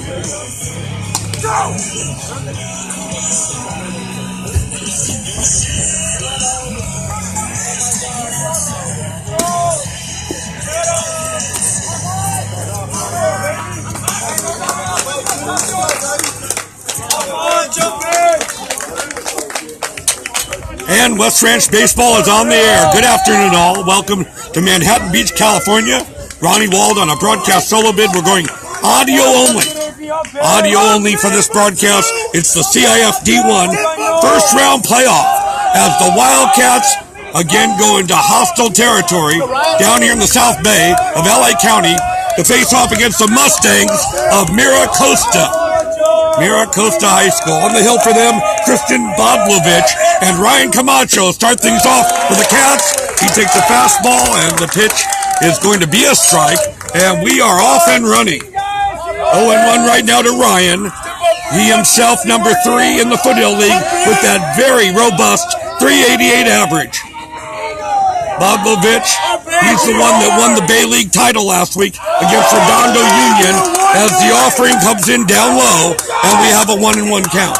And West Ranch Baseball is on the air. Good afternoon, all. Welcome to Manhattan Beach, California. Ronnie, Wald on a broadcast solo bid. We're going audio only. Audio only for this broadcast. It's the CIF D-1 first round playoff as the Wildcats again go into hostile territory down here in the South Bay of LA County to face off against the Mustangs of Mira, Costa. Mira Costa High School. On the hill for them, Christian Bodlovich and Ryan Camacho start things off for the Cats. He takes a fastball and the pitch is going to be a strike. And we are off and running. 0-1 right now to Ryan. He himself number 3 in the Foothill League with that very robust 388 average. Bodlovich, he's the one that won the Bay League title last week against Redondo Union as the offering comes in down low and we have a 1-1 count.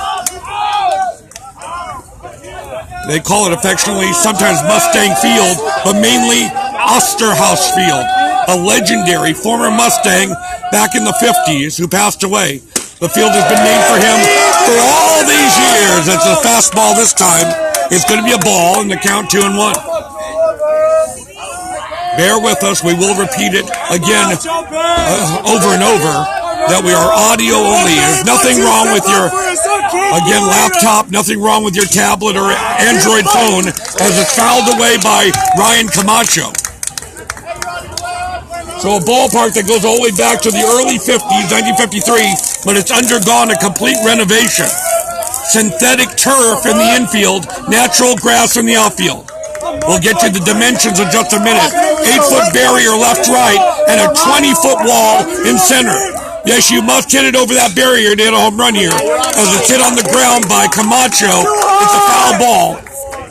They call it affectionately sometimes Mustang Field, but mainly Osterhaus Field, a legendary former Mustang back in the 50s who passed away. The field has been named for him for all these years. It's a fastball this time. It's going to be a ball and the count 2-1. Bear with us. We will repeat it again over and over that we are audio only. There's nothing wrong with your, again, laptop, nothing wrong with your tablet or Android phone as it's fouled away by Ryan Camacho. So a ballpark that goes all the way back to the early 50s, 1953, but it's undergone a complete renovation. Synthetic turf in the infield, natural grass in the outfield. We'll get to the dimensions in just a minute. 8-foot barrier left-right and a 20-foot wall in center. Yes, you must hit it over that barrier to hit a home run here. As it's hit on the ground by Camacho, it's a foul ball.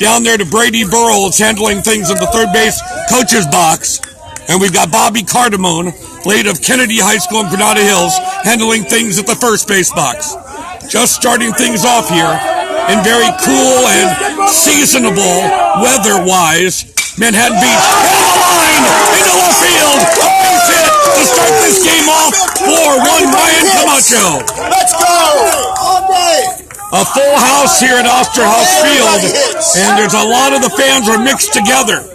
Down there to Brady Burrell is handling things in the third base coach's box. And we've got Bobby Cardamone, late of Kennedy High School in Granada Hills, handling things at the first base box. Just starting things off here in very cool and seasonable weather-wise. Manhattan Beach, down the line, into left field, base hit to start this game off, 4-1 Ryan Camacho. Let's go! All right. A full house here at Osterhaus Field, and there's a lot of the fans are mixed together.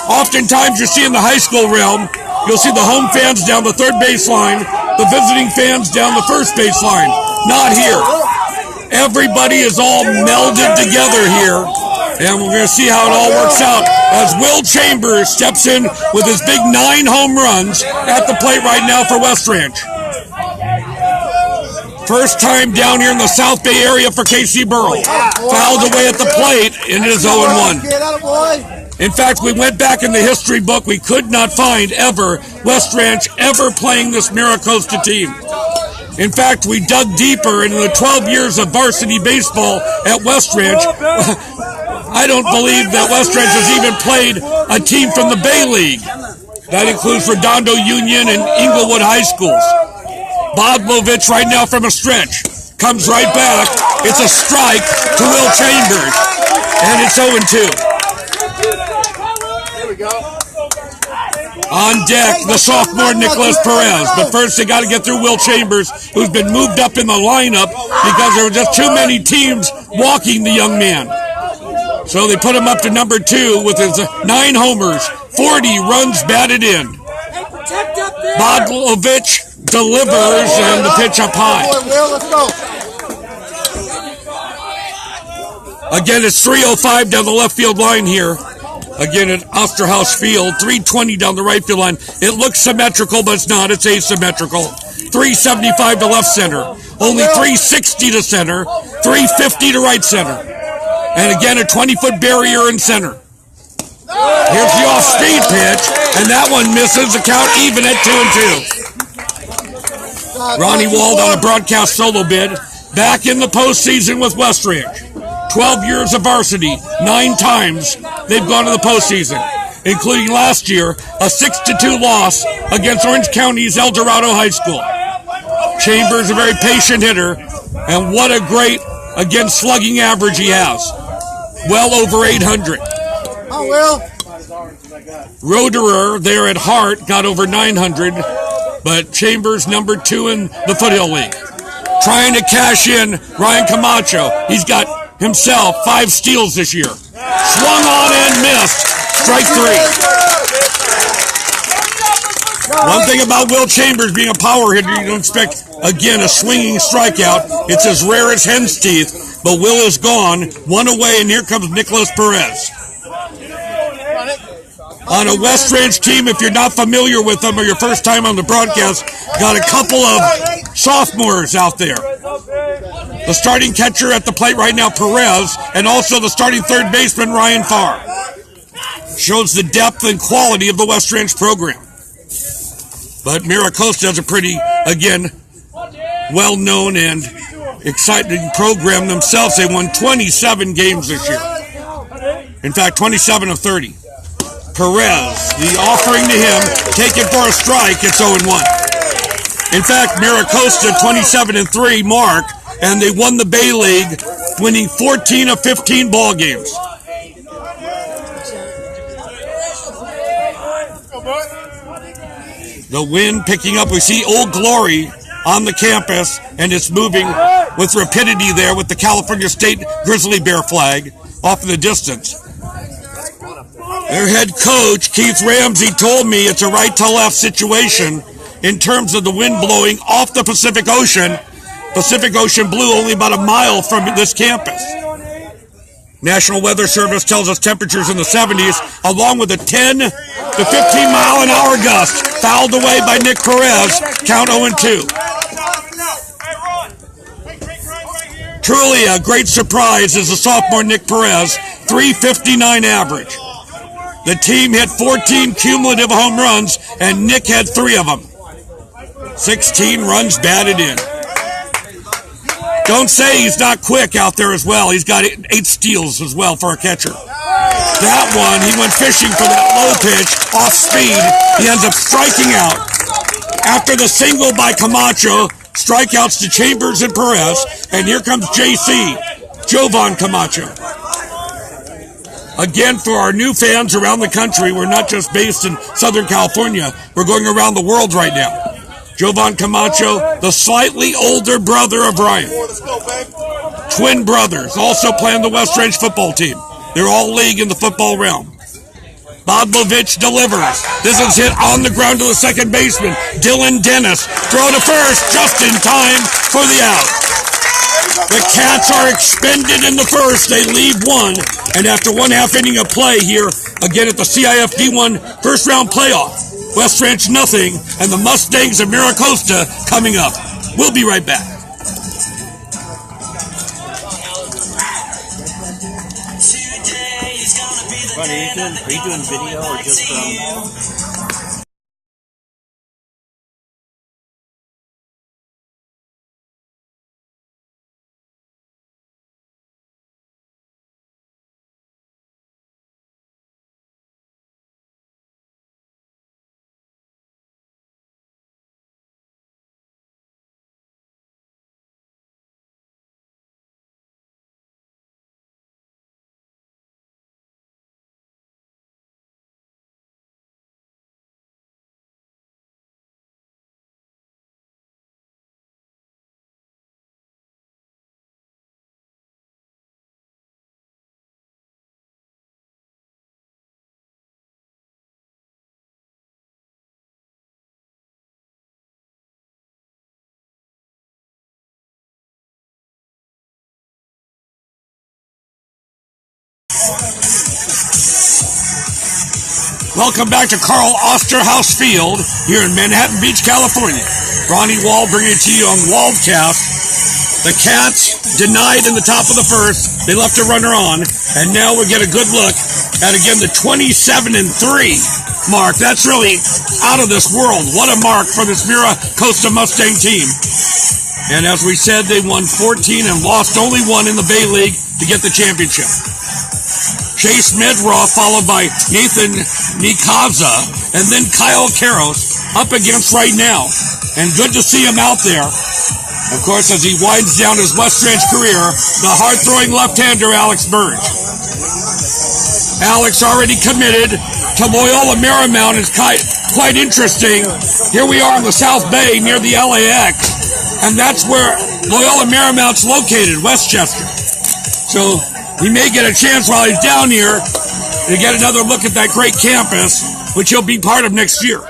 Oftentimes you see in the high school realm, you'll see the home fans down the third baseline, the visiting fans down the first baseline. Not here. Everybody is all melded together here, and we're going to see how it all works out as Will Chambers steps in with his big 9 home runs at the plate right now for West Ranch. First time down here in the South Bay area for Casey Burrell. Fouled away at the plate, and it is 0-1. In fact, we went back in the history book. We could not find ever West Ranch ever playing this Mira Costa team. In fact, we dug deeper into the 12 years of varsity baseball at West Ranch. I don't believe that West Ranch has even played a team from the Bay League. That includes Redondo Union and Inglewood High Schools. Bodlovich right now from a stretch. Comes right back. It's a strike to Will Chambers. And it's 0-2. Here we go. On deck, the sophomore Nicholas Perez. But first, they got to get through Will Chambers, who's been moved up in the lineup because there were just too many teams walking the young man. So they put him up to number 2 with his 9 homers, 40 runs batted in. Bodlovich delivers and the pitch up high. Again, it's 3:05 down the left field line here. Again at Osterhaus Field, 3:20 down the right field line. It looks symmetrical, but it's not. It's asymmetrical. 375 to left center. Only 360 to center. 350 to right center. And again, a 20-foot barrier in center. Here's the off-speed pitch, and that one misses. The count even at 2-2. Ronnie Wald on a broadcast solo bid. Back in the postseason with West Ranch. 12 years of varsity, 9 times they've gone to the postseason, including last year, a 6-2 loss against Orange County's El Dorado High School. Chambers, a very patient hitter, and what a great, again, slugging average he has. Well over 800. Oh, Will. Roederer there at Hart got over 900, but Chambers number 2 in the Foothill League. Trying to cash in Ryan Camacho. He's got himself 5 steals this year. Swung on and missed. Strike 3. One thing about Will Chambers being a power hitter, you don't expect, again, a swinging strikeout. It's as rare as hen's teeth, but Will is gone. 1 away, and here comes Nicholas Perez. On a West Ranch team, if you're not familiar with them or your first time on the broadcast, got a couple of sophomores out there. The starting catcher at the plate right now, Perez, and also the starting third baseman, Ryan Farr. Shows the depth and quality of the West Ranch program. But Mira Costa has a pretty, again, well-known and exciting program themselves. They won 27 games this year. In fact, 27 of 30. Perez, the offering to him, taken for a strike, it's 0-1. In fact, Mira Costa, 27-3 mark, and they won the Bay League, winning 14 of 15 ball games. The wind picking up. We see Old Glory on the campus, and it's moving with rapidity there with the California State Grizzly Bear flag off in the distance. Their head coach, Keith Ramsey, told me it's a right-to-left situation in terms of the wind blowing off the Pacific Ocean. Pacific Ocean blew only about a mile from this campus. National Weather Service tells us temperatures in the 70s, along with a 10 to 15-mile-an-hour gust, fouled away by Nick Perez, count 0-2. Truly a great surprise is the sophomore Nick Perez, 359 average. The team hit 14 cumulative home runs, and Nick had 3 of them. 16 runs batted in. Don't say he's not quick out there as well. He's got 8 steals as well for a catcher. That one, he went fishing for that low pitch, off speed. He ends up striking out. After the single by Camacho, strikeouts to Chambers and Perez, and here comes JC, Jovan Camacho. Again, for our new fans around the country, we're not just based in Southern California. We're going around the world right now. Jovan Camacho, the slightly older brother of Ryan. Twin brothers, also playing the West Ranch football team. They're all league in the football realm. Bodlovich delivers. This is hit on the ground to the second baseman. Dylan Dennis, throw to first, just in time for the out. The Cats are expended in the first. They leave 1. And after 1/2 inning of play here, again at the CIF D-1 first round playoff, West Ranch nothing, and the Mustangs of Mira Costa coming up. We'll be right back. Ronnie, are you doing video or just Welcome back to Carl Osterhaus Field here in Manhattan Beach, California. Ronnie, Wald bringing it to you on Waldcast. The Cats denied in the top of the first. They left a runner on, and now we get a good look at, again, the 27-3 mark. That's really out of this world. What a mark for this Mira Costa Mustang team. And as we said, they won 14 and lost only 1 in the Bay League to get the championship. Chase Medroff followed by Nathan Nikaza, and then Kyle Karos up against right now. And good to see him out there. Of course, as he winds down his West Ranch career, the hard-throwing left-hander Alex Burge. Alex already committed to Loyola Marymount is quite interesting. Here we are in the South Bay near the LAX, and that's where Loyola Marymount's located, Westchester. So he may get a chance while he's down here to get another look at that great campus, which he'll be part of next year.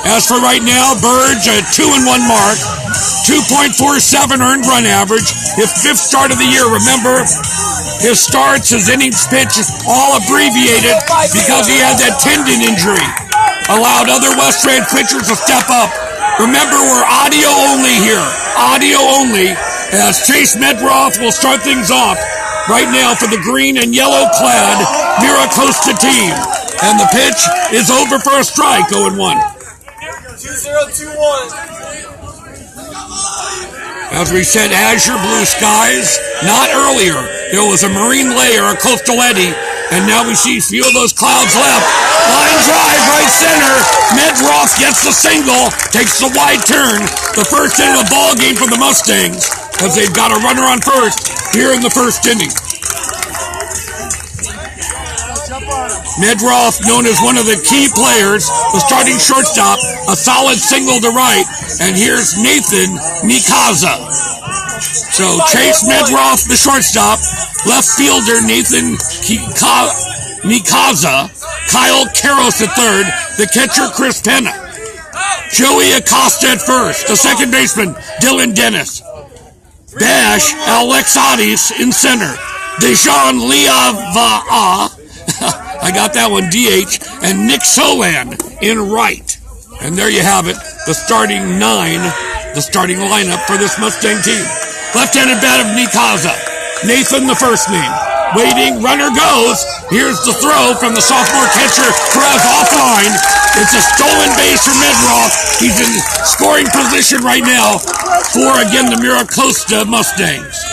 As for right now, Burge, a 2-1 mark, 2.47 earned run average, his 5th start of the year. Remember, his starts, his innings pitched, all abbreviated because he had that tendon injury. Allowed other West Ranch pitchers to step up. Remember, we're audio only here. Audio only, as Chase Medroth will start things off right now for the green and yellow clad Mira Costa team. And the pitch is over for a strike, 0-1. 2021. As we said, azure blue skies. Not earlier. There was a marine layer, a coastal eddy, and now we see a few of those clouds left. Line drive, right center. Medroth gets the single, takes the wide turn. The first inning of the ball game for the Mustangs, as they've got a runner on first here in the first inning. Medroth, known as one of the key players, the starting shortstop, a solid single to right, and here's Nathan Nikaza. So Chase Medroth, the shortstop, left fielder Nathan Nikaza, Kyle Karros at third, the catcher Chris Penna, Joey Acosta at first, the second baseman Dylan Dennis, Bash Alexadis in center, Dejan Liava'a, I got that one, DH, and Nick Solan in right. And there you have it, the starting 9, the starting lineup for this Mustang team. Left-handed bat of Nikaza, Nathan the first name. Waiting, runner goes. Here's the throw from the sophomore catcher, Perez offline. It's a stolen base from Medroth. He's in scoring position right now for, again, the Mira Costa Mustangs.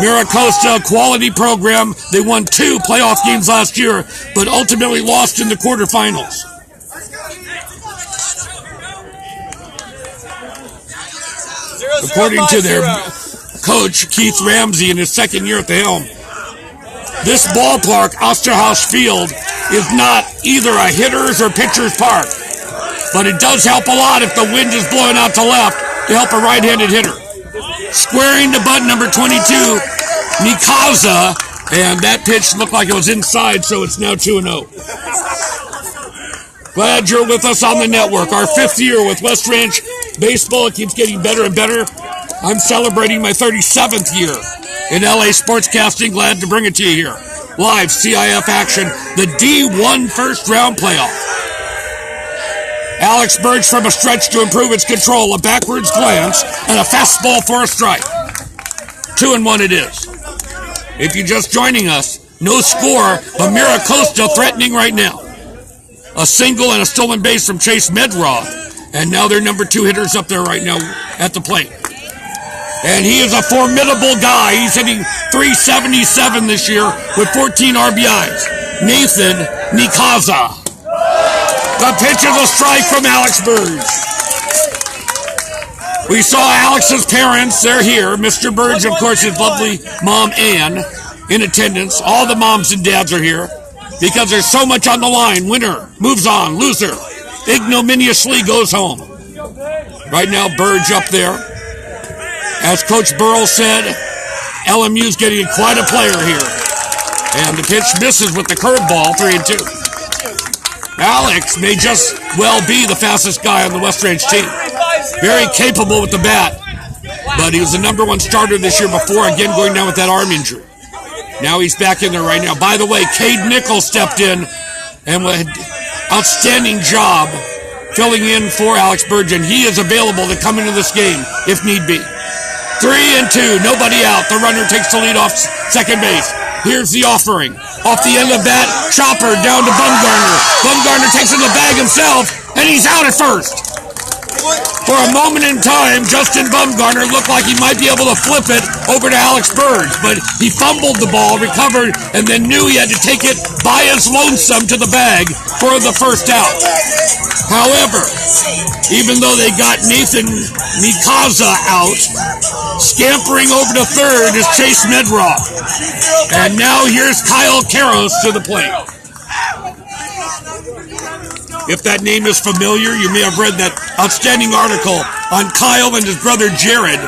Mira Costa, quality program. They won 2 playoff games last year, but ultimately lost in the quarterfinals. According to their coach, Keith Ramsey, in his second year at the helm, this ballpark, Osterhaus Field, is not either a hitter's or pitcher's park, but it does help a lot if the wind is blowing out to left to help a right-handed hitter. Squaring to butt number 22, Nikaza, and that pitch looked like it was inside, so it's now 2-0. Glad you're with us on the network. Our 5th year with West Ranch Baseball. It keeps getting better and better. I'm celebrating my 37th year in LA sportscasting. Glad to bring it to you here. Live CIF action, the D-1 first round playoff. Alex Burge from a stretch to improve its control, a backwards glance, and a fastball for a strike. 2-1 it is. If you're just joining us, no score, but Mira Costa threatening right now. A single and a stolen base from Chase Medroth, and now their number 2 hitters up there right now at the plate. And he is a formidable guy. He's hitting .377 this year with 14 RBIs. Nathan Nikaza. The pitch is a strike from Alex Burge. We saw Alex's parents. They're here. Mr. Burge, of course, his lovely mom, Ann, in attendance. All the moms and dads are here because there's so much on the line. Winner moves on. Loser ignominiously goes home. Right now, Burge up there. As Coach Burrell said, LMU's getting quite a player here. And the pitch misses with the curveball, 3-2. Alex may just well be the fastest guy on the West Ranch team. Very capable with the bat. But he was the number 1 starter this year before, again going down with that arm injury. Now he's back in there right now. By the way, Cade Nichols stepped in and had an outstanding job filling in for Alex Burge, and he is available to come into this game if need be. 3-2, nobody out. The runner takes the lead off second base. Here's the offering. Off the end of that, chopper down to Bumgarner. Bumgarner takes in the bag himself, and he's out at first. For a moment in time, Justin Bumgarner looked like he might be able to flip it over to Alex Burge, but he fumbled the ball, recovered, and then knew he had to take it by his lonesome to the bag for the first out. However, even though they got Nathan Mikaza out, scampering over to third is Chase Medroff. And now here's Kyle Karros to the plate. If that name is familiar, you may have read that outstanding article on Kyle and his brother Jared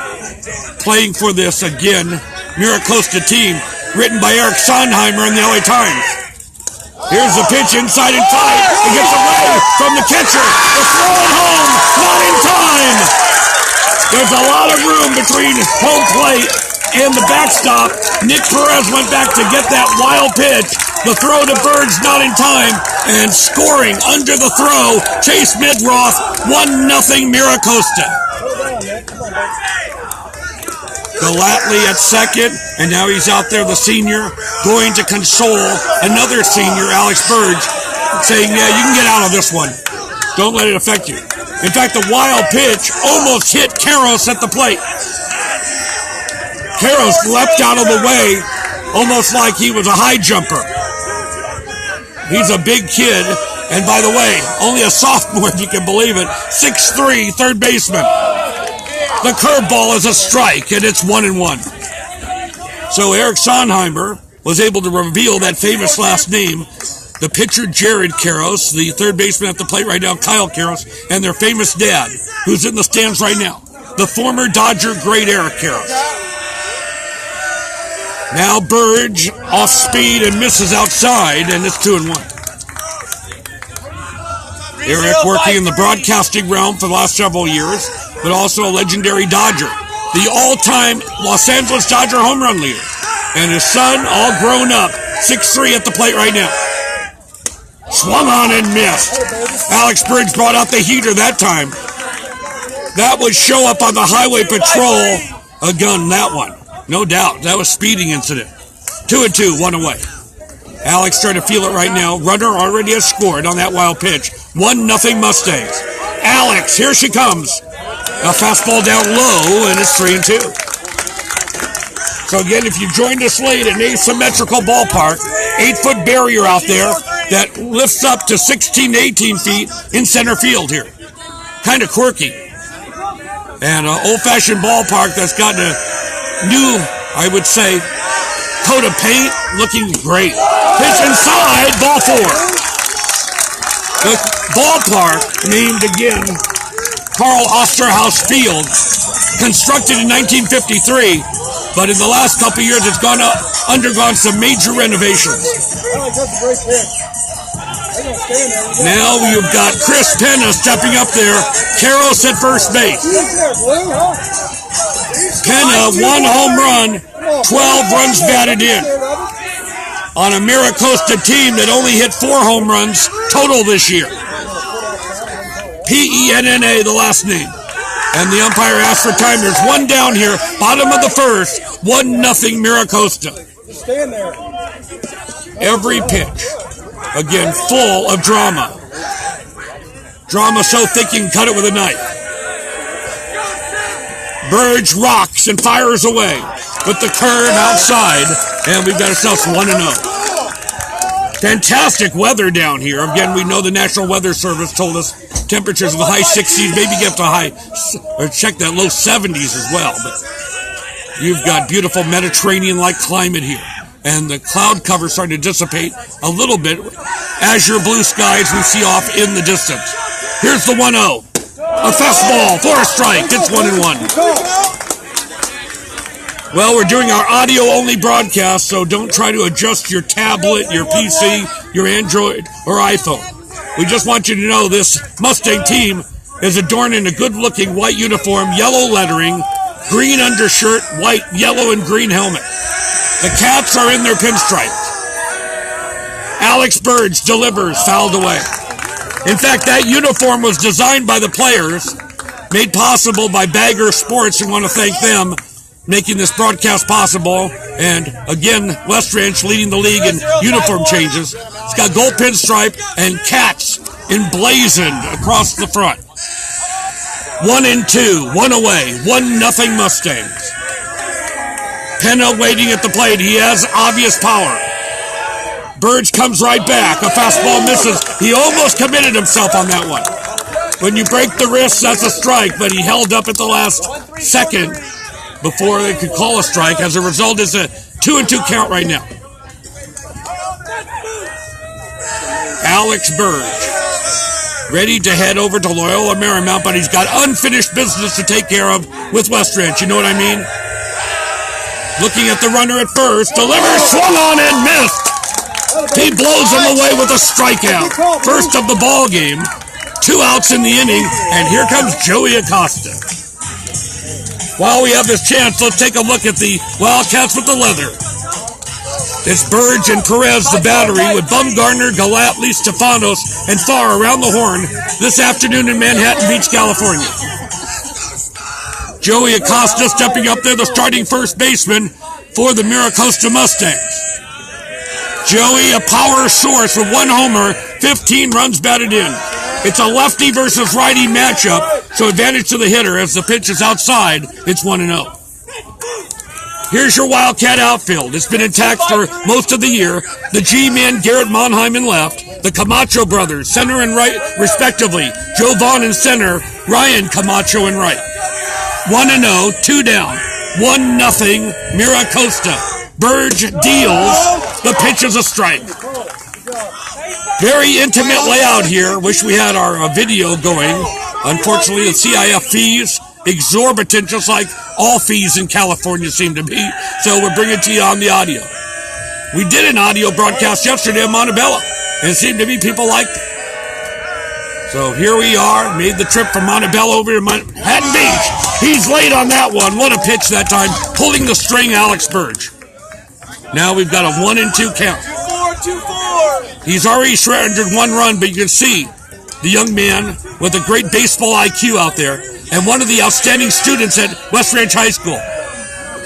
playing for this, again, Mira Costa team, written by Eric Sondheimer in the LA Times. Here's the pitch inside and tight. It gets away from the catcher. The throw at home, not in time. There's a lot of room between home plate and the backstop. Nick Perez went back to get that wild pitch. The throw to Burge not in time, and scoring under the throw, Chase Medroff, 1-0 Mira Costa. Galatly at second, and now he's out there, the senior, going to console another senior, Alex Burge, saying, yeah, you can get out of this one. Don't let it affect you. In fact, the wild pitch almost hit Karros at the plate. Karros leapt out of the way, almost like he was a high jumper. He's a big kid, and by the way, only a sophomore, if you can believe it, 6'3", third baseman. The curveball is a strike, and it's 1-1. So Eric Sondheimer was able to reveal that famous last name, the pitcher Jared Karros, the third baseman at the plate right now, Kyle Karros, and their famous dad, who's in the stands right now, the former Dodger great Eric Karros. Now Burge off speed and misses outside, and it's 2-1. Eric working in the broadcasting realm for the last several years, but also a legendary Dodger, the all-time Los Angeles Dodger home run leader. And his son, all grown up, 6'3" at the plate right now. Swung on and missed. Alex Burge brought out the heater that time. That would show up on the highway patrol, a gun, that one. No doubt. That was speeding incident. 2-2, 1 away. Alex trying to feel it right now. Runner already has scored on that wild pitch. 1-0 Mustangs. Alex, here she comes. A fastball down low, and it's 3-2. So again, if you joined us late, an asymmetrical ballpark, 8-foot barrier out there that lifts up to 16 to 18 feet in center field here. Kind of quirky. And an old-fashioned ballpark that's gotten a new, I would say, coat of paint, looking great. Pitch inside, ball 4. The ballpark, named again Carl Osterhaus Field, constructed in 1953, but in the last couple of years it's undergone some major renovations. Now you've got Chris Penna stepping up there, Karros at first base. Penna, 1 home run, 12 runs batted in. On a Mira Costa team that only hit 4 home runs total this year. Penna, the last name. And the umpire asked for time. There's one down here, bottom of the first, 1-0 Mira Costa. Every pitch, again, full of drama. Drama so thick you can cut it with a knife. Burge rocks and fires away with the curve outside, and we've got ourselves 1-0. Fantastic weather down here. Again, we know the National Weather Service told us temperatures in the high 60s, maybe get to check that low 70s as well. But you've got beautiful Mediterranean-like climate here, and the cloud cover starting to dissipate a little bit. Azure blue skies we see off in the distance. Here's the 1-0. A fastball for a strike. It's 1-1. Well, we're doing our audio-only broadcast, so don't try to adjust your tablet, your PC, your Android, or iPhone. We just want you to know this Mustang team is adorned in a good-looking white uniform, yellow lettering, green undershirt, white, yellow, and green helmet. The Cats are in their pinstripes. Alex Burge delivers, fouled away. In fact, that uniform was designed by the players, made possible by Bagger Sports, and want to thank them making this broadcast possible. And again, West Ranch leading the league in uniform changes. It's got gold pinstripe and Cats emblazoned across the front. 1-2, one away, 1-0 Mustangs. Penna waiting at the plate. He has obvious power. Burge comes right back. A fastball misses. He almost committed himself on that one. When you break the wrist, that's a strike, but he held up at the last second before they could call a strike. As a result, it's a 2-2 count right now. Alex Burge, ready to head over to Loyola Marymount, but he's got unfinished business to take care of with West Ranch. You know what I mean? Looking at the runner at first, delivers, swung on and missed. He blows him away with a strikeout. First of the ball game. 2 outs in the inning, and here comes Joey Acosta. While we have this chance, let's take a look at the Wildcats with the leather. It's Burge and Perez, the battery, with Bumgarner, Galatly, Stefanos, and Farr around the horn this afternoon in Manhattan Beach, California. Joey Acosta stepping up there, the starting first baseman for the Mira Costa Mustangs. Joey, a power source with 1 homer, 15 runs batted in. It's a lefty versus righty matchup, so advantage to the hitter. As the pitch is outside, it's 1-0. Here's your Wildcat outfield. It's been intact for most of the year. The G-men, Garrett Monheim in left. The Camacho brothers, center and right, respectively. Joe Vaughn in center. Ryan Camacho in right. 1-0, 2 down. 1-0, Mira Costa. Burge deals. The pitch is a strike. Very intimate layout here. Wish we had our video going. Unfortunately, the CIF fees, exorbitant, just like all fees in California seem to be. So we're bringing it to you on the audio. We did an audio broadcast yesterday in Montebello, and it seemed to be people liked it. So here we are, made the trip from Montebello over to Manhattan Beach. He's late on that one. What a pitch that time. Pulling the string, Alex Burge. Now we've got a 1-2 count. 2-4. He's already surrendered 1 run, but you can see the young man with a great baseball IQ out there, and one of the outstanding students at West Ranch High School.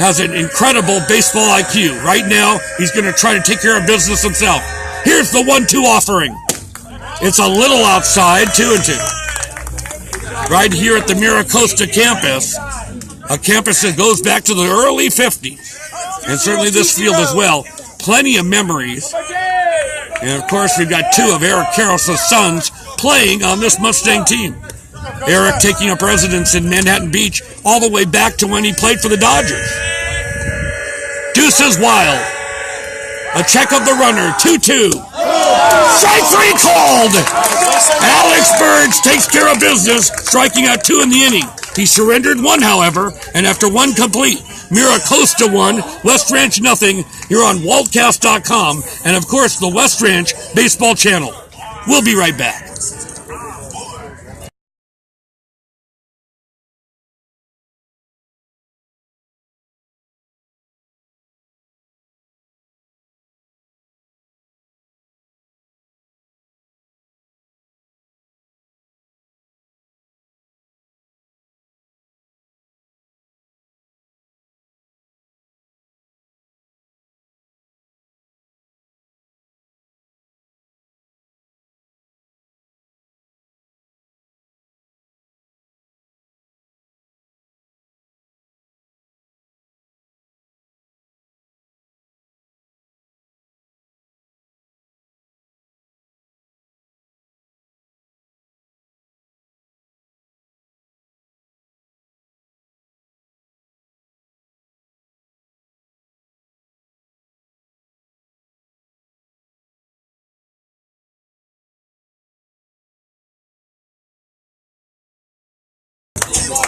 Has an incredible baseball IQ. Right now, he's going to try to take care of business himself. Here's the 1-2 offering. It's a little outside, 2-2. Right here at the Mira Costa campus, a campus that goes back to the early 50s, and certainly this field as well. Plenty of memories. And of course, we've got 2 of Eric Karros' sons playing on this Mustang team. Eric taking up residence in Manhattan Beach all the way back to when he played for the Dodgers. Deuces Wild. A check of the runner, 2-2. Strike 3 called! Alex Burge takes care of business, striking out 2 in the inning. He surrendered 1, however, and after 1 complete, Mira Costa 1, West Ranch nothing. You're on Waldcast.com, and of course the West Ranch Baseball Channel. We'll be right back.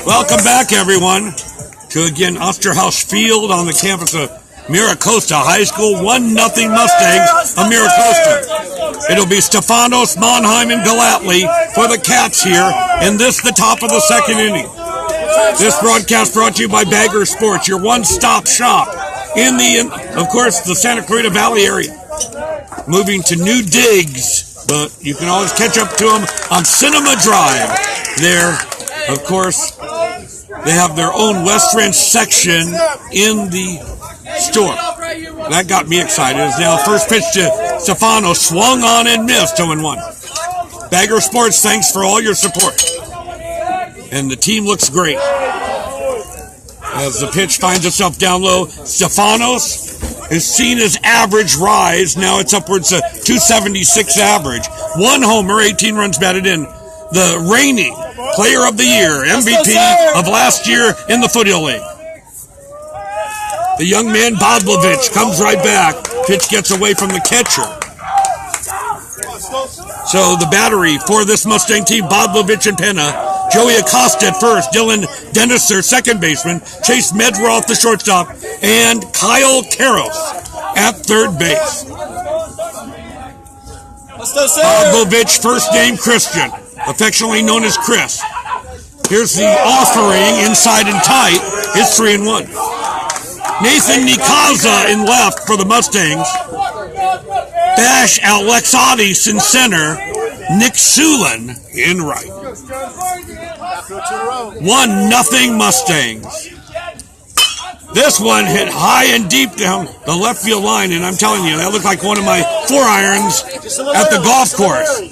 Welcome back, everyone, to again Osterhaus Field on the campus of Mira Costa High School. 1-0 Mustangs of Mira Costa. It'll be Stefanos, Monheim, and Galatly for the Cats here, and this the top of the 2nd inning. This broadcast brought to you by Bagger Sports, your one-stop shop in of course, the Santa Clarita Valley area. Moving to new digs, but you can always catch up to them on Cinema Drive. There, of course, they have their own West Ranch section in the store. That got me excited. It's now first pitch to Stefano, swung on and missed, 0-1. Bagger Sports, thanks for all your support. And the team looks great. As the pitch finds itself down low, Stefanos has seen his average rise. Now it's upwards of 276 average. 1 homer, 18 runs batted in. The reigning player of the year, MVP of last year in the Foothill League. The young man, Bodlovich, comes right back. Pitch gets away from the catcher. So the battery for this Mustang team, Bodlovich and Penna. Joey Acosta at first, Dylan Denniser, second baseman, Chase Medroth, the shortstop, and Kyle Karros at third base. Bodlovich, first name Christian, affectionately known as Chris. Here's the offering, inside and tight. It's 3-1. Nathan Nikaza in left for the Mustangs. Bash Alexadis in center. Nick Sulin in right. 1-0 Mustangs. This one hit high and deep down the left field line, and I'm telling you, that looked like one of my 4-irons at the golf course.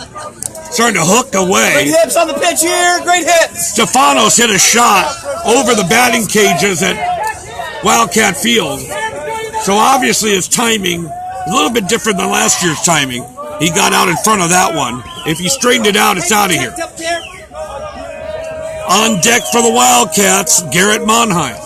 Starting to hook away. Great hits on the pitch here. Great hits. Stefanos hit a shot over the batting cages at Wildcat Field. So obviously his timing is a little bit different than last year's timing. He got out in front of that one. If he straightened it out, it's out of here. On deck for the Wildcats, Garrett Monheim.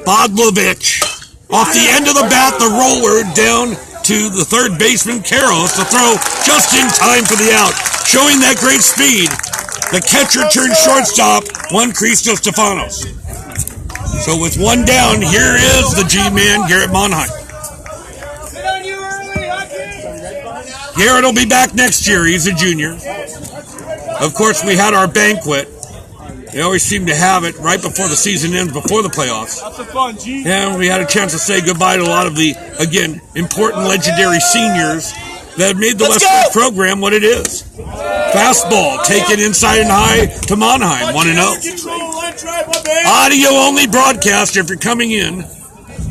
Bodlovich. Off the end of the bat, the roller down to the third baseman, Karros. The throw just in time for the out. Showing that great speed. The catcher turned shortstop, one crease to Stefanos. So with one down, here is the G-man, Garrett Monheim. Garrett will be back next year. He's a junior. Of course, we had our banquet. They always seem to have it right before the season ends, before the playoffs. And we had a chance to say goodbye to a lot of the, again, important legendary seniors that have made the West Coast program what it is. Fastball taken inside and high to Monheim, 1-0. Audio-only broadcast if you're coming in,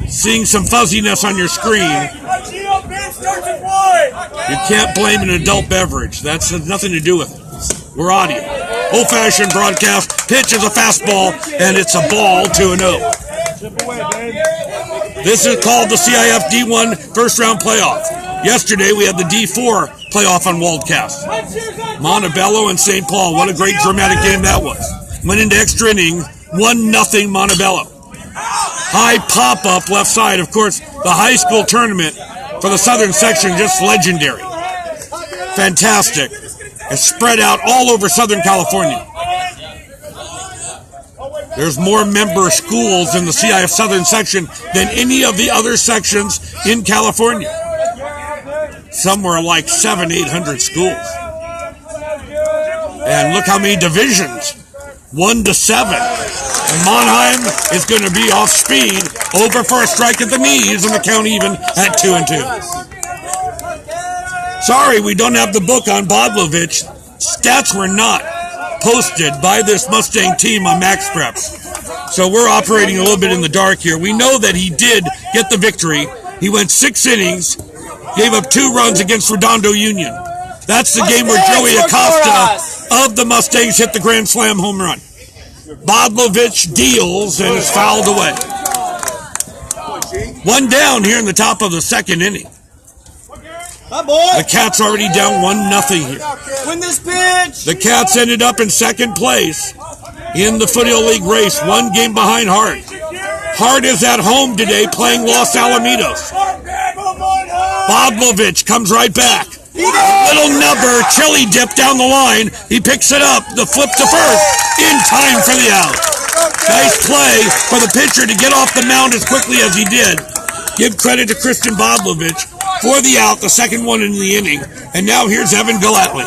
seeing some fuzziness on your screen. You can't blame an adult beverage. That's nothing to do with it. We're audio. Old-fashioned broadcast. Pitch is a fastball, and it's a ball, 2-0. This is called the CIF D-1 first-round playoff. Yesterday, we had the D-4 playoff on Waldcast. Montebello and St. Paul. What a great dramatic game that was. Went into extra innings, 1-0 Montebello. High pop-up left side. Of course, the high school tournament for the southern section, just legendary. Fantastic. It's spread out all over Southern California. There's more member schools in the CIF Southern section than any of the other sections in California. Somewhere like 700-800 schools. And look how many divisions. 1 to 7. And Monheim is going to be off speed, over for a strike at the knees, and the count even at 2-2. Sorry, we don't have the book on Bodlovich. Stats were not posted by this Mustang team on Max Preps. So we're operating a little bit in the dark here. We know that he did get the victory. He went 6 innings, gave up 2 runs against Redondo Union. That's the game where Joey Acosta of the Mustangs hit the grand slam home run. Bodlovich deals and is fouled away. 1 down here in the top of the second inning. The Cats already down 1-0 here. Win this pitch. The Cats ended up in second place in the Foothill League race, 1 game behind Hart. Hart is at home today playing Los Alamitos. Bodlovich comes right back. Little nubber, chili dip down the line. He picks it up, the flip to first, in time for the out. Nice play for the pitcher to get off the mound as quickly as he did. Give credit to Christian Bodlovich for the out, the second one in the inning. And now here's Evan Gallatley.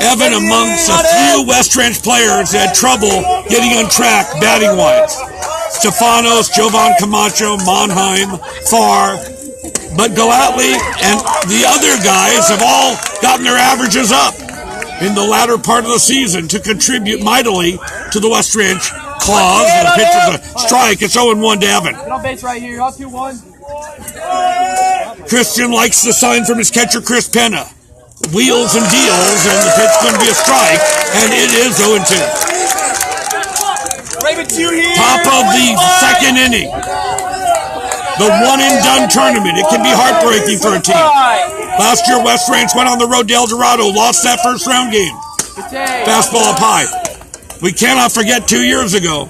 Evan amongst a few West Ranch players that had trouble getting on track batting-wise. Stefanos, Jovan Camacho, Monheim, Farr. But Gallatley and the other guys have all gotten their averages up in the latter part of the season to contribute mightily to the West Ranch cause. The pitch is a strike. It's 0-1 to Evan. Get on base right here. Y'all 2-1. Christian likes the sign from his catcher, Chris Penna. Wheels and deals, and the pitch going to be a strike, and it is 0-2. Top of the second inning. The one-and-done tournament. It can be heartbreaking for a team. Last year, West Ranch went on the road to El Dorado, lost that first round game. Fastball up high. We cannot forget 2 years ago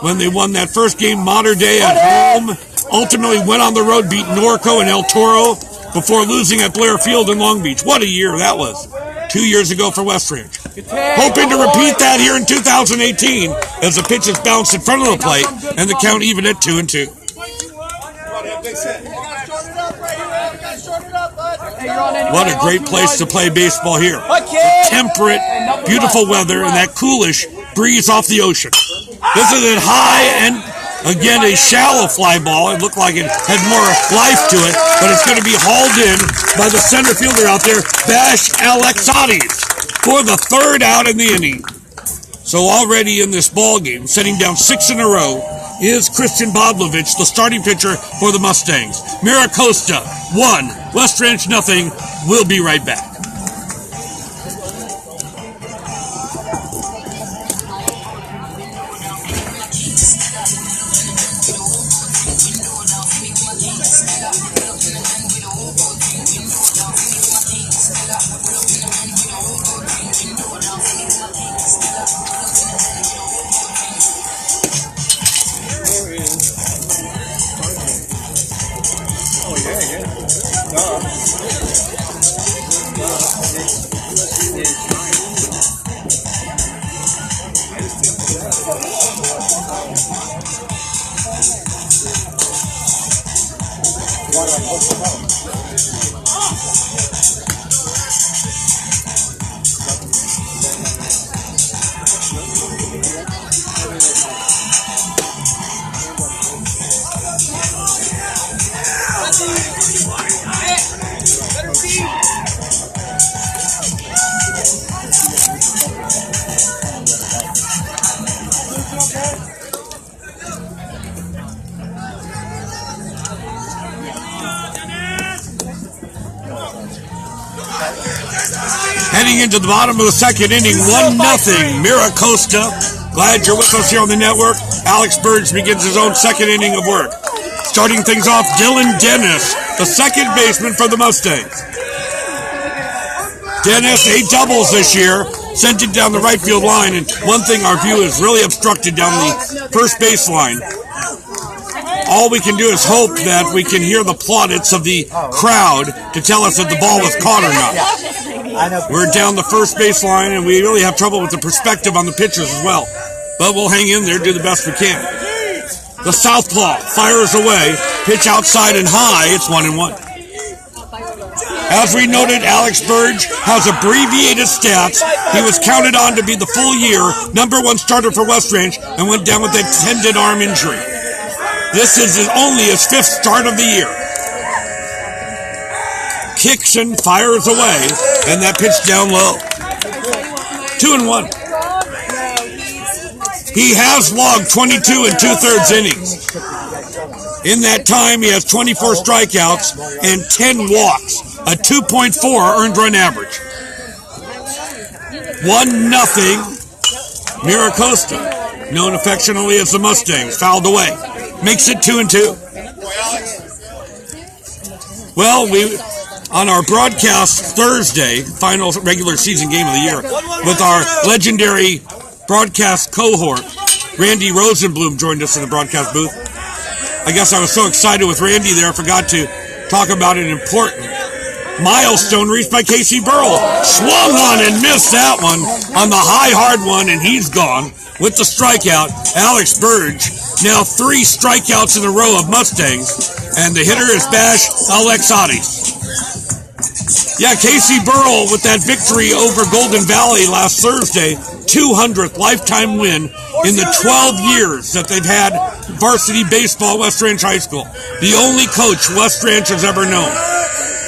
when they won that first game, Modern Day at home. Ultimately went on the road, beat Norco and El Toro before losing at Blair Field in Long Beach. What a year that was. 2 years ago for West Ranch. Hoping to repeat that here in 2018 as the pitch is bounced in front of the plate and the count even at 2-2. What a great place to play baseball here. Temperate, beautiful weather, and that coolish breeze off the ocean. This is it high and, again, a shallow fly ball. It looked like it had more life to it, but it's going to be hauled in by the center fielder out there, Bash Alexades, for the third out in the inning. So already in this ball game, setting down 6 in a row, is Christian Bodlovich, the starting pitcher for the Mustangs. Mira Costa, 1, West Ranch, nothing. We'll be right back. Heading into the bottom of the second inning, 1-0, Mira Costa. Glad you're with us here on the network. Alex Burge begins his own second inning of work. Starting things off, Dylan Dennis, the second baseman for the Mustangs. Dennis, 8 doubles this year, sent it down the right field line, and one thing, our view is really obstructed down the first base line. All we can do is hope that we can hear the plaudits of the crowd to tell us that the ball was caught or not. We're down the first base line, and we really have trouble with the perspective on the pitchers as well. But we'll hang in there, do the best we can. The southpaw fires away, pitch outside and high, it's 1-1. As we noted, Alex Burge has abbreviated stats. He was counted on to be the full year #1 starter for West Ranch and went down with a tendon arm injury. This is only his 5th start of the year. Kicks and fires away, and that pitch down low. 2-1. He has logged 22 2/3 innings. In that time, he has 24 strikeouts and 10 walks, a 2.4 earned run average. 1-0, Mira Costa, known affectionately as the Mustangs, fouled away. Makes it 2-2. Well, on our broadcast Thursday, final regular season game of the year, with our legendary broadcast cohort, Randy Rosenblum joined us in the broadcast booth. I guess I was so excited with Randy there, I forgot to talk about an important milestone reached by Casey Burrell. Swung on and missed that one on the high hard one, and he's gone with the strikeout. Alex Burge, now 3 strikeouts in a row of Mustangs, and the hitter is Bash Alexades. Yeah, Casey Burrell with that victory over Golden Valley last Thursday, 200th lifetime win in the 12 years that they've had varsity baseball at West Ranch High School. The only coach West Ranch has ever known.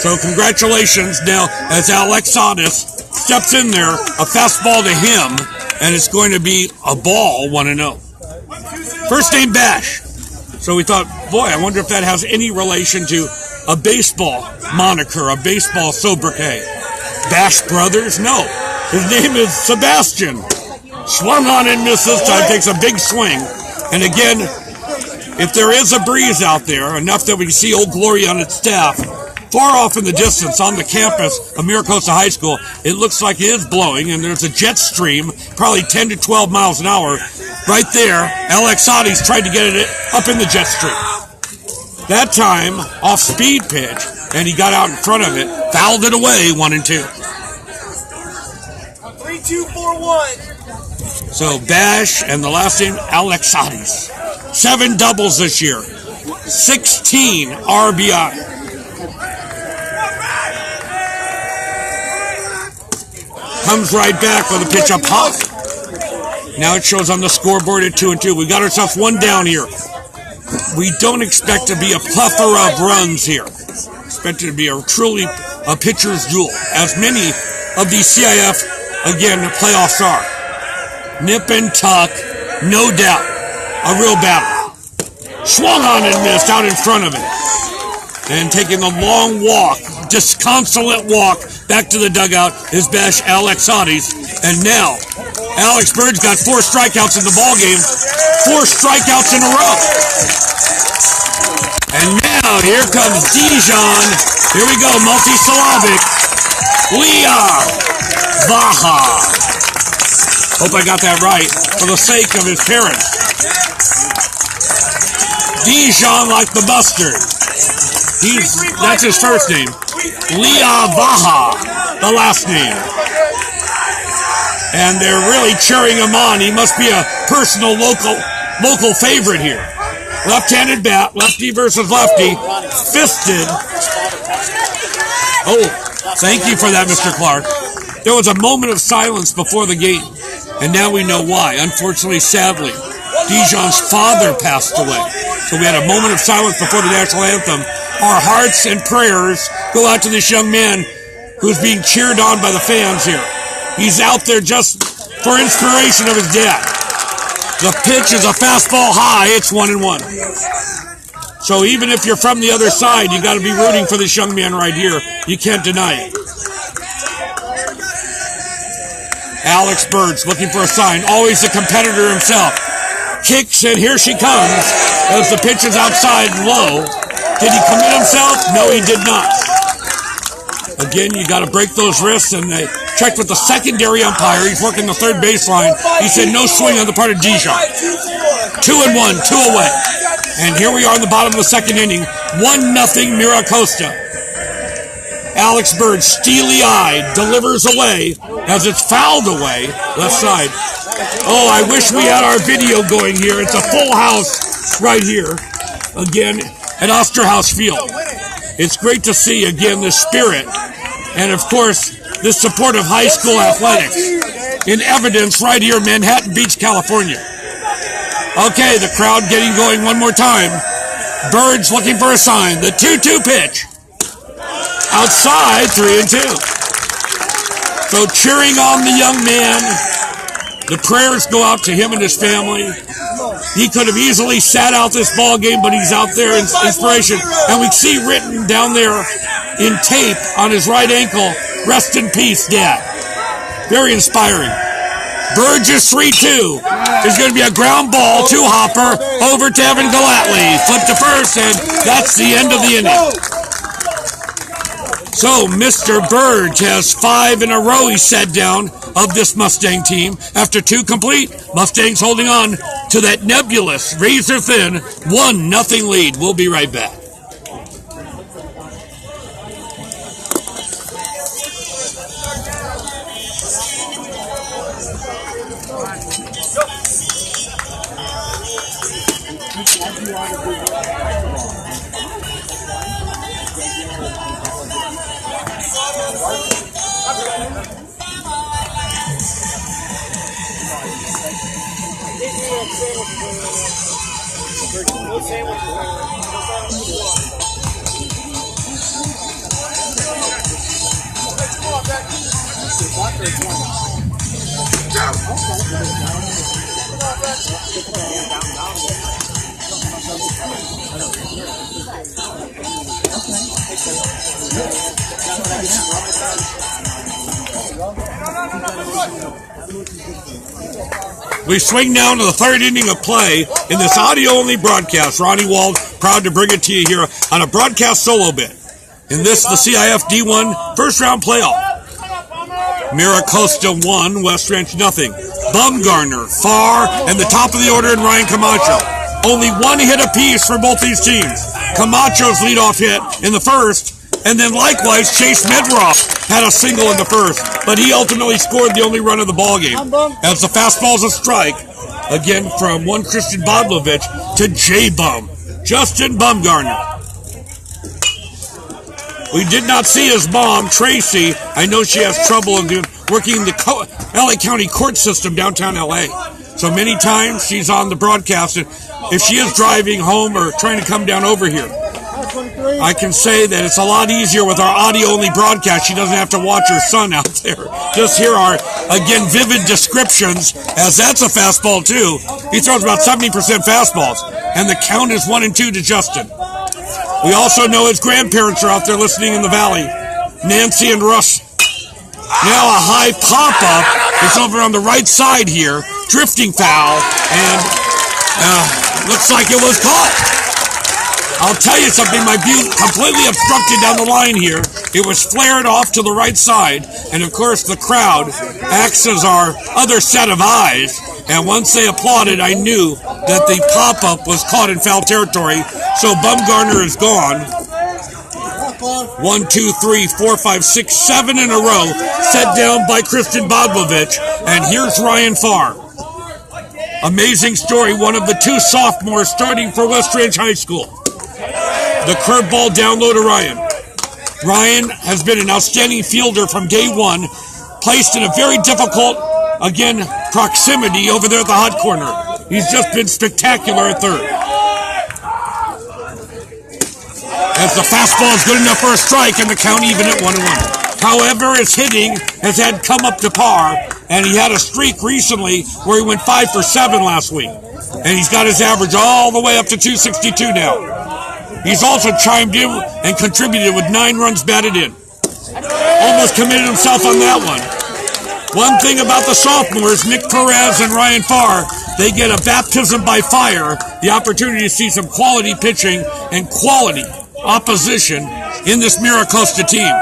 So congratulations now as Alexades steps in there, a fastball to him, and it's going to be a ball, 1-0. First name Bash. So we thought, boy, I wonder if that has any relation to a baseball moniker, a baseball sobriquet. Bash Brothers? No. His name is Sebastian. Swung on and missed this time, takes a big swing. And again, if there is a breeze out there, enough that we can see Old Glory on its staff, far off in the distance on the campus of Mira Costa High School, it looks like it is blowing, and there's a jet stream, probably 10 to 12 miles an hour. Right there, Alexati's tried to get it up in the jet stream. That time, off speed pitch, and he got out in front of it, fouled it away, 1-2. 3-2-4-1. So Bash and the last name Alexati's. 7 doubles this year. 16 RBI. Comes right back with a pitch up high. Now it shows on the scoreboard at 2-2. We got ourselves one down here. We don't expect to be a plethora of runs here. Expect it to be truly a pitcher's duel, as many of these CIF, again, playoffs are. Nip and tuck, no doubt. A real battle. Swung on and missed out in front of it. And taking the long walk, disconsolate walk, back to the dugout is Bash Alexati's. And now, Alex Bird's got 4 strikeouts in the ballgame. 4 strikeouts in a row. And now, here comes D-1. Here we go, multi-syllabic. Leah Baja. Hope I got that right, for the sake of his parents. D-1 like the mustard. That's his first name. Leah Baja, the last name. And they're really cheering him on. He must be a personal local favorite here. Left-handed bat, lefty versus lefty, fisted. Oh, thank you for that, Mr. Clark. There was a moment of silence before the game, and now we know why. Unfortunately, sadly, D-1's father passed away. So we had a moment of silence before the national anthem. Our hearts and prayers go out to this young man who's being cheered on by the fans here. He's out there just for inspiration of his dad. The pitch is a fastball high. It's 1-1. So even if you're from the other side, you got to be rooting for this young man right here. You can't deny it. Alex Bird's looking for a sign. Always the competitor himself. Kicks, and here she comes as the pitch is outside low. Did he commit himself? No, he did not. Again, you got to break those wrists, and they checked with the secondary umpire. He's working the third baseline. He said no swing on the part of D-1. 2-1, 2 away. And here we are in the bottom of the second inning. 1-0 Mira Costa. Alex Bird, steely-eyed, delivers away as it's fouled away. Left side. Oh, I wish we had our video going here. It's a full house right here. Again, at Osterhaus Field. It's great to see, again, the spirit. And, of course, the support of high school athletics. In evidence right here in Manhattan Beach, California. Okay, the crowd getting going one more time. Bird's looking for a sign. The 2-2 pitch. Outside, 3-2. So cheering on the young man. The prayers go out to him and his family. He could have easily sat out this ball game, but he's out there in inspiration. And we see written down there in tape on his right ankle, "Rest in peace, Dad." Very inspiring. Burgess 3-2. There's going to be a ground ball, 2-hopper, over to Evan Galatly. Flip to first, and that's the end of the inning. So Mr. Burge has 5 in a row, he said down, of this Mustang team. After 2 complete, Mustangs holding on to that nebulous, razor-thin 1-0 lead. We'll be right back. We swing down to the third inning of play in this audio-only broadcast. Ronnie Wald, proud to bring it to you here on a broadcast solo bit. In this, the CIF D-1 first-round playoff. Mira, Costa 1, West Ranch nothing. Bumgarner, Farr, and the top of the order in Ryan Camacho. Only one hit apiece for both these teams. Camacho's leadoff hit in the first, and then likewise Chase Medroff had a single in the first, but he ultimately scored the only run of the ballgame. As the fastball's a strike, again from one Christian Bodlovich to J-Bum, Justin Bumgarner. We did not see his mom, Tracy. I know she has trouble in working the LA County court system downtown LA. So many times she's on the broadcast, and if she is driving home or trying to come down over here, I can say that it's a lot easier with our audio-only broadcast. She doesn't have to watch her son out there. Just hear our, again, vivid descriptions, as that's a fastball, too. He throws about 70% fastballs, and the count is 1-2 to Justin. We also know his grandparents are out there listening in the valley, Nancy and Russ. Now a high pop-up is over on the right side here, drifting foul, and looks like it was caught. I'll tell you something, my view completely obstructed down the line here. It was flared off to the right side, and of course the crowd acts as our other set of eyes, and once they applauded, I knew that the pop-up was caught in foul territory, so Bumgarner is gone. 1, 2, 3, 4, 5, 6, 7 in a row, set down by Christian Bodlovich, and here's Ryan Farr. Amazing story, one of the two sophomores starting for West Ranch High School. The curveball down low to Ryan. Ryan has been an outstanding fielder from day one, placed in a very difficult, again, proximity over there at the hot corner. He's just been spectacular at third. As the fastball is good enough for a strike and the count even at 1-1. However, his hitting has had come up to par, and he had a streak recently where he went 5 for 7 last week. And he's got his average all the way up to 262 now. He's also chimed in and contributed with 9 runs batted in. Almost committed himself on that one. One thing about the sophomores, Nick Perez and Ryan Farr, they get a baptism by fire, the opportunity to see some quality pitching and quality opposition in this Mira Costa team.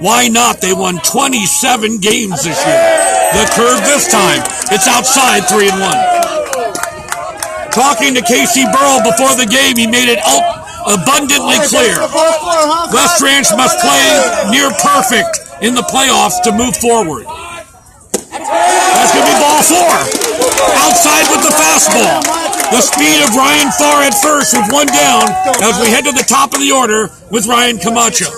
Why not? They won 27 games this year. The curve this time, it's outside 3-1. Talking to Casey Burrell before the game, he made it abundantly clear. West Ranch must play near perfect in the playoffs to move forward. That's going to be ball 4. Outside with the fastball. The speed of Ryan Farr at first with 1 down as we head to the top of the order with Ryan Camacho.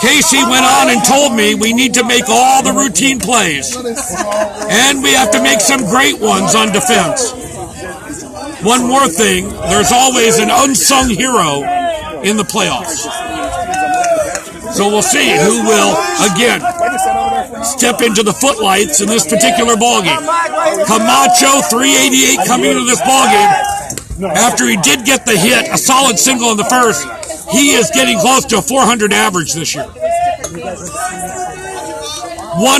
Casey went on and told me we need to make all the routine plays. And we have to make some great ones on defense. One more thing, there's always an unsung hero in the playoffs. So we'll see who will, again, step into the footlights in this particular ballgame. Camacho, 388 coming into this ballgame. After he did get the hit, a solid single in the first, he is getting close to a 400 average this year. 1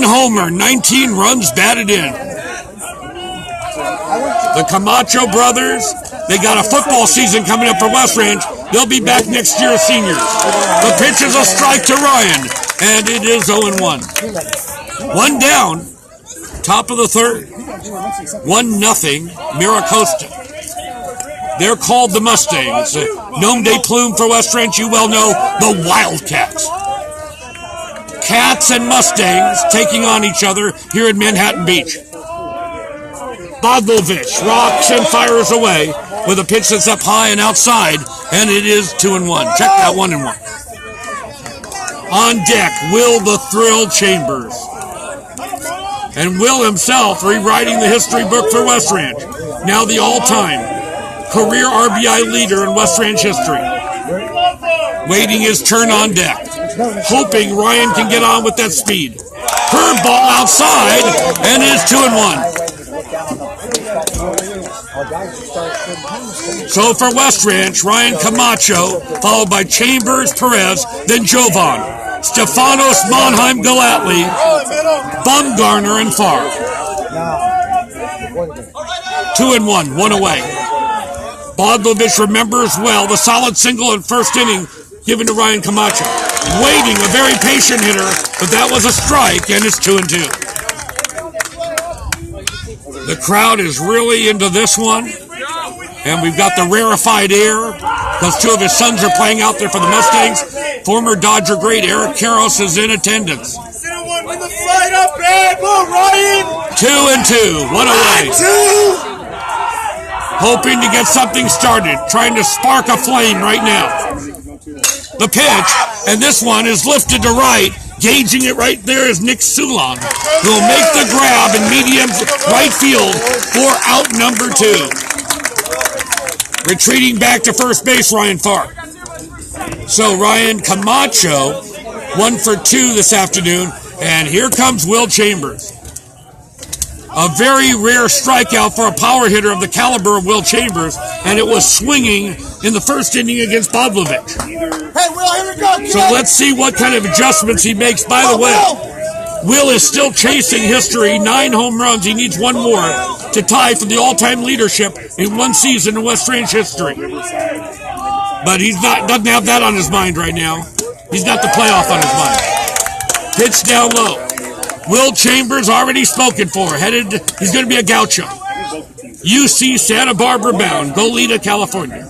homer, 19 runs batted in. The Camacho brothers, they got a football season coming up for West Ranch. They'll be back next year as seniors. The pitch is a strike to Ryan, and it is 0-1. 1 down, top of the third. 1-0, Mira Costa. They're called the Mustangs. Nom de plume for West Ranch, you well know, the Wildcats. Cats and Mustangs taking on each other here in Manhattan Beach. Bodlovich rocks and fires away with a pitch that's up high and outside, and it is 2-1. Check that 1-1. On deck, Will the Thrill Chambers. And Will himself rewriting the history book for West Ranch. Now the all-time career RBI leader in West Ranch history. Waiting his turn on deck. Hoping Ryan can get on with that speed. Curveball outside, and it's 2-1. So for West Ranch, Ryan Camacho, followed by Chambers, Perez, then Jovan, Stefanos, Monheim, Galatly, Bumgarner, and Farr. 2-1, one away. Bodlovich remembers well the solid single in first inning given to Ryan Camacho. Waiting, a very patient hitter, but that was a strike, and it's 2-2. The crowd is really into this one, and we've got the rarefied air. Those two of his sons are playing out there for the Mustangs. Former Dodger great Eric Karros is in attendance. 2-2, one away. Hoping to get something started, trying to spark a flame right now. The pitch, and this one is lifted to right. Gauging it right there is Nick Soulon, who will make the grab in medium right field for out number 2. Retreating back to first base, Ryan Farr. So Ryan Camacho, 1 for 2 this afternoon, and here comes Will Chambers. A very rare strikeout for a power hitter of the caliber of Will Chambers, and it was swinging in the first inning against Bodlovich. Hey, Will, here we go. So let's see what kind of adjustments he makes. By the way, Will is still chasing history, 9 home runs. He needs 1 more to tie for the all-time leadership in one season in West Ranch history. But doesn't have that on his mind right now. He's got the playoff on his mind. Pitch down low. Will Chambers already spoken for. He's going to be a gaucho. UC Santa Barbara bound, Goleta, California.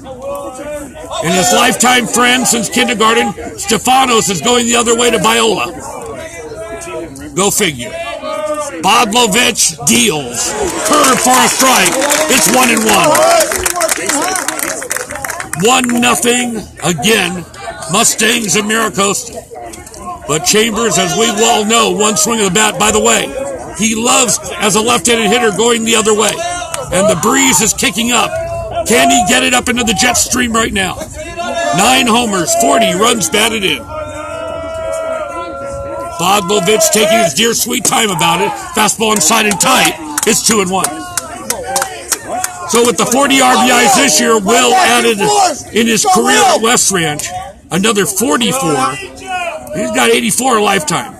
And his lifetime friend since kindergarten, Stefanos, is going the other way to Biola. Go figure. Bodlovich deals. Curve for a strike. It's 1-1. 1-0 again. Mustangs of Mira, Costa. But Chambers, as we all know, one swing of the bat. By the way, he loves, as a left-handed hitter, going the other way. And the breeze is kicking up. Can he get it up into the jet stream right now? 9 homers, 40 runs batted in. Bodlovich taking his dear sweet time about it. Fastball inside and tight. It's 2-1. So with the 40 RBIs this year, Will added in his career at West Ranch another 44. He's got 84 a lifetime.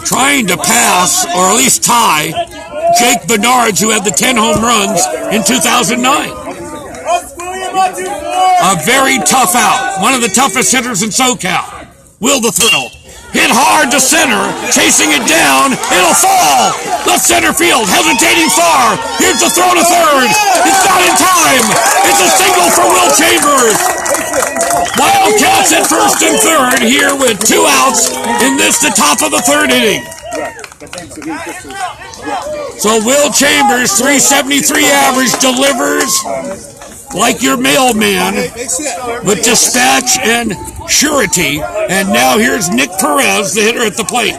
Trying to pass, or at least tie, Jake Bernards, who had the 10 home runs in 2009. A very tough out. One of the toughest hitters in SoCal. Will the Thrill. Hit hard to center. Chasing it down. It'll fall. Left center field. Hesitating far. Here's the throw to third. It's not in time. It's a single for Will Chambers. Wildcats at first and third here with 2 outs in the top of the 3rd inning. So Will Chambers, 373 average, delivers like your mailman with dispatch and surety. And now here's Nick Perez, the hitter at the plate.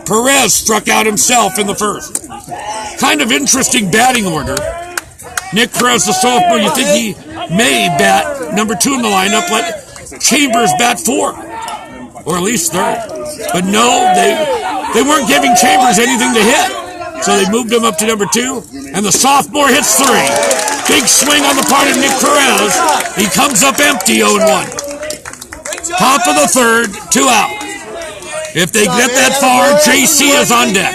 Perez struck out himself in the first. Kind of interesting batting order. Nick Perez, the sophomore, you think he may bat number 2 in the lineup, let Chambers bat 4, or at least 3rd. But no, they weren't giving Chambers anything to hit. So they moved him up to number 2, and the sophomore hits 3. Big swing on the part of Nick Perez. He comes up empty, 0-1. Top of the 3rd, 2 out. If they get that far, JC is on deck.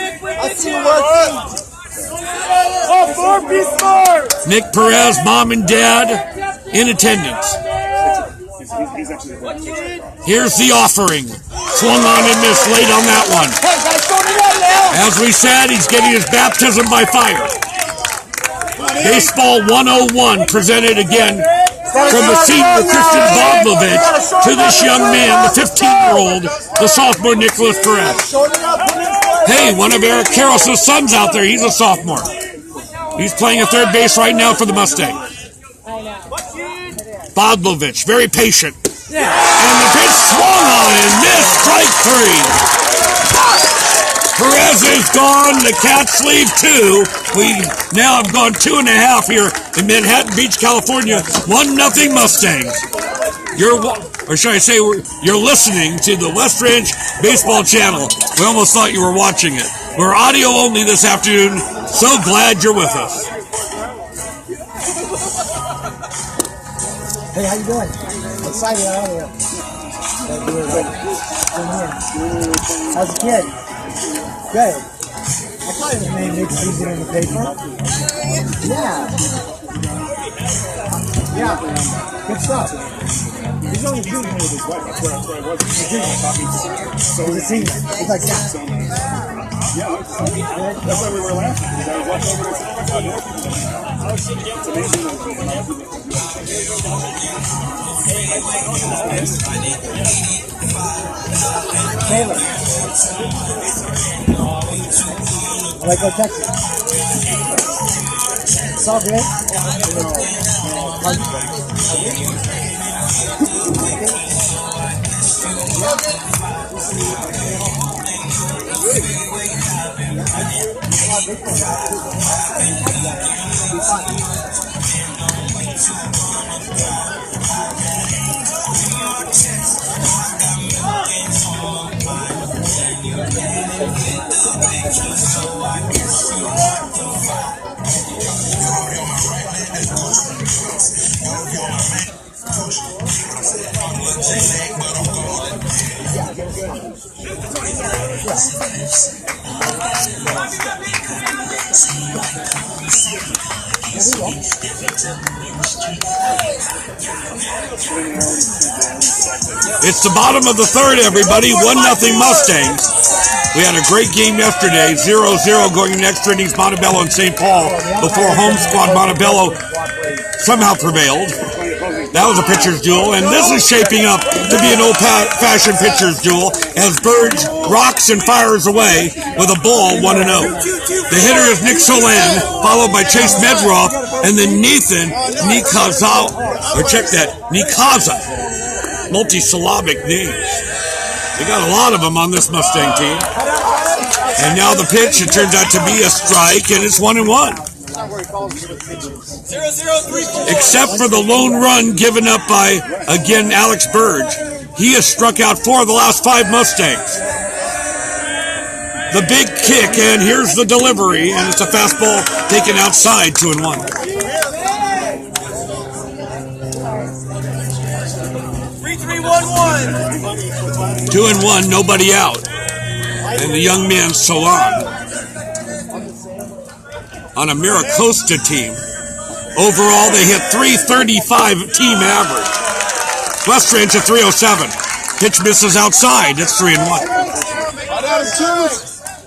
Nick Perez, mom and dad, in attendance. Here's the offering. Swung on and missed late on that one. As we said, he's getting his baptism by fire. Baseball 101 presented again from the senior Christian Bodlovich to this young man, the 15-year-old, the sophomore Nicholas Perez. Hey, one of Eric Karros' sons out there, he's a sophomore. He's playing at third base right now for the Mustangs. Bodlovich, very patient. And the pitch swung on and missed, strike 3. Perez is gone. The Cats leave 2. We now have gone 2.5 here in Manhattan Beach, California. 1-0 Mustangs. Or should I say, you're listening to the West Ranch Baseball Channel. We almost thought you were watching it. We're audio only this afternoon. So glad you're with us. Hey, how you doing? Excited out here. How's the kid? Good. I thought his name makes season in the paper. Yeah. Good stuff. He's only junior with his wife. That's where I was. He's a junior. So he's a senior. He's like that. Yeah, that's why we were laughing. I walked over and said, it's amazing. Taylor. I like go Texas. It's all good. It's the bottom of the third, everybody. 1-0 Mustangs. We had a great game yesterday. 0-0 going in extra innings, Montebello and St. Paul, before home squad Montebello somehow prevailed. That was a pitcher's duel, and this is shaping up to be an old-fashioned pitcher's duel as Burge rocks and fires away with a ball 1-0. The hitter is Nick Solan, followed by Chase Medroff, and then Nathan Nikaza, Nikaza. Multi-syllabic names. We got a lot of them on this Mustang team. And now the pitch, it turns out to be a strike, and it's 1-1. Except for the lone run given up by, again, Alex Burge. He has struck out 4 of the last 5 Mustangs. The big kick, and here's the delivery, and it's a fastball taken outside, 2-1. 2-1, nobody out. And the young man Solon on a Mira Costa team. Overall, they hit .335 team average. West Ranch at .307. Pitch misses outside. It's 3-1.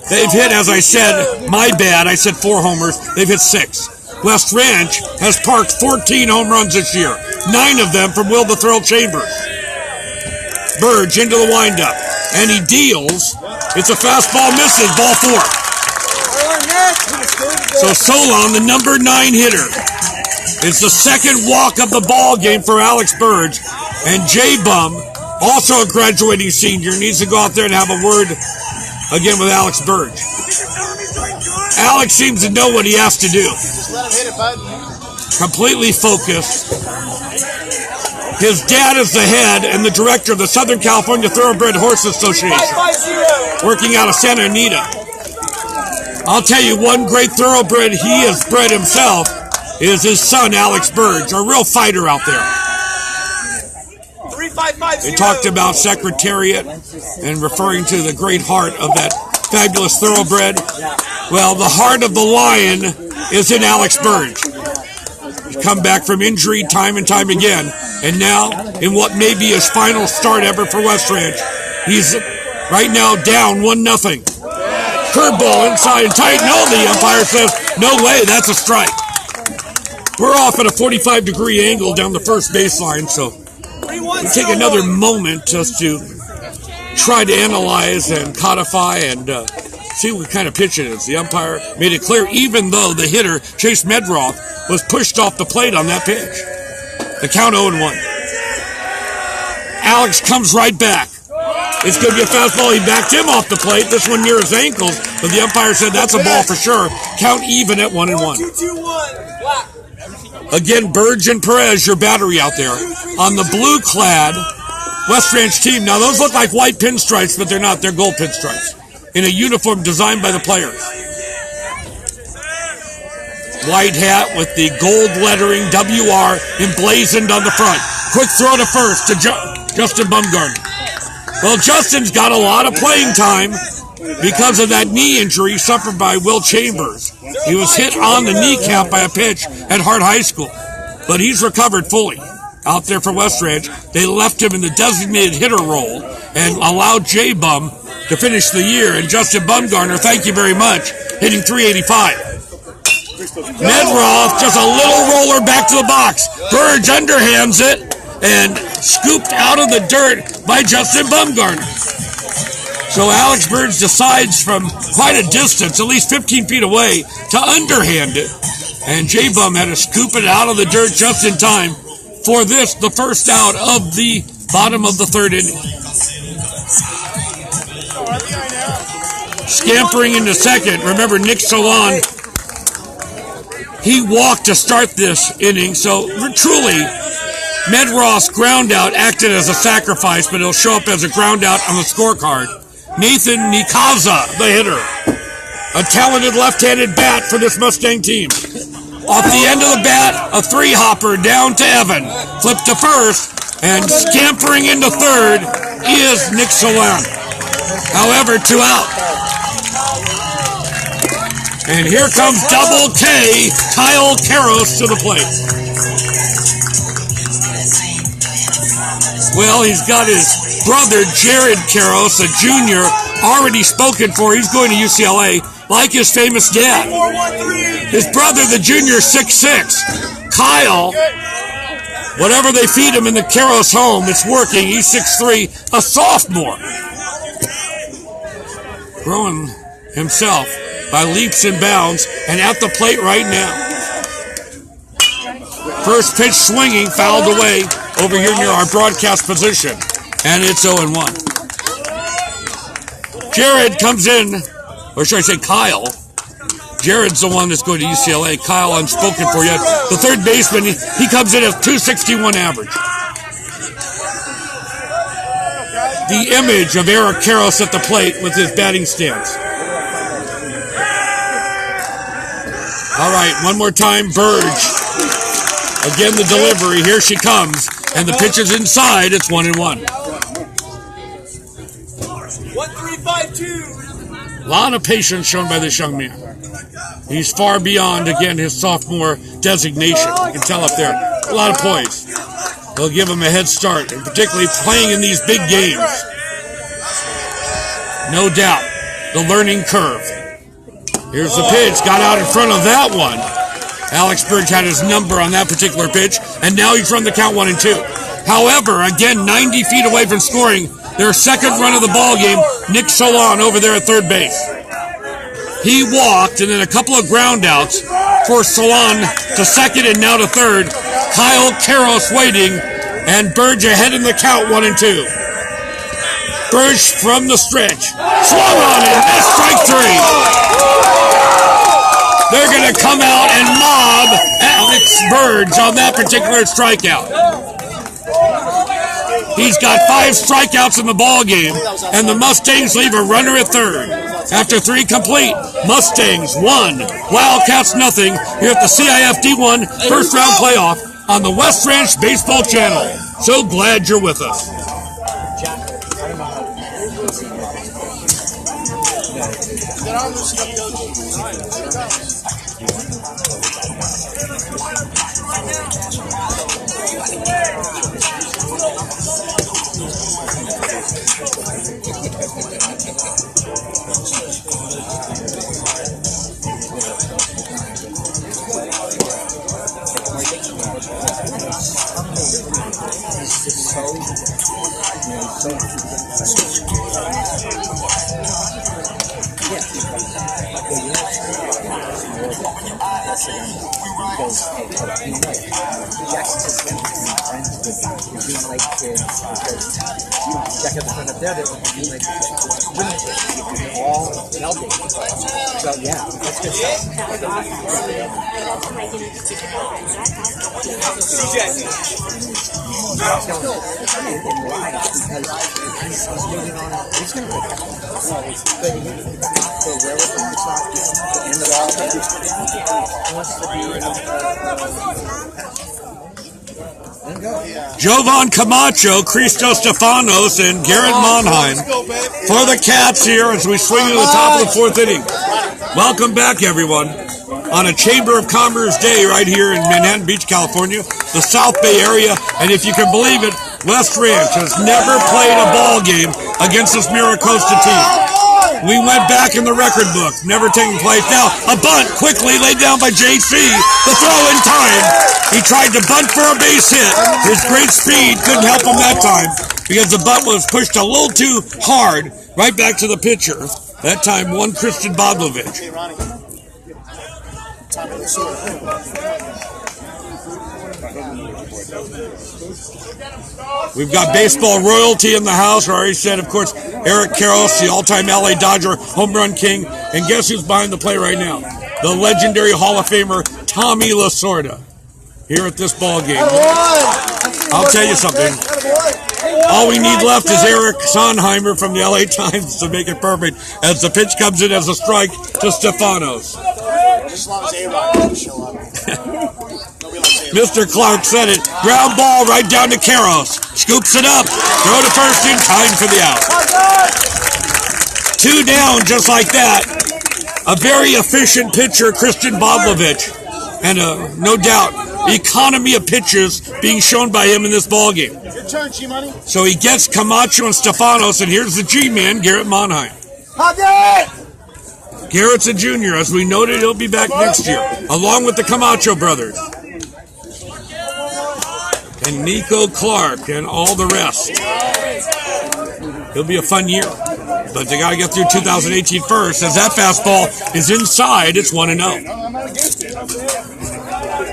They've hit, as I said, my bad, I said 4 homers. They've hit 6. West Ranch has parked 14 home runs this year. 9 of them from Will the Thrill Chambers. Burge into the windup, and he deals. It's a fastball, misses, ball 4. So Solon, the number 9 hitter, is the second walk of the ball game for Alex Burge, and J-Bum, also a graduating senior, needs to go out there and have a word again with Alex Burge. Alex seems to know what he has to do. Just let him hit it, bud. Completely focused. His dad is the head and the director of the Southern California Thoroughbred Horse Association, working out of Santa Anita. I'll tell you, one great thoroughbred he has bred himself is his son, Alex Burge, a real fighter out there. They talked about Secretariat and referring to the great heart of that fabulous thoroughbred. Well, the heart of the lion is in Alex Burge. He's come back from injury time and time again, and now, in what may be his final start ever for West Ranch, he's right now down 1-0. Curveball inside and tight. No, the umpire says, no way, that's a strike. We're off at a 45-degree angle down the first baseline, so we take another moment just to try to analyze and codify and see what kind of pitch it is. The umpire made it clear, even though the hitter, Chase Medroff, was pushed off the plate on that pitch. The count 0-1. Alex comes right back. It's going to be a fastball. He backed him off the plate. This one near his ankles, but the umpire said that's a ball for sure. Count even at 1-1. Again, Burge and Perez, your battery out there. On the blue-clad West Ranch team. Now, those look like white pinstripes, but they're not. They're gold pinstripes in a uniform designed by the players. White hat with the gold lettering WR emblazoned on the front. Quick throw to first to Justin Bumgarner. Well, Justin's got a lot of playing time because of that knee injury suffered by Will Chambers. He was hit on the kneecap by a pitch at Hart High School, but he's recovered fully out there for West Ranch. They left him in the designated hitter role and allowed J-Bum to finish the year. And Justin Bumgarner, thank you very much, hitting .385. Medroth, just a little roller back to the box. Burge underhands it and scooped out of the dirt by Justin Bumgarner. So Alex Burge decides from quite a distance, at least 15 feet away, to underhand it. And J-Bum had to scoop it out of the dirt just in time for this, the first out of the bottom of the third inning. Scampering into second. Remember, Nick Solon, he walked to start this inning, so truly, Medroth's ground out acted as a sacrifice, but it'll show up as a ground out on the scorecard. Nathan Nikaza, the hitter. A talented left-handed bat for this Mustang team. Off the end of the bat, a three-hopper down to Evan. Flip to first, and scampering into third is Nick Solon. However, 2 out. And here comes Double K, Kyle Karros to the plate. Well, he's got his brother, Jared Karros, a junior, already spoken for. He's going to UCLA, like his famous dad. His brother, the junior, 6'6". Kyle, whatever they feed him in the Karros home, it's working. He's 6'3", a sophomore. Growing himself by leaps and bounds, and at the plate right now. First pitch swinging, fouled away over here near our broadcast position, and it's 0-1. Jared comes in, or should I say Kyle. Jared's the one that's going to UCLA. Kyle unspoken for yet. The third baseman, he comes in at .261 average. The image of Eric Karros at the plate with his batting stance. All right, one more time, Burge. Again, the delivery. Here she comes. And the pitch is inside. It's 1-1. 1-3-5-2. A lot of patience shown by this young man. He's far beyond, again, his sophomore designation. You can tell up there. A lot of poise. They'll give him a head start, and particularly playing in these big games. No doubt, the learning curve. Here's the pitch. Got out in front of that one. Alex Burge had his number on that particular pitch, and now he's run the count 1-2. However, again, 90 feet away from scoring, their second run of the ball game, Nick Solon over there at third base. He walked, and then a couple of ground outs for Solon to second and now to third. Kyle Karros waiting, and Burge ahead in the count 1-2. Burge from the stretch. Swung on it. That's strike 3. They're going to come out and mob Alex Burge on that particular strikeout. He's got 5 strikeouts in the ball game, and the Mustangs leave a runner at third. After 3 complete, Mustangs 1, Wildcats nothing, here at the CIF D-1 first round playoff on the West Ranch Baseball Channel. So glad you're with us. tested him because he knew Jackson just went to be friends with the Green Lake kids because Jack at the front up there, they were Green Lake women kids. They're all melding. So yeah, that's good stuff. In life because he's moving on. He's going to pick up. But he not the wherewithal to end it all. He wants to be Jovan Camacho, Cristo Stefanos, and Garrett Monheim for the Cats here as we swing to the top of the fourth inning. Welcome back, everyone, on a Chamber of Commerce day right here in Manhattan Beach, California, the South Bay area, and if you can believe it, West Ranch has never played a ball game against this Mira Costa team. We went back in the record book, never taken place. Now, a bunt quickly laid down by JC. The throw in time. He tried to bunt for a base hit. His great speed couldn't help him that time because the bunt was pushed a little too hard right back to the pitcher. That time, one Christian Bodlovich. Hey, Ronnie. Time to We've got baseball royalty in the house. I already said, of course, Eric Karros, the all-time LA Dodger home run king. And guess who's behind the plate right now? The legendary Hall of Famer, Tommy Lasorda, here at this ball game. I'll tell you something. All we need left is Eric Sonheimer from the LA Times to make it perfect as the pitch comes in as a strike to Stefanos. As long as A-Rod doesn't show up. Mr. Clark said it. Ground ball right down to Karros. Scoops it up. Throw to first in time for the out. 2 down just like that. A very efficient pitcher, Christian Bodlovich. And no doubt, economy of pitches being shown by him in this ballgame. Your turn, G-Money. So he gets Camacho and Stefanos, and here's the G-man, Garrett Monheim. Garrett's a junior. As we noted, he'll be back next year, along with the Camacho brothers. And Nico Clark and all the rest. It'll be a fun year. But they got to get through 2018 first. As that fastball is inside, it's 1-0.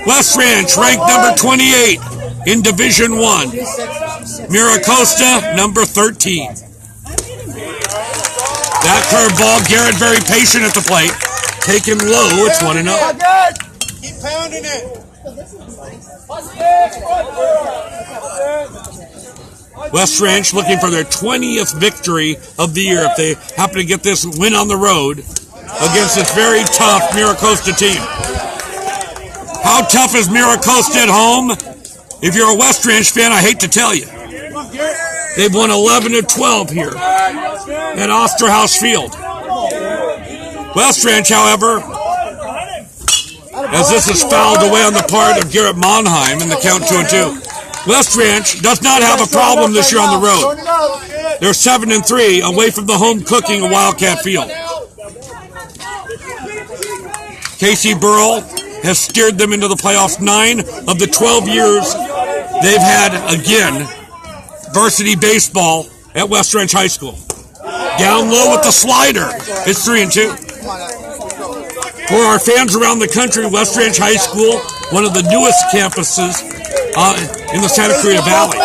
West Ranch, ranked number 28 in Division 1. Mira Costa, number 13. That curveball, Garrett very patient at the plate. Taken low, it's 1-0. Keep pounding it. West Ranch looking for their 20th victory of the year if they happen to get this win on the road against this very tough Mira Costa team. How tough is Mira Costa at home? If you're a West Ranch fan, I hate to tell you. They've won 11 of 12 here at Osterhaus Field. West Ranch, however, as this is fouled away on the part of Garrett Monheim in the count 2-2. West Ranch does not have a problem this year on the road. They're 7-3 away from the home cooking of Wildcat Field. Casey Burrell has steered them into the playoffs 9 of the 12 years they've had, again, varsity baseball at West Ranch High School. Down low with the slider. It's 3-2. For our fans around the country, West Ranch High School, one of the newest campuses in the Santa Cruz Valley.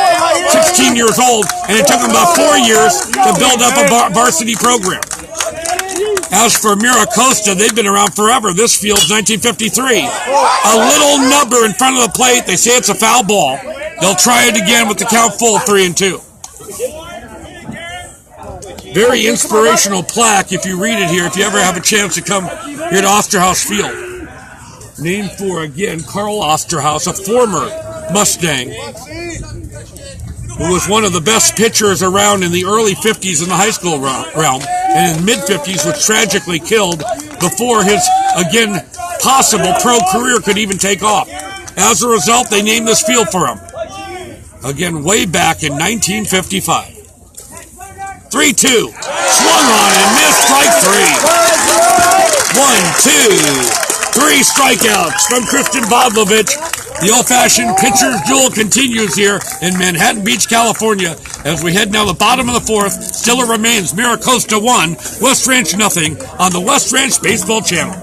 16 years old, and it took them about 4 years to build up a varsity program. As for Mira Costa, they've been around forever. This field's 1953. A little number in front of the plate. They say it's a foul ball. They'll try it again with the count full, 3-2. Very inspirational plaque if you read it here, if you ever have a chance to come here to Osterhaus Field. Named for, again, Carl Osterhaus, a former Mustang, who was one of the best pitchers around in the early 50s in the high school realm, and in the mid-50s was tragically killed before his, again, possible pro career could even take off. As a result, they named this field for him. Again, way back in 1955. 3-2. Swung on and missed, strike 3. 1, 2, 3 strikeouts from Christian Bodlovich. The old-fashioned pitcher's duel continues here in Manhattan Beach, California. As we head now to the bottom of the fourth, still it remains Mira Costa 1, West Ranch nothing on the West Ranch Baseball Channel.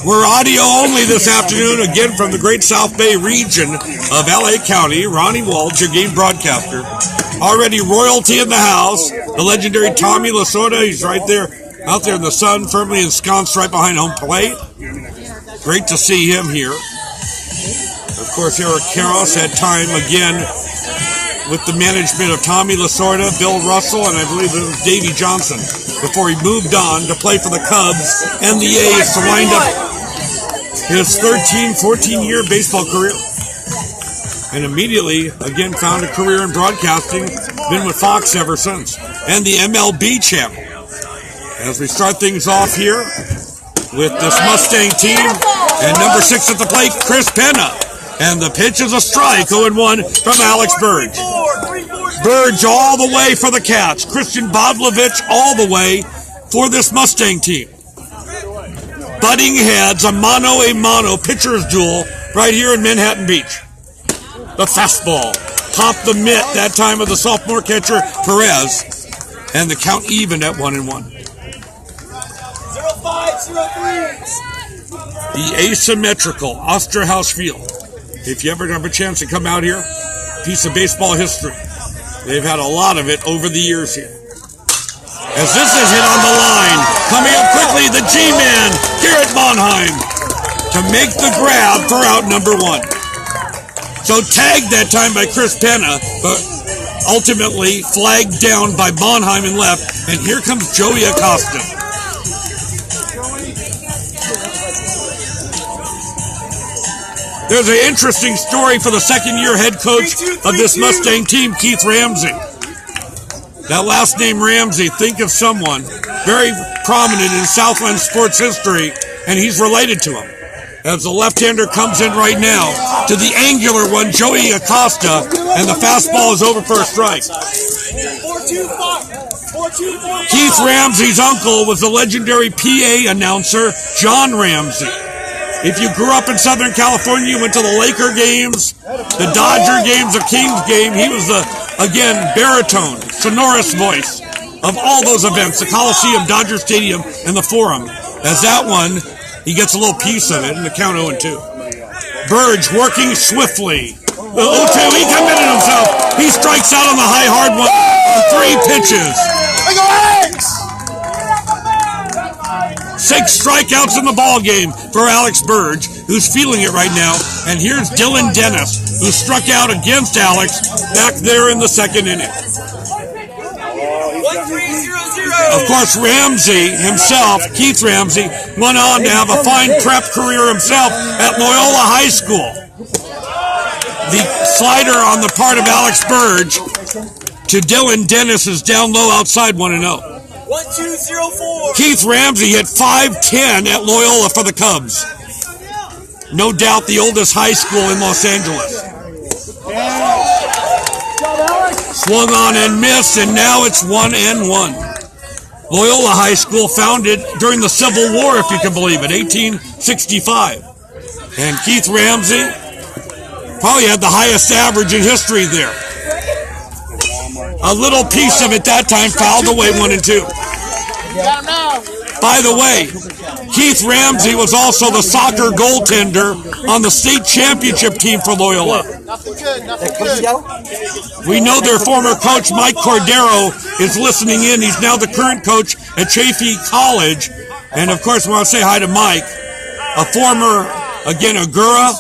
We're audio only this afternoon, again from the great South Bay region of LA County. Ronnie, Wald, your game broadcaster. Already royalty in the house. The legendary Tommy Lasorda, he's right there, out there in the sun, firmly ensconced right behind home plate. Great to see him here. Of course, Eric Karros had time again with the management of Tommy Lasorda, Bill Russell, and I believe it was Davey Johnson before he moved on to play for the Cubs and the A's to wind up his 13, 14-year baseball career. And immediately, again, found a career in broadcasting, been with Fox ever since. And the MLB champ. As we start things off here with this Mustang team, and number 6 at the plate, Chris Penna. And the pitch is a strike, 0-1 from Alex Burge. Burge all the way for the Cats. Christian Bodlovich all the way for this Mustang team. Butting heads, a mano pitcher's duel right here in Manhattan Beach. The fastball popped the mitt that time of the sophomore catcher Perez, and the count even at 1-1. 0-5-0-3. The asymmetrical Osterhaus Field. If you ever have a chance to come out here, piece of baseball history. They've had a lot of it over the years here. As this is hit on the line, coming up quickly, the G-Man, Garrett Monheim, to make the grab for out number 1. So tagged that time by Chris Penna, but ultimately flagged down by Monheim in left, and here comes Joey Acosta. There's an interesting story for the second-year head coach of this Mustang team, Keith Ramsey. That last name Ramsey, think of someone very prominent in Southland sports history, and he's related to him. As the left-hander comes in right now to the angular one, Joey Acosta, and the fastball is over for a strike. 4-2-5. Keith Ramsey's uncle was the legendary PA announcer, John Ramsey. If you grew up in Southern California, you went to the Laker games, the Dodger games, the Kings game, he was the, again, baritone, sonorous voice of all those events, the Coliseum, Dodger Stadium, and the Forum. As that one, he gets a little piece of it in the count 0-2. Burge working swiftly. The 0-2, he committed himself. He strikes out on the high hard one on 3 pitches. 6 strikeouts in the ball game for Alex Burge, who's feeling it right now. And here's Dylan Dennis, who struck out against Alex back there in the second inning. 1-3-0-0. Of course, Ramsey himself, Keith Ramsey, went on to have a fine prep career himself at Loyola High School. The slider on the part of Alex Burge to Dylan Dennis is down low outside 1-0. 1-2-0-4. Keith Ramsey hit .510 at Loyola for the Cubs. No doubt the oldest high school in Los Angeles. Swung on and missed, and now it's 1-1. Loyola High School founded during the Civil War, if you can believe it, 1865. And Keith Ramsey probably had the highest average in history there. A little piece of it that time fouled away 1-2. By the way, Keith Ramsey was also the soccer goaltender on the state championship team for Loyola. We know their former coach, Mike Cordero, is listening in. He's now the current coach at Chaffee College. And, of course, we want to say hi to Mike, a former, again, Agoura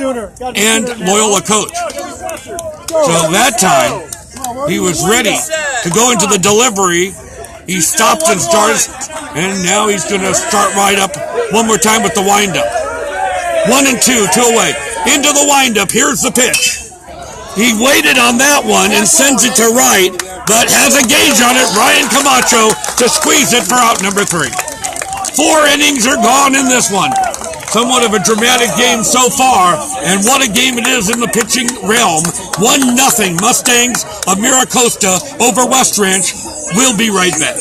and Loyola coach. So that time, he was ready to go into the delivery. He stopped and starts, and now he's going to start right up one more time with the windup. 1-2, 2 away. Into the windup. Here's the pitch. He waited on that one and sends it to right, but has a gauge on it. Ryan Camacho to squeeze it for out number 3. 4 innings are gone in this one. Somewhat of a dramatic game so far, and what a game it is in the pitching realm. 1-0 Mustangs of Mira Costa over West Ranch. We'll be right back.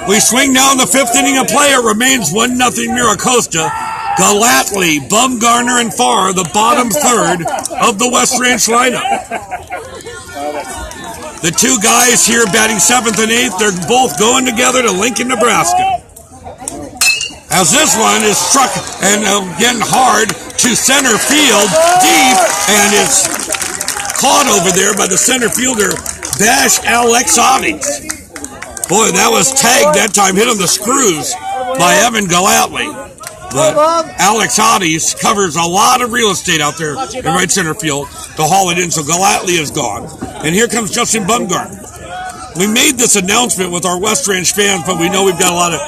We swing down the fifth inning of play. It remains 1-0 Mira Costa. Galatly, Bumgarner, and Farr, the bottom third of the West Ranch lineup. The two guys here batting 7th and 8th, they're both going together to Lincoln, Nebraska. As this one is struck and again hard to center field, deep, and it's caught over there by the center fielder, Bash Alexotis. Boy, that was tagged that time, hit on the screws by Evan Galatly. But Alexotis covers a lot of real estate out there in right center field to haul it in, so Galatly is gone. And here comes Justin Bumgarner. We made this announcement with our West Ranch fans, but we know we've got a lot of,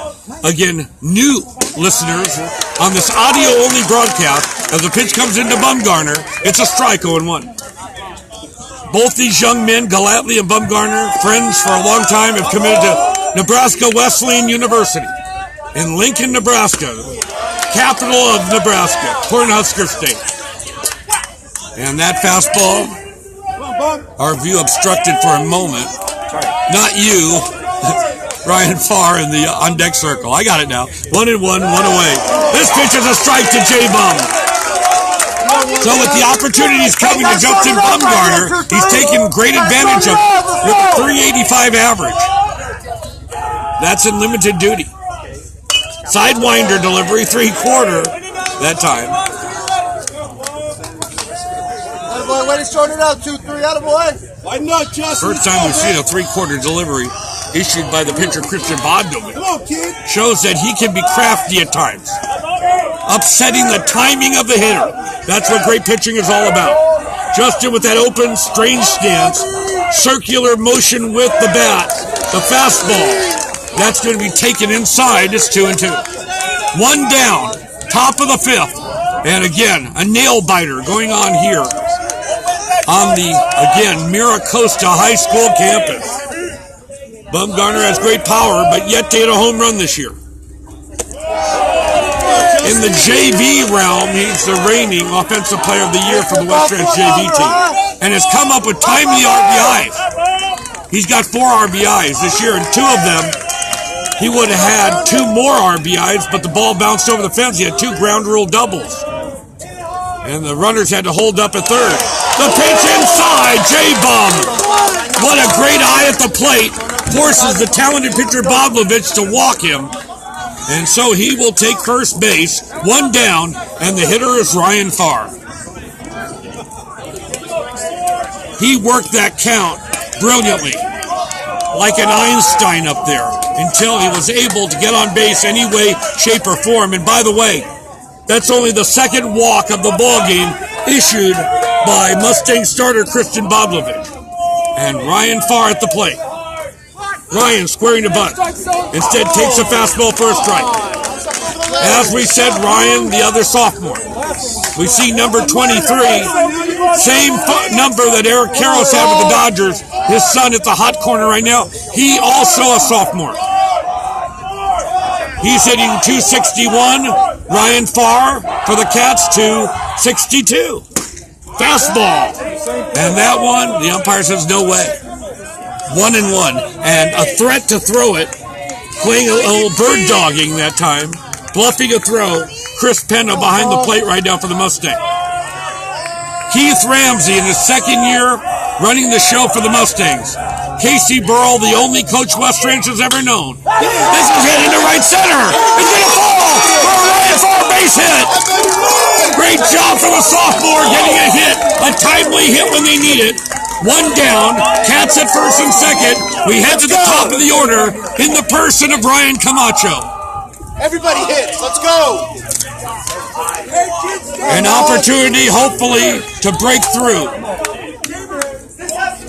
again, new listeners on this audio-only broadcast. As the pitch comes into Bumgarner, it's a strike 0-1. Both these young men, Galatly and Bumgarner, friends for a long time, have committed to Nebraska Wesleyan University in Lincoln, Nebraska, capital of Nebraska, Cornhusker State. And that fastball, our view obstructed for a moment. Not you, Ryan Farr in the on-deck circle. I got it now. 1-1, 1 away. This pitch is a strike to J-Bum. So with the opportunities coming to Justin Bumgarner, he's taken great advantage of with a 385 average. That's in limited duty. Sidewinder delivery, 3/4 that time. Attaboy, way to short it out, 2-3, attaboy. Why not, Justin? First time we've seen a 3/4 delivery issued by the pitcher Christian Bodnovic. Come on, kid. Shows that he can be crafty at times, upsetting the timing of the hitter. That's what great pitching is all about. Justin with that open, strange stance, circular motion with the bat, the fastball. That's going to be taken inside. It's 2-2. One down, top of the fifth. And again, a nail biter going on here on the, again, Mira Costa High School campus. Bumgarner has great power, but yet to hit a home run this year. In the JV realm, he's the reigning Offensive Player of the Year for the West Ranch JV team. And has come up with timely RBIs. He's got 4 RBIs this year, and 2 of them, he would have had 2 more RBIs, but the ball bounced over the fence. He had 2 ground rule doubles. And the runners had to hold up at third. The pitch inside, J-Bum. What a great eye at the plate. Forces the talented pitcher Boblovich to walk him. And so he will take first base, 1 down, and the hitter is Ryan Farr. He worked that count brilliantly, like an Einstein up there, until he was able to get on base any way, shape, or form. And by the way, that's only the second walk of the ballgame issued by Mustang starter Christian Boblovich. And Ryan Farr at the plate. Ryan squaring the bunt. Instead takes a fastball for a strike. As we said, Ryan, the other sophomore. We see number 23, same number that Eric Karros had with the Dodgers. His son at the hot corner right now. He also a sophomore. He's hitting 261. Ryan Farr for the Cats, 262. Fastball. And that one, the umpire says no way. 1-1. And a threat to throw it. Playing a little bird dogging that time. Bluffing a throw. Chris Penna behind the plate right now for the Mustang. Keith Ramsey in his second year running the show for the Mustangs. Casey Burrell, the only coach West Ranch has ever known. This is hit into right center. It's going to fall for a Ryan Farr base hit. Great job from the sophomore getting a hit, a timely hit when they need it. 1 down, Cats at first and second. We head to the top of the order in the person of Brian Camacho. Everybody hits. Let's go. An opportunity, hopefully, to break through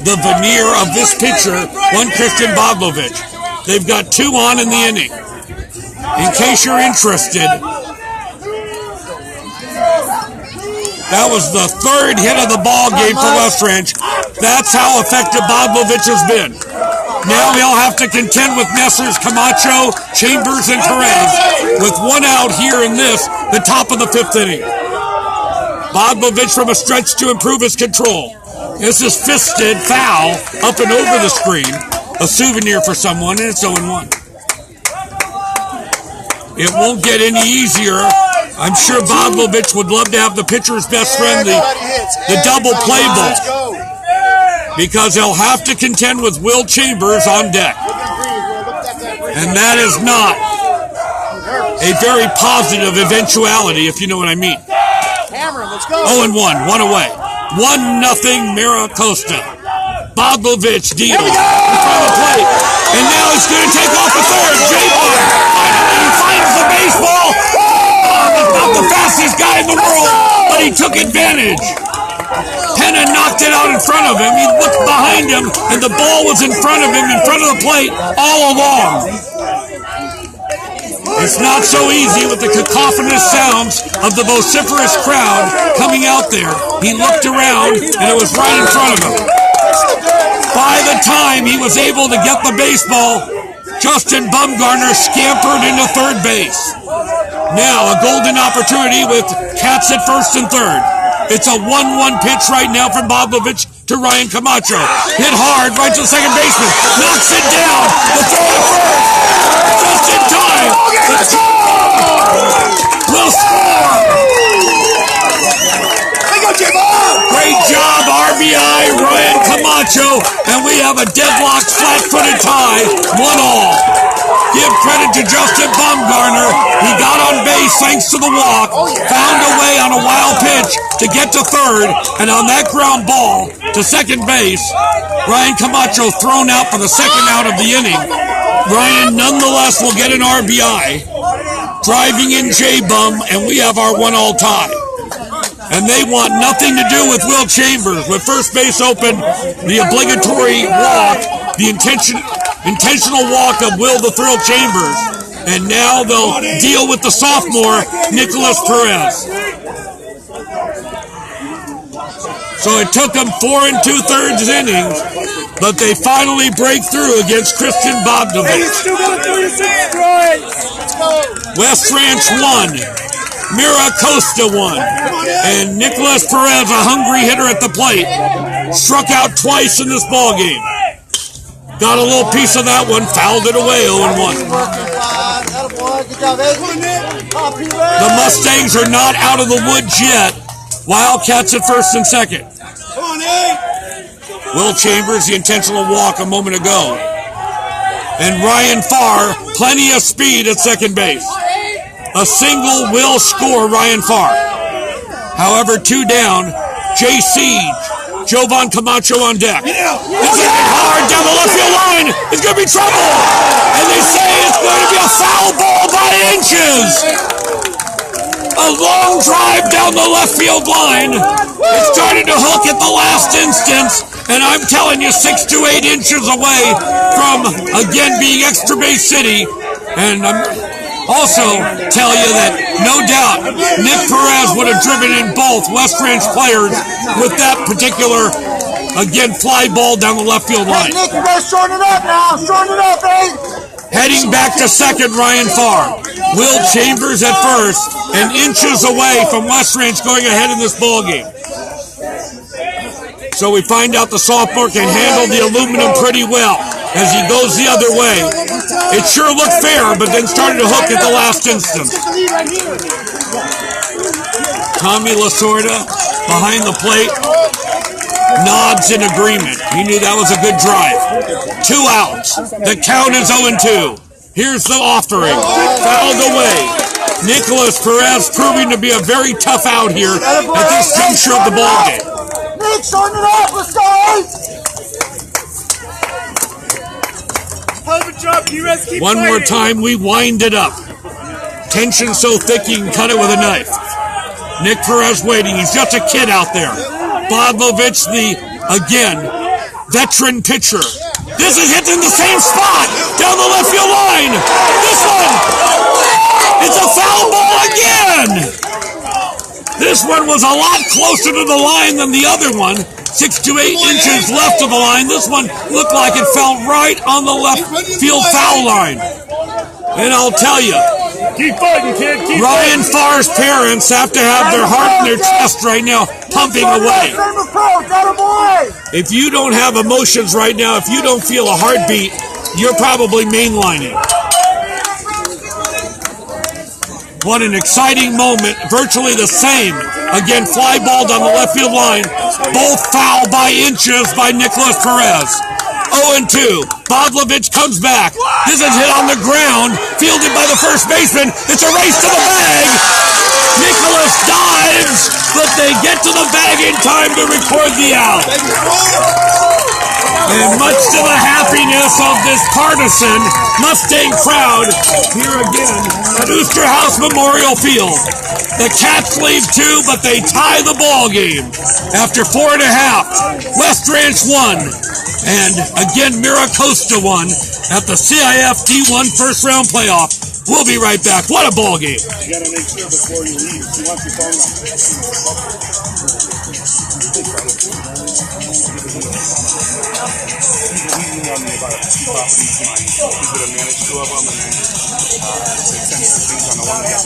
the veneer of this pitcher, one Christian Boglovich. They've got 2 on in the inning. In case you're interested, that was the 3rd hit of the ball game for West Ranch. That's how effective Boglovich has been. Now they'll have to contend with Messrs. Camacho, Chambers, and Perez with 1 out here in this, the top of the 5th inning. Boglovich from a stretch to improve his control. This is fisted foul up and over the screen. A souvenir for someone, and it's 0-1. It won't get any easier. I'm sure Boglovich would love to have the pitcher's best friend, the double play ball, because he'll have to contend with Will Chambers on deck. And that is not a very positive eventuality, if you know what I mean. 0-1, 1 away. 1-0 Mira Costa. Boglovich deal in front of the plate. And now he's going to take off the 3rd. J-1 finally finds the baseball. He's not the fastest guy in the world, but he took advantage. Penna knocked it out in front of him. He looked behind him, and the ball was in front of him, in front of the plate, all along. It's not so easy with the cacophonous sounds of the vociferous crowd coming out there. He looked around, and it was right in front of him. By the time he was able to get the baseball, Justin Bumgarner scampered into 3rd base. Now a golden opportunity with Katz at 1st and 3rd. It's a 1-1 pitch right now from Boglovich to Ryan Camacho. Hit hard right to the 2nd baseman. Knocks it down. The throw to 1st. Just in time. The will score. Great job, RBI, Ryan Camacho. And we have a deadlocked, flat-footed tie. 1-1. Give credit to Justin Bumgarner. He got on base thanks to the walk, found a way on a wild pitch to get to 3rd, and on that ground ball to 2nd base, Ryan Camacho thrown out for the 2nd out of the inning. Ryan nonetheless will get an RBI, driving in J-Bum, and we have our 1-1 tie. And they want nothing to do with Will Chambers. With first base open, the obligatory walk, the intentional walk of Will the Thrill Chambers. And now they'll deal with the sophomore, Nicholas Perez. So it took them 4 2/3 innings, but they finally break through against Christian Boglovich. West Ranch 1. Mira Costa 1. And Nicholas Perez, a hungry hitter at the plate, struck out twice in this ballgame. Got a little piece of that one, fouled it away, 0-1. The Mustangs are not out of the woods yet. Wildcats at 1st and 2nd. Will Chambers, the intentional walk a moment ago. And Ryan Farr, plenty of speed at 2nd base. A single will score Ryan Farr. However, 2 down, JC, Jovan Camacho on deck. It's hit hard down the left field line. It's going to be trouble. And they say it's going to be a foul ball by inches. A long drive down the left field line. It started to hook at the last instance. And I'm telling you, 6 to 8 inches away from, again, being Extra Base City. And I'm also tell you that, no doubt, Nick Perez would have driven in both West Ranch players with that particular, again, fly ball down the left field line. Nick, you guys shorten it up now. Shorten it up, eh? Heading back to 2nd, Ryan Farr. Will Chambers at 1st, and inches away from West Ranch going ahead in this ballgame. So we find out the sophomore can handle the aluminum pretty well as he goes the other way. It sure looked fair, but then started to hook at the last instance. Tommy Lasorda behind the plate nods in agreement. He knew that was a good drive. 2 outs. The count is 0-2. Here's the offering. Fouled away. Nicholas Perez proving to be a very tough out here at this juncture of the ballgame. Nick, shorten it up. Let's go, Hell of a job. You guys keep One more time, we wind it up. tension so thick you can cut it with a knife. Nick Perez waiting. He's just a kid out there. Bodlovich, the, again, veteran pitcher. This is hit in the same spot, down the left field line. This one, it's a foul ball again. This one was a lot closer to the line than the other one. 6 to 8 inches left of the line. This one looked like it fell right on the left field foul line. And I'll tell you, Keep fighting, kid. Keep Ryan Farr's parents have to have their heart in their chest right now, pumping away. If you don't have emotions right now, if you don't feel a heartbeat, you're probably mainlining. What an exciting moment. Virtually the same. Again, fly ball down the left field line. Both foul by inches by Nicholas Perez. 0-2. Bodlovich comes back. This is hit on the ground. Fielded by the first baseman. It's a race to the bag. Nicholas dives, but they get to the bag in time to record the out. And much to the happiness of this partisan Mustang crowd here again at Oosterhouse Memorial Field. The Cats lead 2, but they tie the ball game after 4.5. West Ranch won. And again, Mira Costa won at the CIF D-1 first round playoff. We'll be right back. What a ball game. You gotta make sure before you leave. You want your phone He emailed me about 2 properties tonight. He's gonna manage 2 of them, and then they send some things on the one that has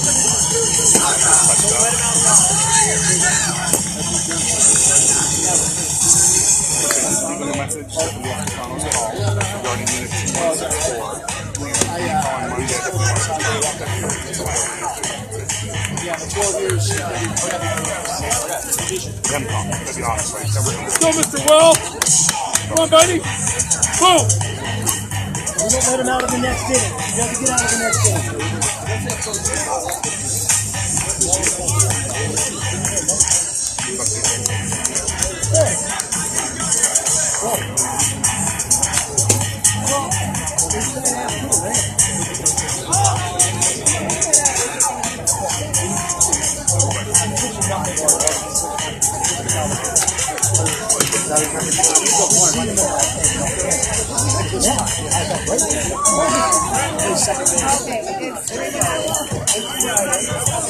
leave a message at the Connell's call regarding unit 2164. Please call on Monday if you want to them call, to be honest, right? Let's go, Mr. Wald. Come on, buddy. Boom. We don't let him out of the next inning. He doesn't get out of the next inning.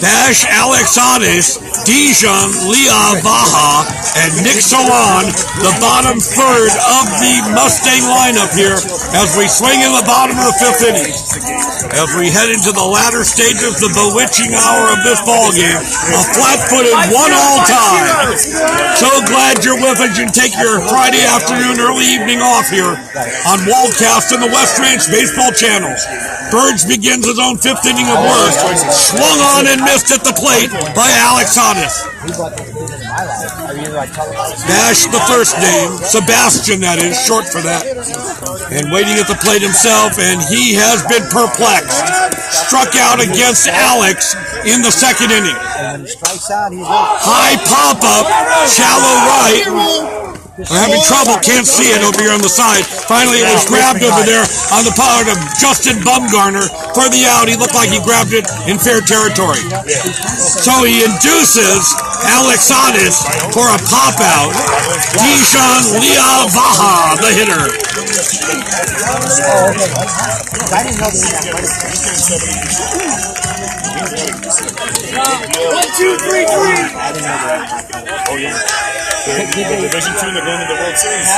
Dash Alexandis, Dijon, Leah Vaha, and Nick Salon, the bottom third of the Mustang lineup here as we swing in the bottom of the 5th inning. As we head into the latter stages, the bewitching hour of this ball game, a flat-footed 1-all tie. So glad you're with us. You take your Friday afternoon, early evening off here on Waldcast and the West Ranch Baseball Channel. Burge begins his own 5th inning of work, swung on and missed at the plate by Alex Hodges. Dash the first name, Sebastian that is, short for that. And waiting at the plate himself, and he has been perplexed. Struck out against Alex in the 2nd inning. High pop-up, shallow right. I'm having trouble, can't see it over here on the side. Finally, it was grabbed over there on the part of Justin Bumgarner for the out. He looked like he grabbed it in fair territory. So he induces Alex Hodges for a pop-out. Dijon Leavaha, the hitter. 1, 2, 3, 3. Oh, yeah. Division 2 and they're going to the World Series.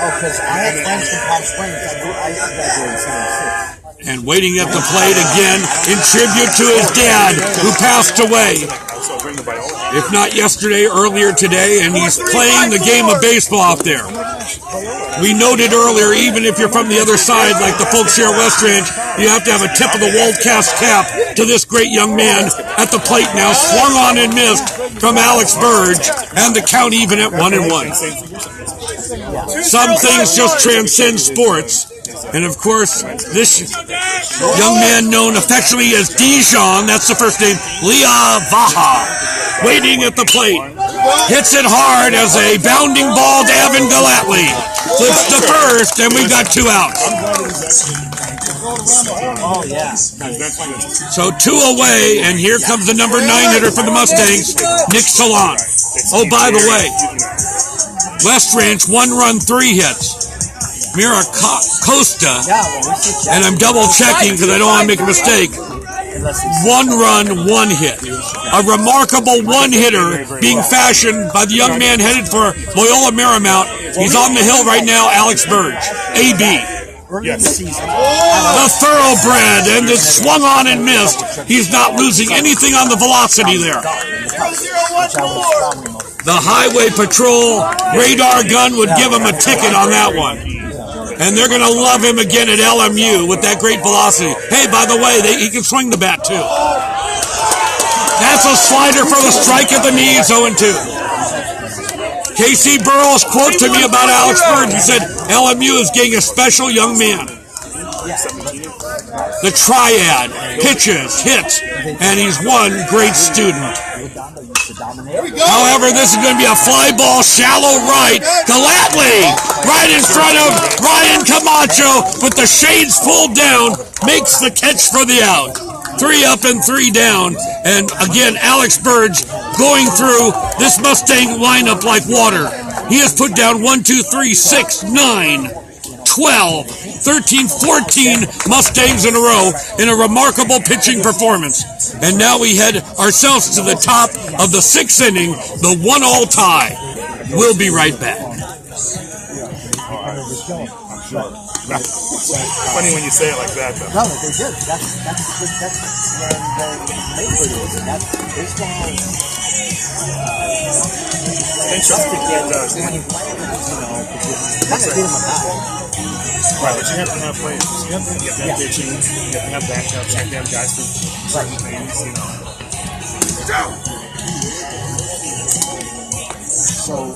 Oh, because I had friends from Palm Springs. I graduated in 76. And waiting at the plate again in tribute to his dad who passed away. If not yesterday, earlier today, and he's playing the game of baseball out there. We noted earlier, even if you're from the other side, like the folks here at West Ranch, you have to have a tip of the Waldcast cap to this great young man at the plate now, swung on and missed from Alex Burge, and the count even at 1-1. Some things just transcend sports. And of course, this young man known affectionately as Dijon, that's the first name, Leah Vaha, waiting at the plate. Hits it hard as a bounding ball to Evan Galatly. Flips to first, and we got 2 outs. Oh, yeah. So 2 away, and here comes the number 9 hitter for the Mustangs, Nick Salon. Oh, by the way, West Ranch, 1 run, 3 hits. Mira Costa, and I'm double checking because I don't want to make a mistake. 1 run, 1 hit. A remarkable 1-hitter being fashioned by the young man headed for Loyola Marymount. He's on the hill right now, Alex Burge, AB. The thoroughbred, and it's swung on and missed. He's not losing anything on the velocity there. The Highway Patrol radar gun would give him a ticket on that one. And they're going to love him again at LMU with that great velocity. Hey, by the way, he can swing the bat too. That's a slider for the strike at the knee, 0-2. K.C. Burrell's quote to me about Alex Burge, he said, LMU is getting a special young man. The triad, pitches, hits, and he's one great student. However, this is going to be a fly ball, shallow right, Galatly, right in front of Ryan Camacho, with the shades pulled down, makes the catch for the out. 3 up and 3 down, and again, Alex Burge going through this Mustang lineup like water. He has put down 1, 2, 3, 6, 9, 12, 13, 14 Mustangs in a row in a remarkable pitching performance. And now we head ourselves to the top of the 6th inning, the 1-all tie. We'll be right back. Funny when you say it like that, though. No, they did. That's when the neighborhood is. That's baseball. Just to get when you play, that's a game of that. Right, but you have to have players. You have to get that pitching. You have to have backups. You have to have guys for certain things, you know. So,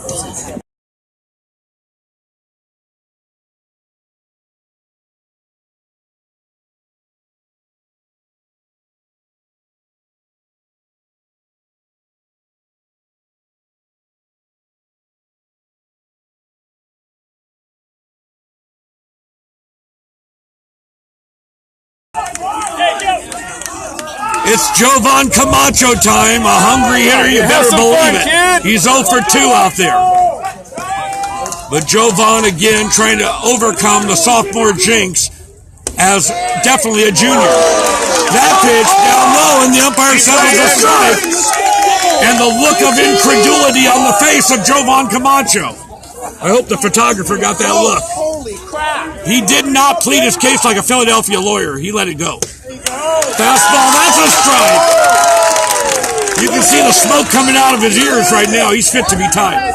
It's Jovan Camacho time, a hungry hitter, you better believe it. He's 0 for 2 out there. But Jovan again trying to overcome the sophomore jinx as definitely a junior. That pitch down low, and the umpire settles a strike. And the look of incredulity on the face of Jovan Camacho. I hope the photographer got that look. Holy crap! He did not plead his case like a Philadelphia lawyer. He let it go. Fastball, that's a strike. You can see the smoke coming out of his ears right now. He's fit to be tied.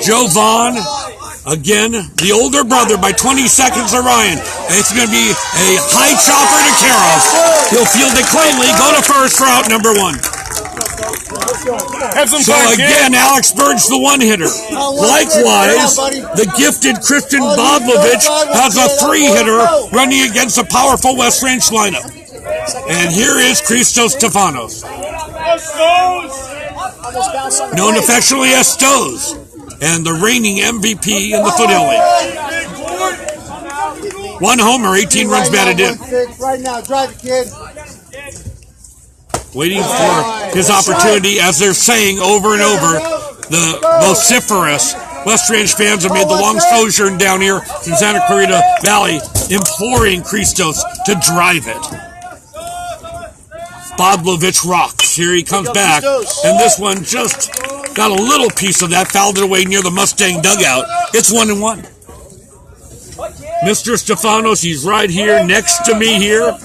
Jovan, again, the older brother by 20 seconds of Ryan. And it's going to be a high chopper to Karros. He'll field it cleanly, go to first for out number 1. So again, Alex Burge, the 1-hitter. Likewise, the gifted Christian Bodlovich has a 3-hitter running against a powerful West Ranch lineup. And here is Christos Stefanos, known affectionately as Stoes, and the reigning MVP in the Foothill League. 1 homer, 18 runs batted in. Right now, drive it, kid. Waiting for his opportunity, as they're saying over and over, the vociferous West Ranch fans have made the long sojourn down here from Santa Clarita Valley, imploring Christos to drive it. Bodlovich rocks. Here he comes back, and this one just got a little piece of that, fouled it away near the Mustang dugout. It's 1-1. Mr. Stefanos, he's right here next to me here.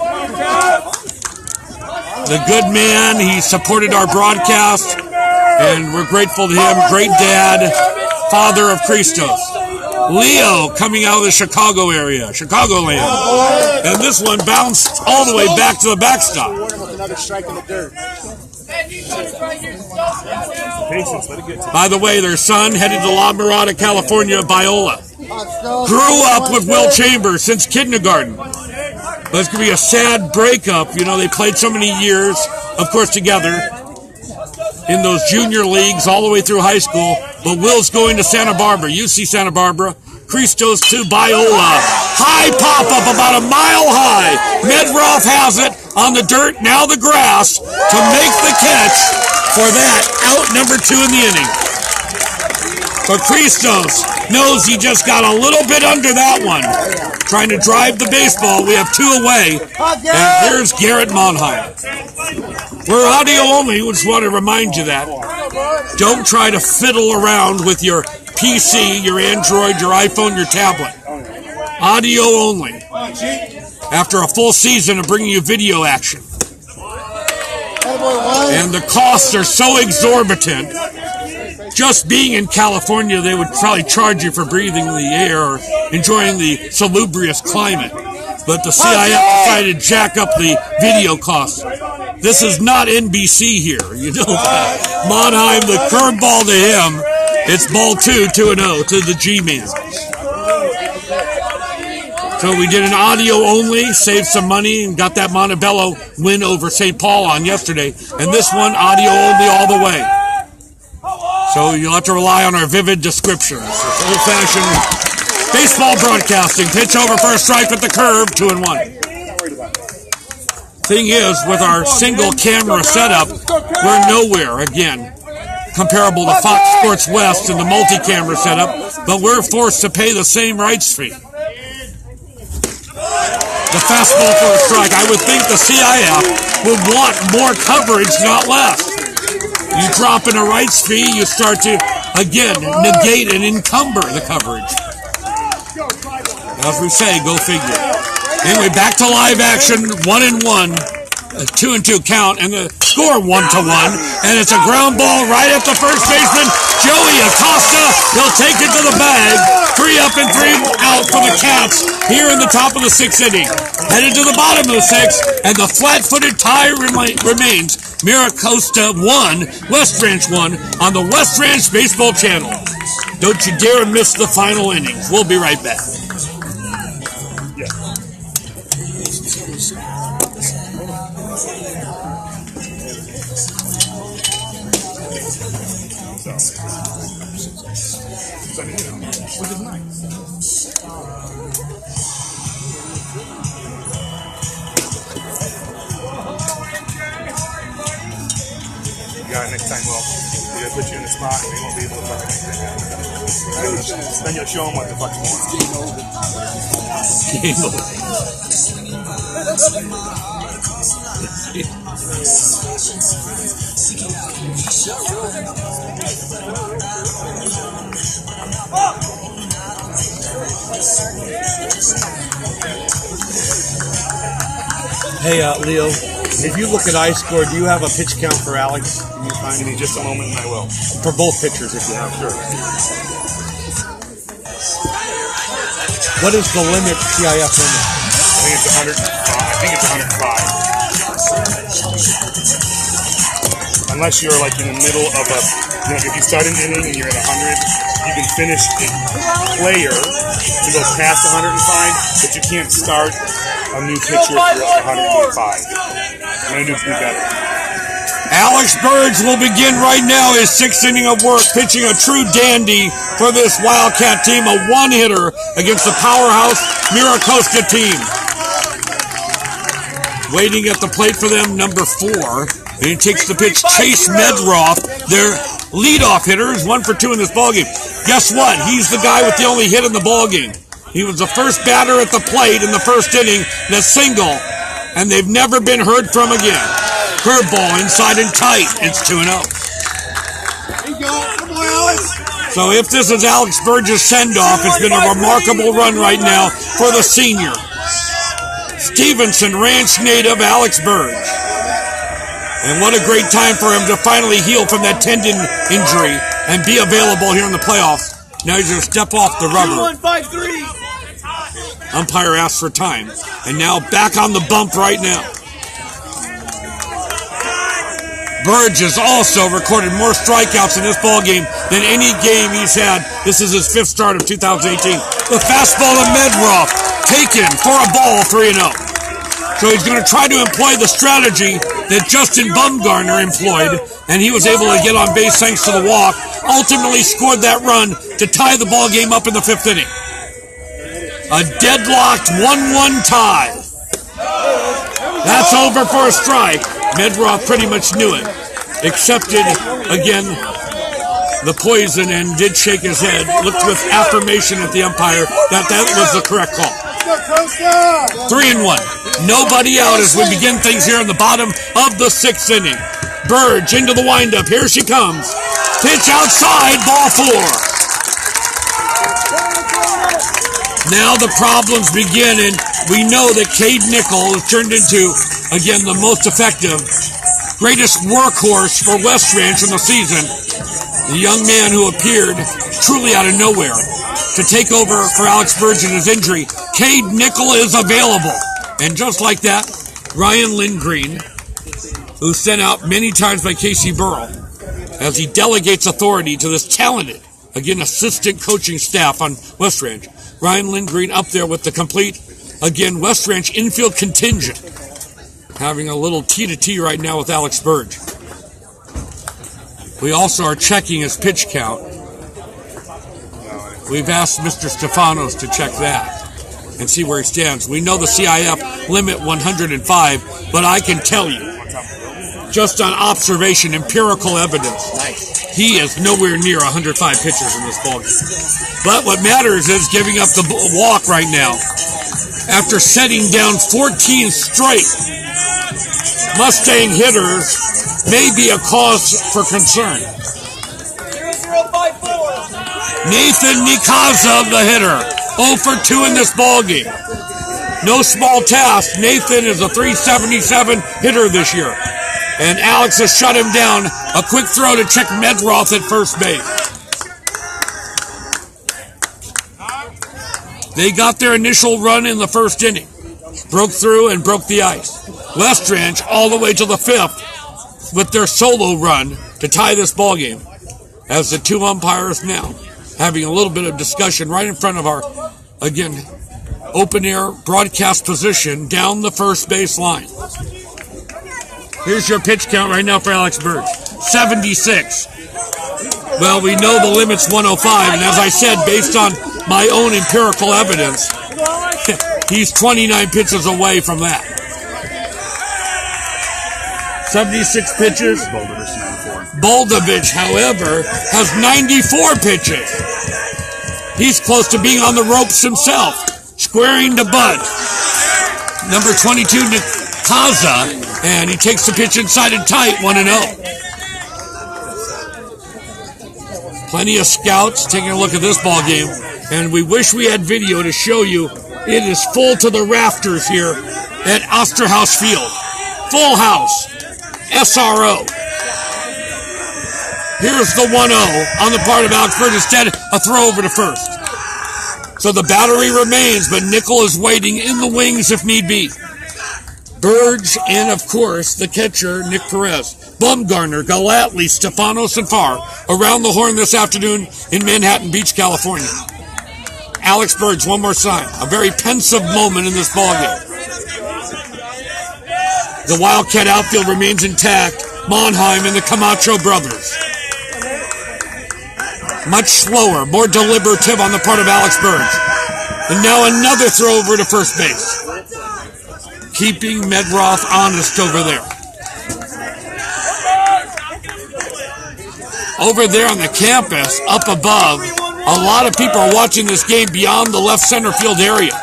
The good man, he supported our broadcast, and we're grateful to him. Great dad, father of Christos. Leo coming out of the Chicago area, Chicagoland. And this one bounced all the way back to the backstop. Another strike in the dirt. By the way, their son headed to La Mirada, California, Viola. Grew up with Will Chambers since kindergarten. But it's going to be a sad breakup. You know, they played so many years, of course, together in those junior leagues all the way through high school. But Will's going to Santa Barbara, UC Santa Barbara, Christos to Biola. High pop-up about a mile high. Medroff has it on the dirt, now the grass, to make the catch for that out number 2 in the inning. But Christos knows he just got a little bit under that one. Trying to drive the baseball. We have 2 away. And here's Garrett Monheim. We're audio only. We just want to remind you that. Don't try to fiddle around with your PC, your Android, your iPhone, your tablet. Audio only. After a full season of bringing you video action. And the costs are so exorbitant. Just being in California, they would probably charge you for breathing the air or enjoying the salubrious climate. But the CIF decided to jack up the video costs. This is not NBC here. You know that. Monheim, the curveball to him. It's ball 2-0 to the G-Man. So we did an audio only, saved some money, and got that Montebello win over St. Paul on yesterday. And this one, audio only all the way. So you'll have to rely on our vivid descriptions. It's old-fashioned baseball broadcasting. Pitch over first strike with the curve, 2-1. Thing is, with our single camera setup, we're nowhere again comparable to Fox Sports West and the multi-camera setup, but we're forced to pay the same rights fee. The fastball for a strike. I would think the CIF would want more coverage, not less. You drop in a rights fee, you start to, again, negate and encumber the coverage. As we say, go figure. Anyway, back to live action, 1-1, a 2-2 count, and the score 1-1, and it's a ground ball right at the first baseman, Joey Costa. He'll take it to the bag. 3 up and 3 out for the Cats here in the top of the 6th inning. Headed to the bottom of the 6th, and the flat-footed tie remains. Mira Costa 1, West Ranch 1 on the West Ranch Baseball Channel. Don't you dare miss the final innings. We'll be right back. Which is nice. Yeah, next time we'll put you in a spot and we won't be able to fucking make that happen. Then you'll show them what the fuck you want. Game over. Hey, Leo, if you look at iScore, do you have a pitch count for Alex? Can you find me just a moment and I will. For both pitchers, if you have. Sure. What is the limit, CIF limit? I think it's 105. Unless you're like in the middle of a, if you start an inning and you're at 100, you can finish a player to go past 105, but you can't start a new pitcher if you're at 105. I'm going to do better. Alex Burge will begin right now his 6th inning of work, pitching a true dandy for this Wildcat team, a one-hitter against the powerhouse Mira Costa team. Waiting at the plate for them, number 4. And he takes the pitch, Chase Medroff, their leadoff hitter, is 1 for 2 in this ballgame. Guess what? He's the guy with the only hit in the ballgame. He was the first batter at the plate in the first inning, and a single, and they've never been heard from again. Curveball inside and tight. It's 2-0. There you go. Come on, Alex. So if this is Alex Burge's send-off, it's been a remarkable run right now for the senior. Stevenson Ranch native Alex Burge. And what a great time for him to finally heal from that tendon injury and be available here in the playoffs. Now he's going to step off the rubber. 1-5-3. Umpire asked for time. And now back on the bump right now. Burge has also recorded more strikeouts in this ballgame than any game he's had. This is his 5th start of 2018. The fastball to Medroff, taken for a ball, 3-0. So he's going to try to employ the strategy that Justin Bumgarner employed, and he was able to get on base thanks to the walk. Ultimately scored that run to tie the ball game up in the 5th inning. A deadlocked 1-1 tie. That's over for a strike. Medroth pretty much knew it. Accepted, again, the poison and did shake his head. Looked with affirmation at the umpire that was the correct call. 3-1. Nobody out as we begin things here in the bottom of the 6th inning. Burge into the windup. Here she comes. Pitch outside, ball 4. Now the problems begin, and we know that Cade Nickel has turned into, again, the most effective, greatest workhorse for West Ranch in the season. The young man who appeared truly out of nowhere to take over for Alex Burge in his injury. Cade Nickel is available. And just like that, Ryan Lindgreen, who's sent out many times by Casey Burrell, as he delegates authority to this talented, again, assistant coaching staff on West Ranch. Ryan Lindgreen up there with the complete, again, West Ranch infield contingent. Having a little T-to-T right now with Alex Burge. We also are checking his pitch count. We've asked Mr. Stefanos to check that and see where he stands. We know the CIF limit 105, but I can tell you, just on observation, empirical evidence, he is nowhere near 105 pitches in this ballgame. But what matters is giving up the walk right now. After setting down 14 straight Mustang hitters, may be a cause for concern. Nathan Nikaza, the hitter, 0 for 2 in this ballgame. No small task. Nathan is a .377 hitter this year. And Alex has shut him down. A quick throw to check Medroth at first base. They got their initial run in the 1st inning. Broke through and broke the ice. West Ranch all the way to the 5th with their solo run to tie this ballgame. As the 2 umpires now having a little bit of discussion right in front of our, again, open air broadcast position down the first base line. Here's your pitch count right now for Alex Burge. 76. Well, we know the limit's 105, and as I said, based on my own empirical evidence, he's 29 pitches away from that. 76 pitches. Boldovich, however, has 94 pitches. He's close to being on the ropes himself. Squaring to bunt. Number 22, Nikaza. And he takes the pitch inside and tight, 1-0. Plenty of scouts taking a look at this ball game, and we wish we had video to show you. It is full to the rafters here at Osterhaus Field. Full house. SRO. Here's the 1-0 on the part of Alex Burge. Instead, a throw over to first. So the battery remains, but Nickel is waiting in the wings if need be. Burge and, of course, the catcher, Nick Perez. Bumgarner, Galatly, Stefanos, and Farr around the horn this afternoon in Manhattan Beach, California. Alex Burge, one more sign. A very pensive moment in this ballgame. The Wildcat outfield remains intact. Monheim and the Camacho brothers. Much slower, more deliberative on the part of Alex Burge. And now another throw over to first base. Keeping Medroth honest over there. Over there on the campus, up above, a lot of people are watching this game beyond the left center field area.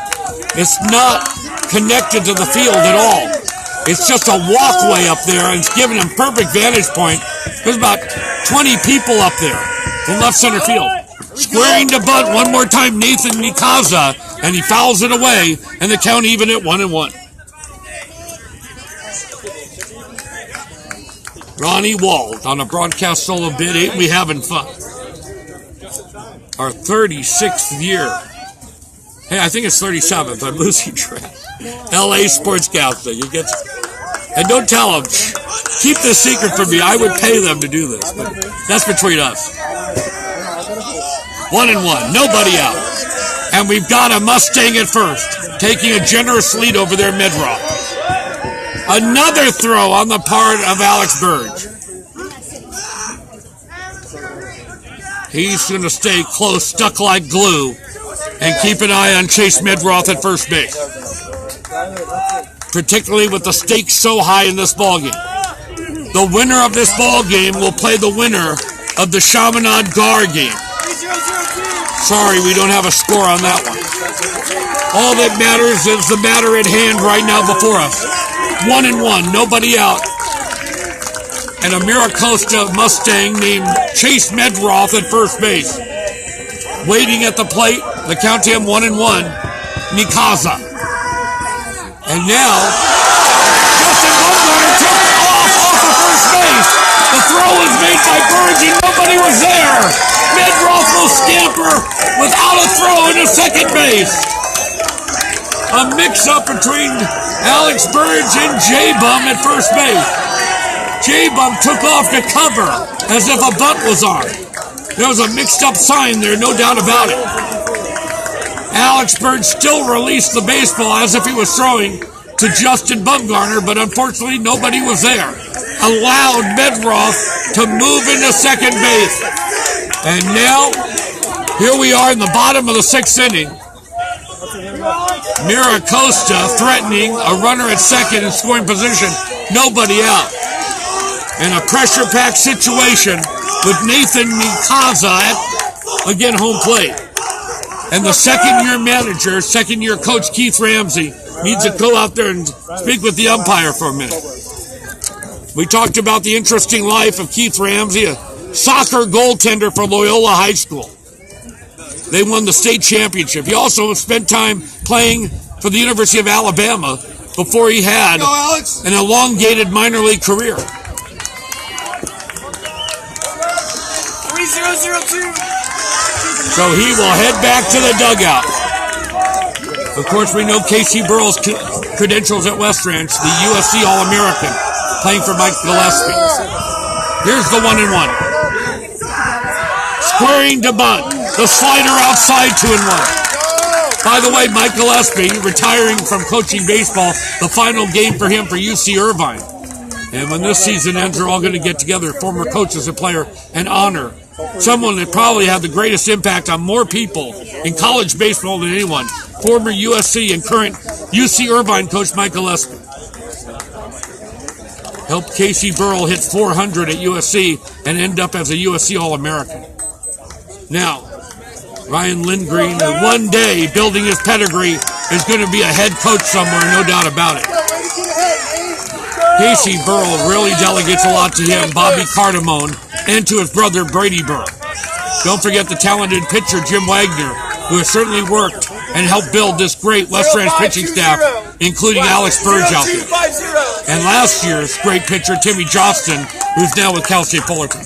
It's not connected to the field at all. It's just a walkway up there, and it's giving them perfect vantage point. There's about 20 people up there in left center field. Squaring to bunt one more time, Nathan Nikaza, and he fouls it away, and the count even at 1-1. Ronnie Wald on a broadcast solo bid 8. We having fun. Our 36th year. Hey, I think it's 37th. I'm losing track. LA Sportscaster. You get, and don't tell them. Keep this secret from me. I would pay them to do this, but that's between us. 1-1. Nobody out. And we've got a Mustang at first, taking a generous lead over there, Medroth. Another throw on the part of Alex Burge. He's going to stay close, stuck like glue. And keep an eye on Chase Medroth at first base, particularly with the stakes so high in this ballgame. The winner of this ballgame will play the winner of the Chaminade Gar game. Sorry, we don't have a score on that one. All that matters is the matter at hand right now before us. 1-1, nobody out. And a Mira Costa Mustang named Chase Medroth at first base. Waiting at the plate, the count to him 1-1, Nikaza. And now, Justin Bumgarner took off of first base. The throw was made by Burge and nobody was there. Medroth will scamper without a throw into second base. A mix-up between Alex Burge and J-Bum at first base. J-Bum took off to cover as if a bunt was on. There was a mixed-up sign there, no doubt about it. Alex Burge still released the baseball as if he was throwing to Justin Bumgarner, but unfortunately nobody was there. Allowed Medroth to move into second base. And now, here we are in the bottom of the sixth inning. Mira Costa threatening a runner at second in scoring position. Nobody out. In a pressure-packed situation with Nathan Nikaza at, again, home plate. And the second-year manager, second-year coach Keith Ramsey, needs to go out there and speak with the umpire for a minute. We talked about the interesting life of Keith Ramsey, a soccer goaltender for Loyola High School. They won the state championship. He also spent time playing for the University of Alabama before he had an elongated minor league career. 3002. So he will head back to the dugout. Of course, we know Casey Burrell's credentials at West Ranch, the USC All-American, playing for Mike Gillespie. Here's the 1-1. Squaring to bunt. The slider outside, 2-1. By the way, Mike Gillespie, retiring from coaching baseball, the final game for him for UC Irvine. And when this season ends, they're all going to get together, former coaches and player, and honor someone that probably had the greatest impact on more people in college baseball than anyone, former USC and current UC Irvine coach Mike Gillespie. Helped Casey Burrell hit 400 at USC and end up as a USC All-American. Now, Ryan Lindgren, one day building his pedigree, is going to be a head coach somewhere, no doubt about it. Casey Burrell really delegates a lot to him, Bobby Cardamone, and to his brother Brady Burrell. Don't forget the talented pitcher Jim Wagner, who has certainly worked and helped build this great West Ranch pitching staff, including Alex Burge out there. And last year's great pitcher Timmy Johnston, who's now with Cal State Fullerton.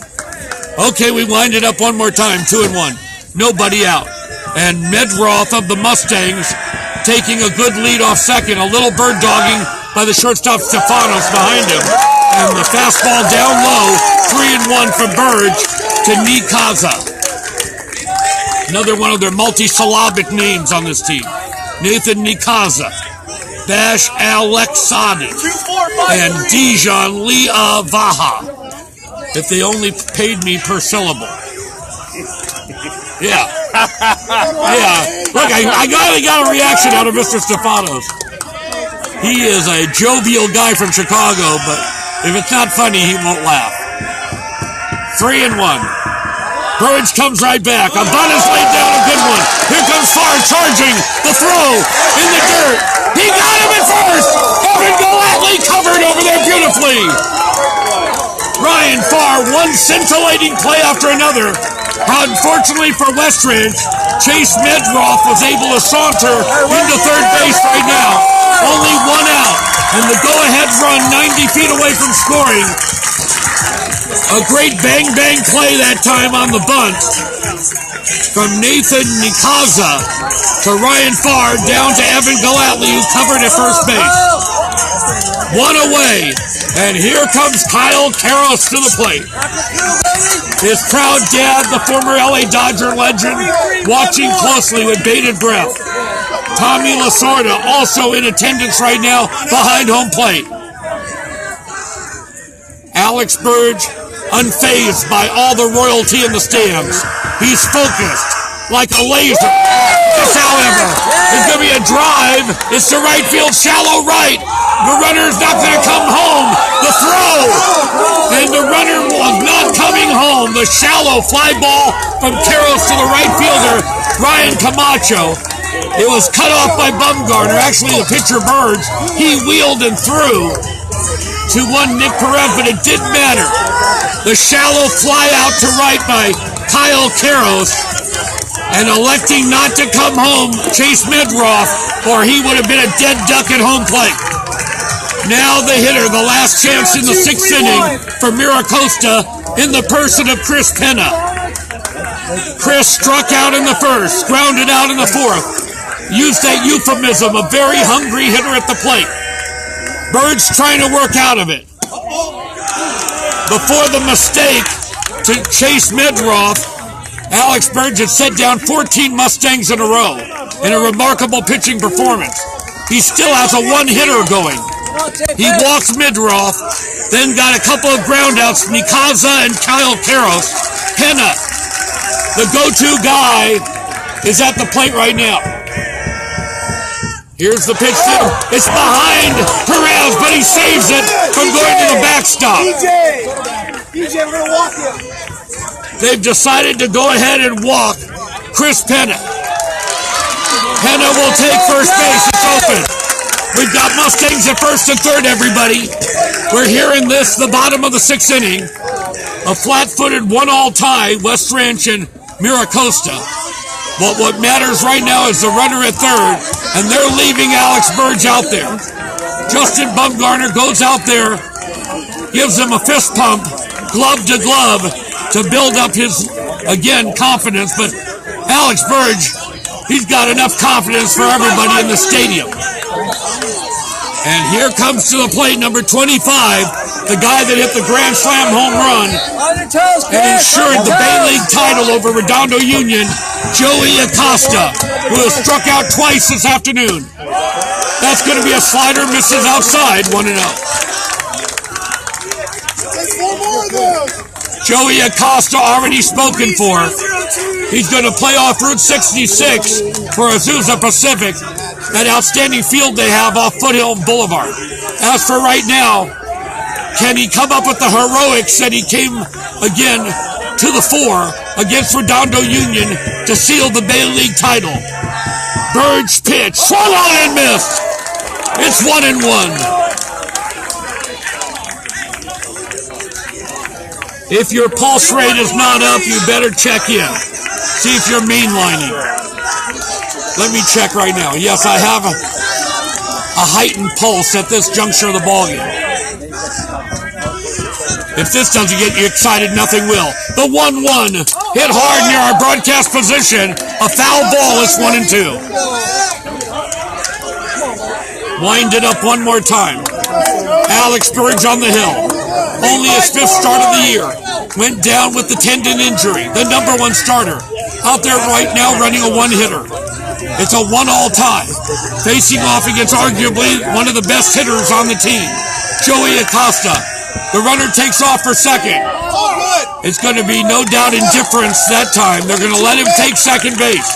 Okay, we wind it up one more time, 2-1. Nobody out. And Medroth of the Mustangs taking a good lead off second, a little bird dogging by the shortstop Stefanos behind him. And the fastball down low, 3-1 from Burge to Nikaza. Another one of their multi-syllabic names on this team. Nathan Nikaza, Bash Alexadi, and Dijon Leavaha. If they only paid me per syllable. Yeah. Yeah. Look, I got a reaction out of Mr. Stefanos. He is a jovial guy from Chicago, but if it's not funny, he won't laugh. 3-1. Burge comes right back. A bunt is laid down, a good one. Here comes Farr charging. The throw in the dirt. He got him at first. Evan Galatly covered over there beautifully. Ryan Farr, one scintillating play after another. Unfortunately for West Ranch, Chase Medroth was able to saunter into third base right now. Only one out, and the go-ahead run 90 feet away from scoring. A great bang-bang play that time on the bunt from Nathan Nikaza to Ryan Farr down to Evan Galatly, who covered at first base. One away, and here comes Kyle Karros to the plate. His proud dad, the former LA Dodger legend, watching closely with bated breath. Tommy Lasorda also in attendance right now behind home plate. Alex Burge, unfazed by all the royalty in the stands. He's focused. like a laser. This, however, is going to be a drive. It's to right field, shallow right. The runner's not going to come home. The throw, and the runner was not coming home. The shallow fly ball from Carros to the right fielder, Ryan Camacho. It was cut off by Bumgarner. Actually, the pitcher Birds, he wheeled and threw to one Nick Perez, but it didn't matter. The shallow fly out to right by Kyle Carros, and electing not to come home, Chase Medroff, or he would have been a dead duck at home plate. Now the hitter, the last chance in the 6th inning for Mira Costa in the person of Chris Penna. Chris struck out in the 1st, grounded out in the 4th. Used that euphemism, a very hungry hitter at the plate. Birds trying to work out of it. Before the mistake to Chase Medroff, Alex Burge had set down 14 Mustangs in a row in a remarkable pitching performance. He still has a one-hitter going. He walks Medroff, then got a couple of groundouts, Nikaza and Kyle Carros. Penna, the go-to guy, is at the plate right now. Here's the pitch to him. It's behind Perez, but he saves it from going to the backstop. DJ, we're gonna walk him. They've decided to go ahead and walk Chris Penna. Penna will take first base. It's open. We've got Mustangs at 1st and 3rd, everybody. We're hearing this, the bottom of the 6th inning. A flat-footed 1-all tie, West Ranch and Mira Costa. But what matters right now is the runner at 3rd, and they're leaving Alex Burge out there. Justin Bumgarner goes out there, gives him a fist pump, glove to glove, to build up his, again, confidence. But Alex Burge, he's got enough confidence for everybody in the stadium. And here comes to the plate number 25, the guy that hit the Grand Slam home run and ensured the Bay League title over Redondo Union, Joey Acosta, who has struck out twice this afternoon. That's going to be a slider, misses outside, 1-0. Joey Acosta already spoken for. He's going to play off Route 66 for Azusa Pacific, that outstanding field they have off Foothill Boulevard. As for right now, can he come up with the heroics that he came again to the fore against Redondo Union to seal the Bay League title? Burge pitch, swung on and missed. It's 1-1. If your pulse rate is not up, you better check in. See if you're mainlining. Let me check right now. Yes, I have a heightened pulse at this juncture of the ballgame. If this doesn't get you excited, nothing will. The 1-1 hit hard near our broadcast position. A foul ball is 1-2. Wind it up one more time. Alex Burge on the hill. Only his 5th start of the year. Went down with the tendon injury. The number 1 starter. Out there right now running a one-hitter. It's a 1-all tie. Facing off against arguably one of the best hitters on the team, Joey Acosta. The runner takes off for 2nd. It's going to be no doubt indifference that time. They're going to let him take 2nd base.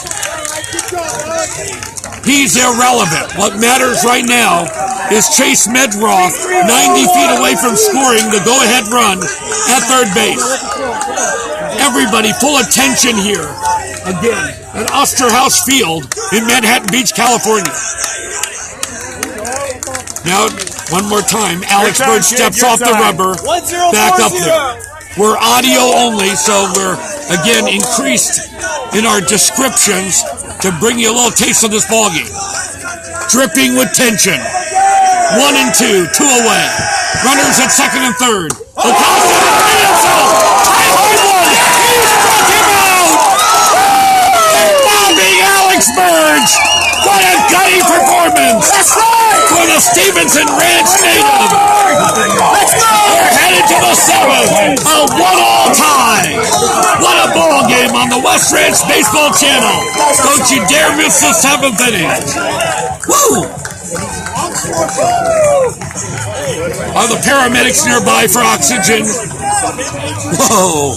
He's irrelevant. What matters right now is Chase Medroff, 90 feet away from scoring the go-ahead run at 3rd base. Everybody full attention here. Again, at Osterhaus Field in Manhattan Beach, California. Now, one more time, Alex Burge steps off the rubber, back up there. We're audio only, so we're, again, increased in our descriptions to bring you a little taste of this ballgame. Dripping with tension. 1-2, 2 away. Runners at 2nd and 3rd. Acosta made himself. He struck him out. Bobbing Alex Burge. What a gutty performance. That's right. For the Stevenson Ranch native. Let's go. We're headed to the 7th. A 1-all tie. What a ball game on the West Ranch Baseball Channel. Don't you dare miss the 7th inning. Woo. Are the paramedics nearby for oxygen? Whoa.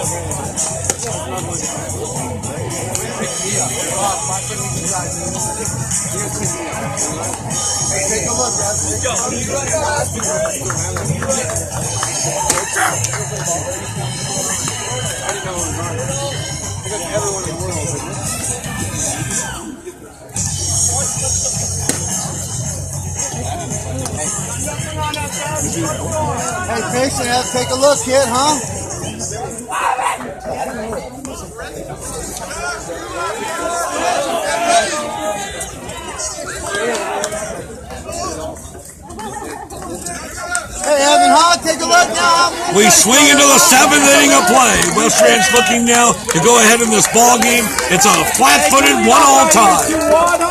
Take a look, guys. Everyone in the world. Hey, patient, take a look, kid, huh? Hey, Evan, huh? Take a look now. We swing into the 7th inning of play. West Ranch looking now to go ahead in this ball game. It's a flat-footed 1-all tie.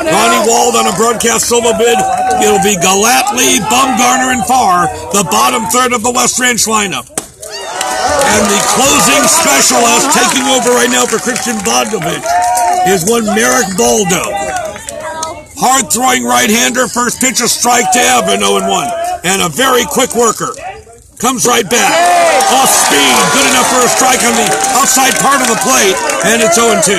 Ronnie Wald on a broadcast solo bid. It'll be Galatly, Bumgarner, and Farr, the bottom third of the West Ranch lineup. And the closing specialist taking over right now for Christian Bogdanovich is one Merrick Baldo. Hard-throwing right-hander, first pitch a strike to Evan, 0-1. And a very quick worker. Comes right back. Off speed. Good enough for a strike on the outside part of the plate. And it's 0-2.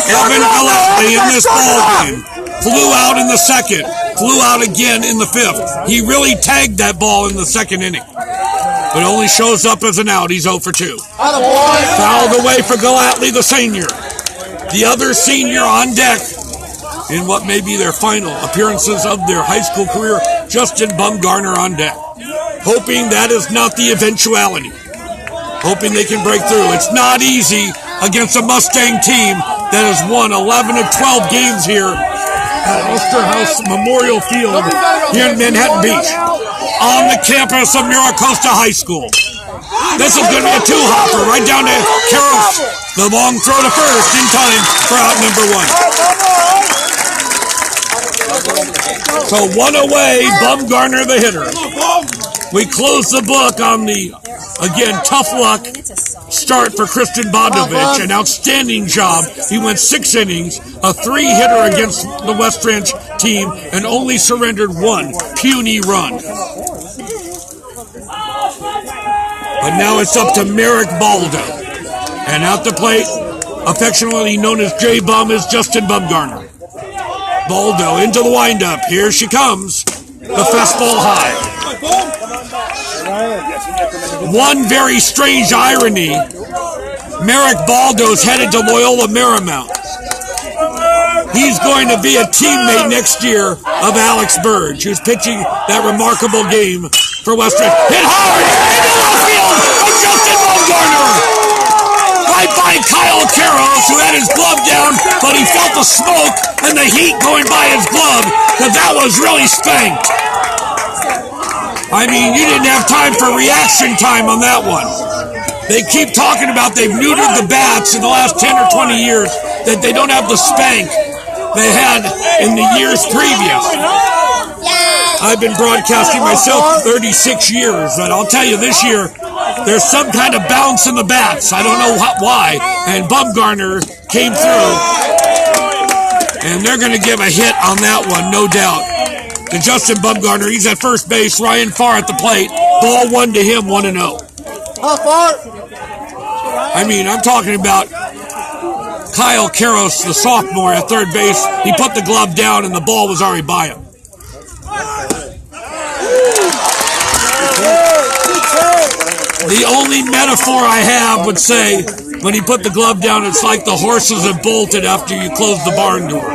Evan Galatly in this ball game. Flew out in the 2nd. Flew out again in the 5th. He really tagged that ball in the 2nd inning. But only shows up as an out. He's 0-2. Fouled away for Galatly, the senior. The other senior on deck in what may be their final appearances of their high school career, Justin Bumgarner on deck. Hoping that is not the eventuality. Hoping they can break through. It's not easy against a Mustang team that has won 11 of 12 games here at Osterhouse Memorial Field here in Manhattan Beach on the campus of Mira Costa High School. This is going to be a two-hopper right down to Carroll. The long throw to first in time for out number 1. So 1 away, Bumgarner the hitter. We close the book on the, again, tough luck start for Christian Bogdanovich. An outstanding job. He went 6 innings, a 3-hitter against the West Ranch team, and only surrendered 1 puny run. But now it's up to Merrick Baldo. And at the plate, affectionately known as J-Bum, is Justin Bumgarner. Baldo into the windup. Here she comes. The fastball high. One very strange irony. Merrick Baldo's headed to Loyola Marymount. He's going to be a teammate next year of Alex Burge, who's pitching that remarkable game for West Ranch. Hit hard into left field from Justin Bumgarner. Right by Kyle Karros, who had his glove down, but he felt the smoke and the heat going by his glove, because that was really spanked. I mean, you didn't have time for reaction time on that one. They keep talking about they've neutered the bats in the last 10 or 20 years, that they don't have the spank they had in the years previous. I've been broadcasting myself 36 years, but I'll tell you this year, there's some kind of bounce in the bats. I don't know why. And Bumgarner came through. And they're going to give a hit on that one, no doubt. To Justin Bumgarner. He's at first base. Ryan Farr at the plate. Ball 1 to him, 1-0. How far? I mean, I'm talking about Kyle Karros, the sophomore, at third base. He put the glove down and the ball was already by him. The only metaphor I have would say, when he put the glove down, it's like the horses have bolted after you close the barn door.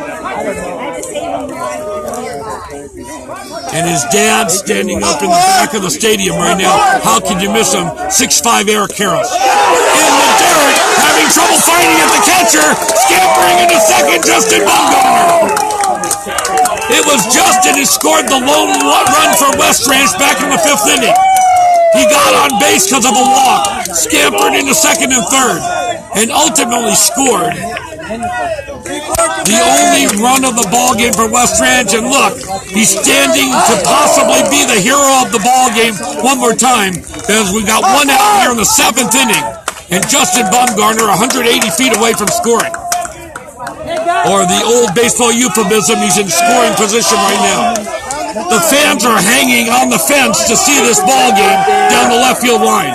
And his dad standing up in the back of the stadium right now. How can you miss him? 6'5" Eric Karros. In the dirt, having trouble finding at the catcher. Scampering into second, Justin Bumgarner. It was Justin who scored the lone run for West Ranch back in the 5th inning. He got on base because of a walk, scampered into second and third, and ultimately scored the only run of the ball game for West Ranch. And look, he's standing to possibly be the hero of the ball game one more time, because we got 1 out here in the 7th inning, and Justin Bumgarner 180 feet away from scoring. Or the old baseball euphemism, he's in scoring position right now. The fans are hanging on the fence to see this ball game down the left field line.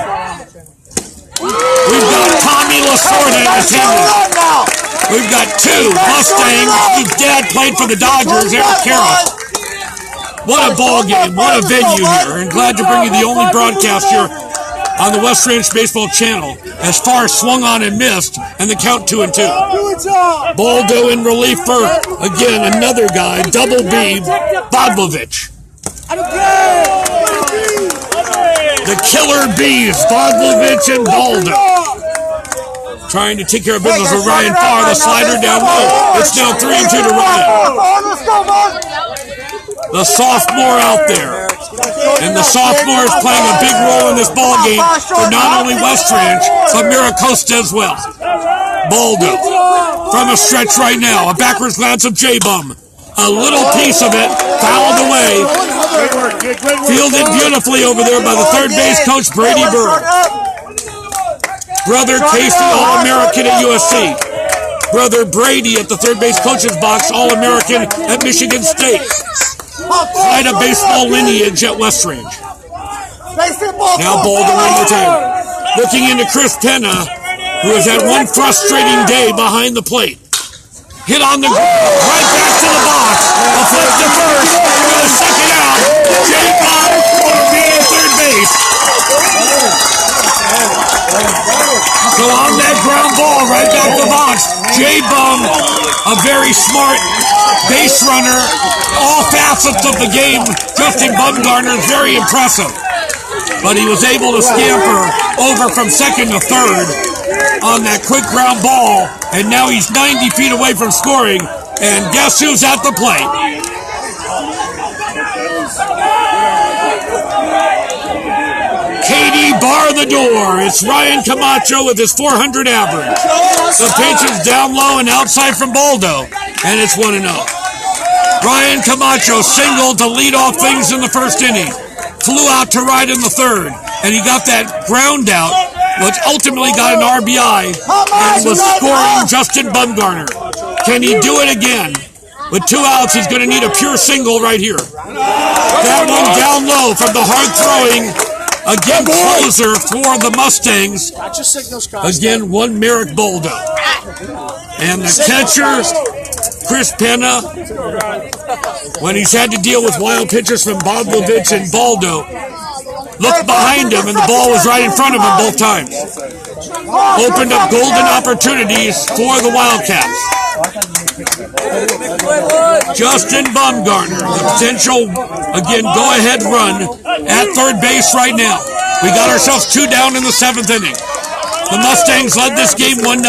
Ronnie Lasorda in attendance. We've got two Mustangs whose dad played for the Dodgers, Eric Carroll. What a ball game, what a venue here, and glad to bring you the only broadcast here on the West Ranch Baseball Channel as far swung on and missed, and the count 2-2. Baldo in relief for, again, another guy, Double B, Bodlovich. The killer bees, Bodlovich and Baldo. Trying to take care of business with Ryan Farr, the slider down low. It's now 3-2 to Ryan. The sophomore out there. And the sophomore is playing a big role in this ball game for not only West Ranch, but Mira Costa as well. Baldo from a stretch right now. A backwards glance of J-Bum. A little piece of it fouled away. Fielded beautifully over there by the third base coach, Brady Burr. Brother Casey, All-American at USC. Brother Brady at the third base coach's box, All-American at Michigan State. Quite a baseball lineage at West Range. Now Baldo on the table. Looking into Chris Penna, who has had one frustrating day behind the plate. Hit on the ground, right back to the box. A flip to first with a second out. J-Bum will be at third base. So on that ground ball, right back to the box, J-Bum, a very smart base runner. All facets of the game, Justin Bumgarner is very impressive. But he was able to scamper over from second to third on that quick ground ball, and now he's 90 feet away from scoring, and guess who's at the plate? Katie bar the door. It's Ryan Camacho with his 400 average. The pitch is down low and outside from Baldo, and it's 1-0. Ryan Camacho singled to lead off things in the first inning. Flew out to right in the third, and he got that ground out, which ultimately got an RBI and was scoring Justin Bumgarner. Can he do it again? With 2 outs, he's going to need a pure single right here. That one down low from the hard-throwing, again, closer for the Mustangs. Again, one Merrick Baldo. And the catcher, Chris Penna, when he's had to deal with wild pitchers from Bodlovich and Baldo, looked behind him, and the ball was right in front of him both times. Opened up golden opportunities for the Wildcats. Justin Bumgarner, the potential, again, go-ahead run at third base right now. We got ourselves 2 down in the 7th inning. The Mustangs led this game 1-0.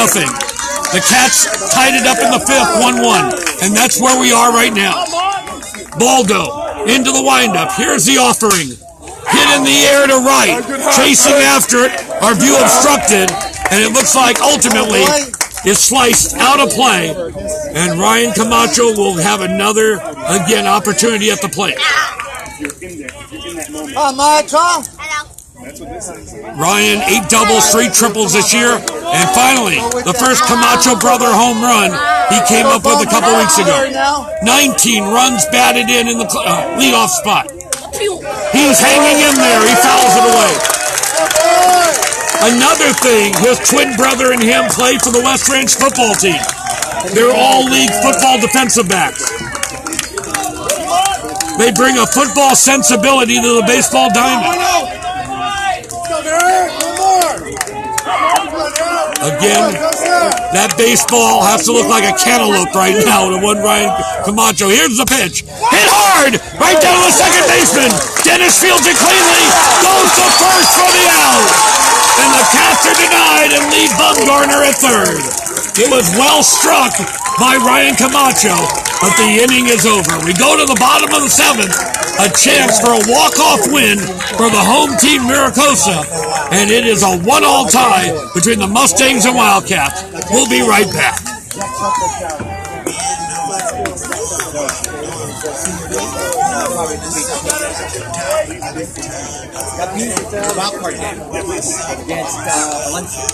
The Cats tied it up in the 5th, 1-1. And that's where we are right now. Baldo into the windup. Here's the offering. Hit in the air to right. Chasing after it. Our view obstructed. And it looks like ultimately it's sliced out of play. And Ryan Camacho will have another, again, opportunity at the plate. Ryan, 8 doubles, 3 triples this year. And finally, the first Camacho brother home run he came up with a couple weeks ago. 19 runs batted in the leadoff spot. He's hanging in there. He fouls it away. Another thing, his twin brother and him play for the West Ranch football team. They're all-league football defensive backs. They bring a football sensibility to the baseball diamond. Again, that baseball has to look like a cantaloupe right now to one Ryan Camacho. Here's the pitch. Hit hard! Right down to the second baseman. Dennis fields it cleanly. Goes to first for the out. And the Cats are denied and leave Bumgarner at third. It was well struck by Ryan Camacho, but the inning is over. We go to the bottom of the 7th. A chance for a walk-off win for the home team, Mira Costa. And it is a 1-all tie between the Mustangs and Wildcats. We'll be right back. Wild card game against Valencia.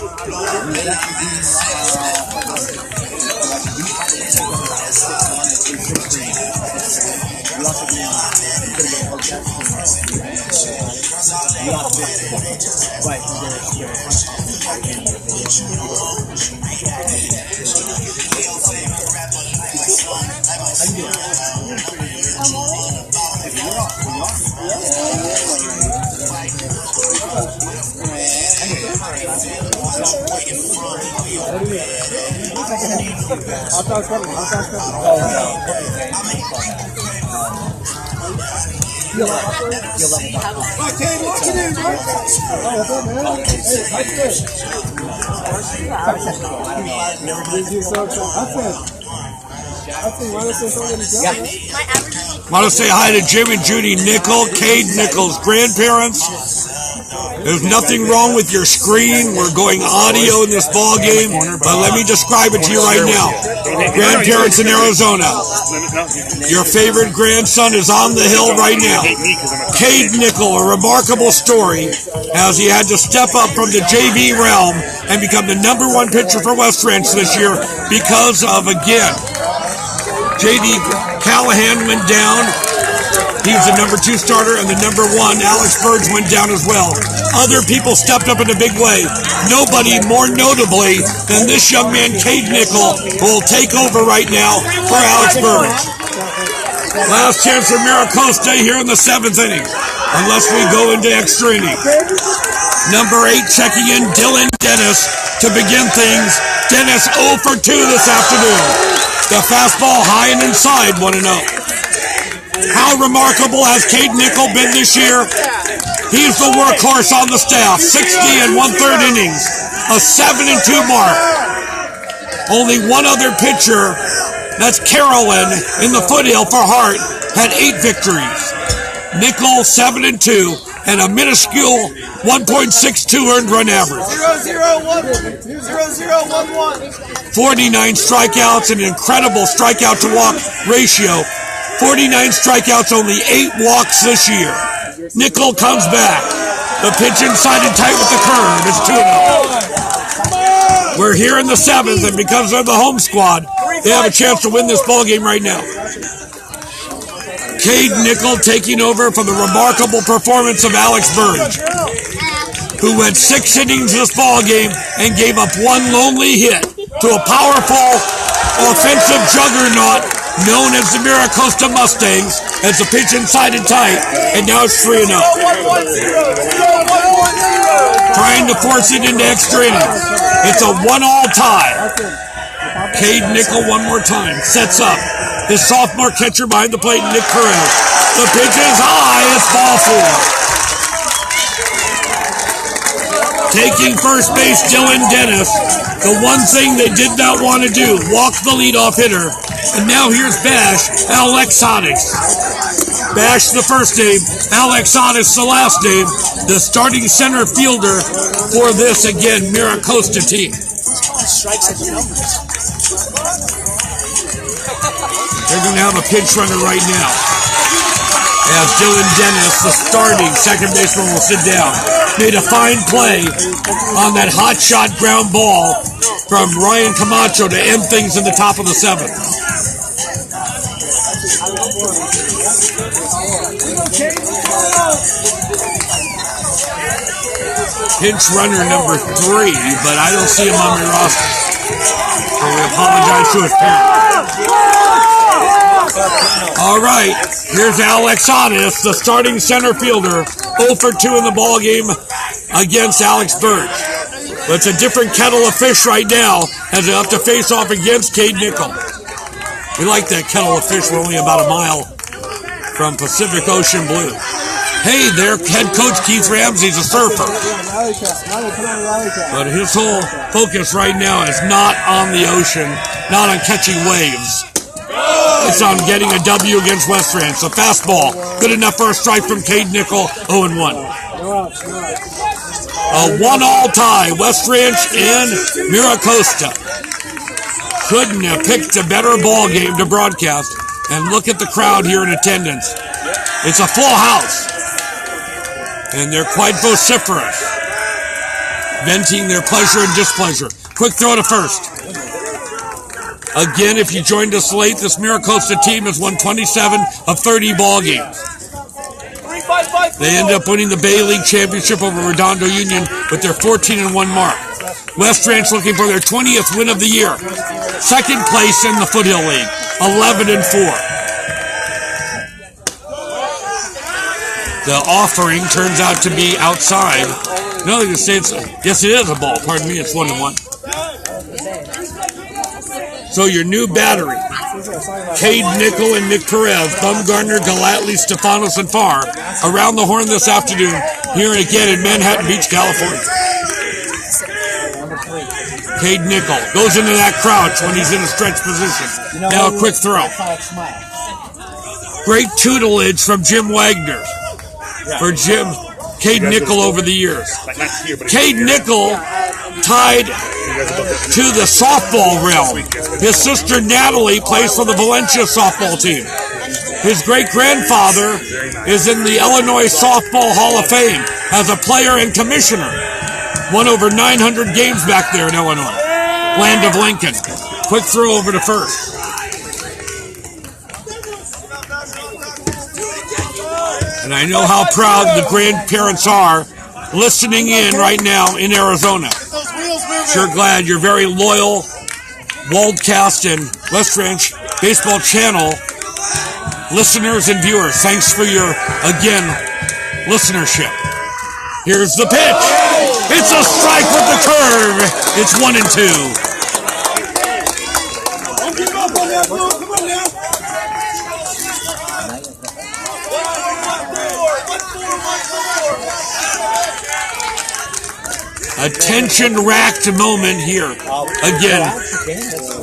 Want to say hi to Jim and Judy Nickel, Cade Nichols' grandparents. There's nothing wrong with your screen. We're going audio in this ball game, but let me describe it to you right now. Grandparents in Arizona. Your favorite grandson is on the hill right now. Cade Nickel, a remarkable story, as he had to step up from the JV realm and become the #1 pitcher for West Ranch this year because of, again, J.D. Callahan went down. He was the #2 starter, and the #1, Alex Burge, went down as well. Other people stepped up in a big way. Nobody more notably than this young man, Cade Nickel, who will take over right now for Alex Burge. Last chance for Mira Costa here in the 7th inning, unless we go into extra inning. Number 8 checking in, Dylan Dennis, to begin things. Dennis 0 for 2 this afternoon. The fastball high and inside, 1-0. How remarkable has Cade Nickel been this year? He's the workhorse on the staff. 60 and 1/3 innings. A 7-2 mark. Only one other pitcher, that's Carolyn in the foothill for Hart, had 8 victories. Nickel 7-2 and a minuscule 1.62 earned run average. 0-0-1-1. 49 strikeouts, an incredible strikeout to walk ratio. 49 strikeouts, only 8 walks this year. Nickel comes back. The pitch inside and tight with the curve. It's 2-0. We're here in the 7th, and because they're the home squad, they have a chance to win this ball game right now. Cade Nickel taking over for the remarkable performance of Alex Burge, who went 6 innings this ball game and gave up 1 lonely hit to a powerful offensive juggernaut known as the Mira Costa Mustangs, as the pitch inside and tight, and now it's 3-0. Trying to force it into extra innings. It's a 1-all tie. Cade Nickel one more time, sets up. His sophomore catcher behind the plate, Nick Perez. The pitch is high, it's ball 4. Taking first base, Dylan Dennis. The one thing they did not want to do, walk the leadoff hitter. And now here's Bash, Alexotis. Bash the first name, Alexotis the last name, the starting center fielder for this, again, Mira Costa team. They're going to have a pinch runner right now, as Dylan Dennis, the starting second baseman, will sit down. Made a fine play on that hot shot ground ball from Ryan Camacho to end things in the top of the 7th. Pinch runner number 3, but I don't see him on my roster. So we apologize to his parents. All right, here's Alexotis, the starting center fielder, 0 for 2 in the ball game against Alex Burge. But it's a different kettle of fish right now as they have to face off against Cade Nickel. We like that kettle of fish. We're only about a mile from Pacific Ocean Blue. Hey, their head coach Keith Ramsey's a surfer. But his whole focus right now is not on the ocean, not on catching waves. It's on getting a W against West Ranch. The fastball, good enough for a strike from Cade Nickel, 0-1. A 1-all tie, West Ranch and Mira Costa. Couldn't have picked a better ball game to broadcast. And look at the crowd here in attendance. It's a full house. And they're quite vociferous, venting their pleasure and displeasure. Quick throw to first. Again, if you joined us late, this Mira Costa team has won 27 of 30 ball games. They end up winning the Bay League Championship over Redondo Union with their 14-1 mark. West Ranch looking for their 20th win of the year. Second place in the Foothill League, 11-4. The offering turns out to be outside. No, they just say yes, it is a ball. Pardon me, it's 1-1. So your new battery, Cade Nickel and Nick Perez, Bumgarner, Galatly, Stefanos, and Farr, around the horn this afternoon, here again in Manhattan Beach, California. Cade Nickel goes into that crouch when he's in a stretch position. Now a quick throw. Great tutelage from Jim Wagner for Cade Nickel over the years. Cade Nickel tied to the softball realm. His sister Natalie plays for the Valencia softball team. His great-grandfather is in the Illinois Softball Hall of Fame as a player and commissioner. Won over 900 games back there in Illinois. Land of Lincoln. Quick throw over to first. And I know how proud the grandparents are listening in right now in Arizona. Sure glad you're very loyal Waldcast and West Ranch Baseball Channel listeners and viewers. Thanks for your, again, listenership. Here's the pitch. It's a strike with the curve. It's 1-2. Don't give up on that, bro. Come on now. A tension-racked moment here, again,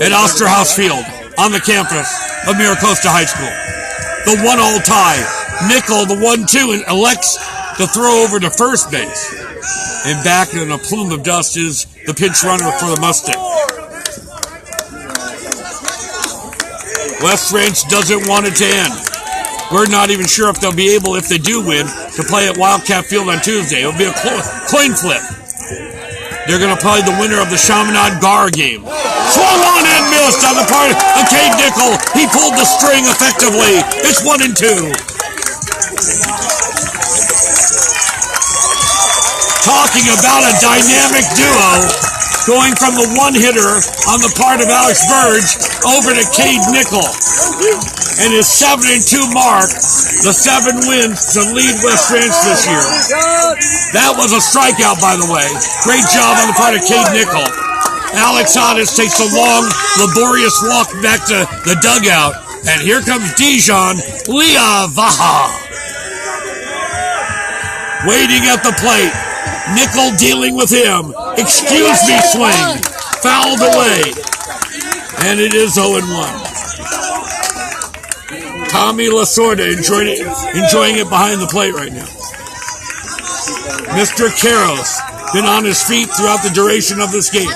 at Osterhaus Field, on the campus of Mira Costa High School. The 1-all tie. Nickel, the 1-2, and elects to throw over to first base. And back in a plume of dust is the pinch runner for the Mustang. West Ranch doesn't want it to end. We're not even sure if they'll be able, if they do win, to play at Wildcat Field on Tuesday. It'll be a coin flip. They're going to play the winner of the Chaminade-Gar game. Swung on and missed on the part of Cade Nickel. He pulled the string effectively. It's 1-2. Talking about a dynamic duo, going from the one-hitter on the part of Alex Burge over to Cade Nickel. And his 7-2 mark, the 7 wins to lead West Ranch this year. That was a strikeout, by the way. Great job on the part of Cade Nickel. Alex Hodges takes a long, laborious walk back to the dugout. And here comes Dijon Liavaha. Waiting at the plate. Nickel dealing with him. Excuse me, swing. Fouled away. And it is 0-1. Tommy Lasorda enjoying it behind the plate right now. Mr. Caros been on his feet throughout the duration of this game.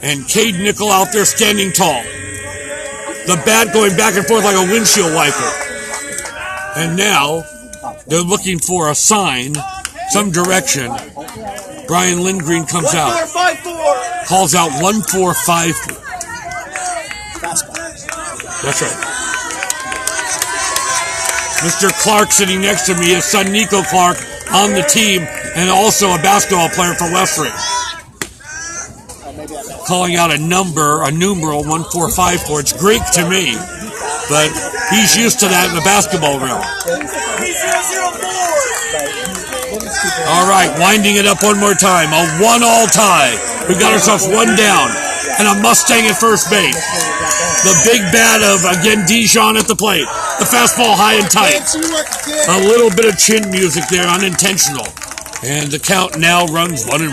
And Cade Nickel out there standing tall. The bat going back and forth like a windshield wiper. And now they're looking for a sign, some direction. Brian Lindgreen comes out. Calls out 1-4-5-4. That's right. Mr. Clark sitting next to me, his son Nico Clark on the team, and also a basketball player for West Ranch. Calling out a numeral 1-4-5-4. It's Greek to me, but he's used to that in the basketball realm. All right, winding it up one more time. A 1-all tie. We've got ourselves one down, and a Mustang at first base. The big bat of, again, Dijon at the plate. The fastball high and tight. A little bit of chin music there, unintentional. And the count now runs 1-1.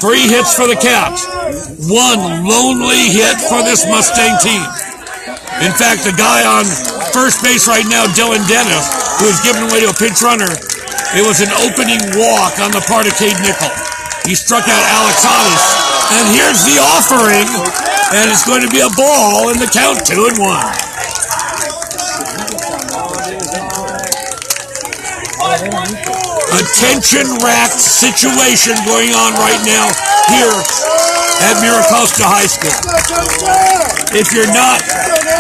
3 hits for the Caps. 1 lonely hit for this Mustang team. In fact, the guy on first base right now, Dylan Dennis, who was given away to a pinch runner, it was an opening walk on the part of Cade Nickel. He struck out Alex Hodges. And here's the offering, and it's going to be a ball in the count, 2-1. A tension-racked situation going on right now here at Mira Costa High School. If you're not,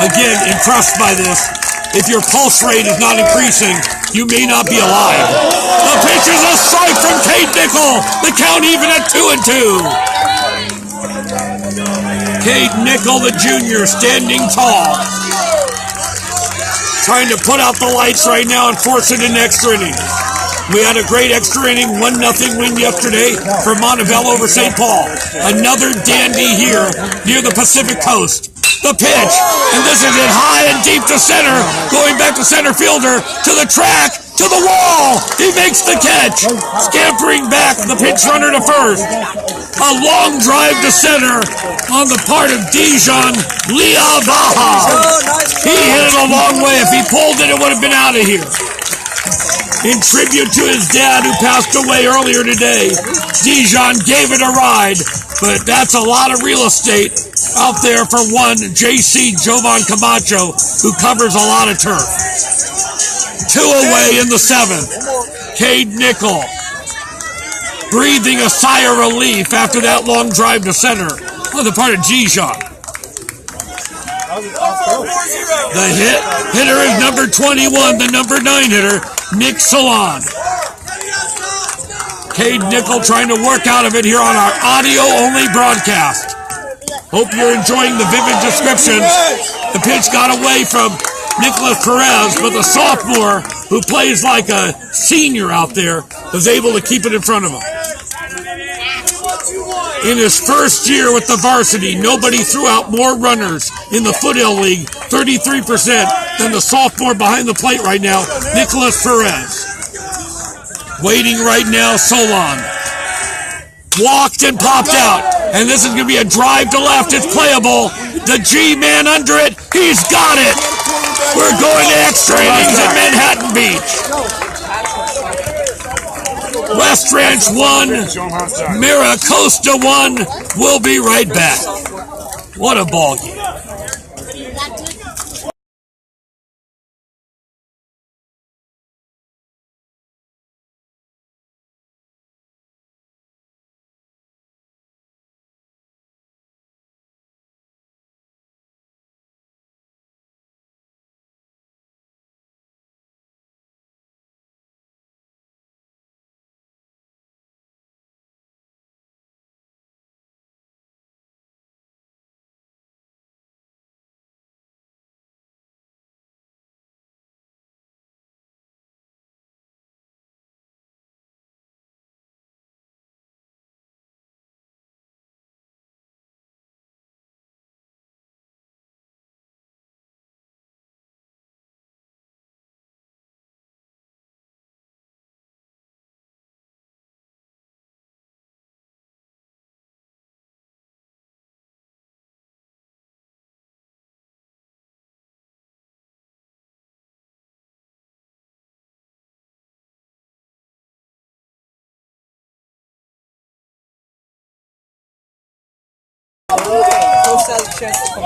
again, impressed by this, If your pulse rate is not increasing, you may not be alive. The pitch is a strike from Cade Nickel. The count even at 2-2. Cade Nickel, the junior, standing tall. Trying to put out the lights right now and force it in extra inning. We had a great extra inning, 1-0 win yesterday for Montebello over St. Paul. Another dandy here near the Pacific Coast. The pitch, and this is it high and deep to center, going back to center fielder, to the track, to the wall. He makes the catch, scampering back the pitch runner to first. A long drive to center on the part of Dijon Liavaha. He hit it a long way. If he pulled it, it would have been out of here. In tribute to his dad who passed away earlier today, Dijon gave it a ride, but that's a lot of real estate out there for one JC Jovan Camacho, who covers a lot of turf. 2 away in the 7th. Cade Nickel breathing a sigh of relief after that long drive to center on the part of Dijon. The hitter is number 21, the number 9 hitter, Nick Salon. Cade Nickel trying to work out of it here on our audio-only broadcast. Hope you're enjoying the vivid descriptions. The pitch got away from Nicholas Perez, but the sophomore, who plays like a senior out there, was able to keep it in front of him. In his first year with the varsity, nobody threw out more runners in the Foothill League, 33%, than the sophomore behind the plate right now, Nicholas Perez. Waiting right now, Solon. Walked and popped out. And this is going to be a drive to left. It's playable. The G-man under it. He's got it. We're going to extra innings at Manhattan Beach. West Ranch 1, Mira Costa 1. We'll be right back. What a ball game.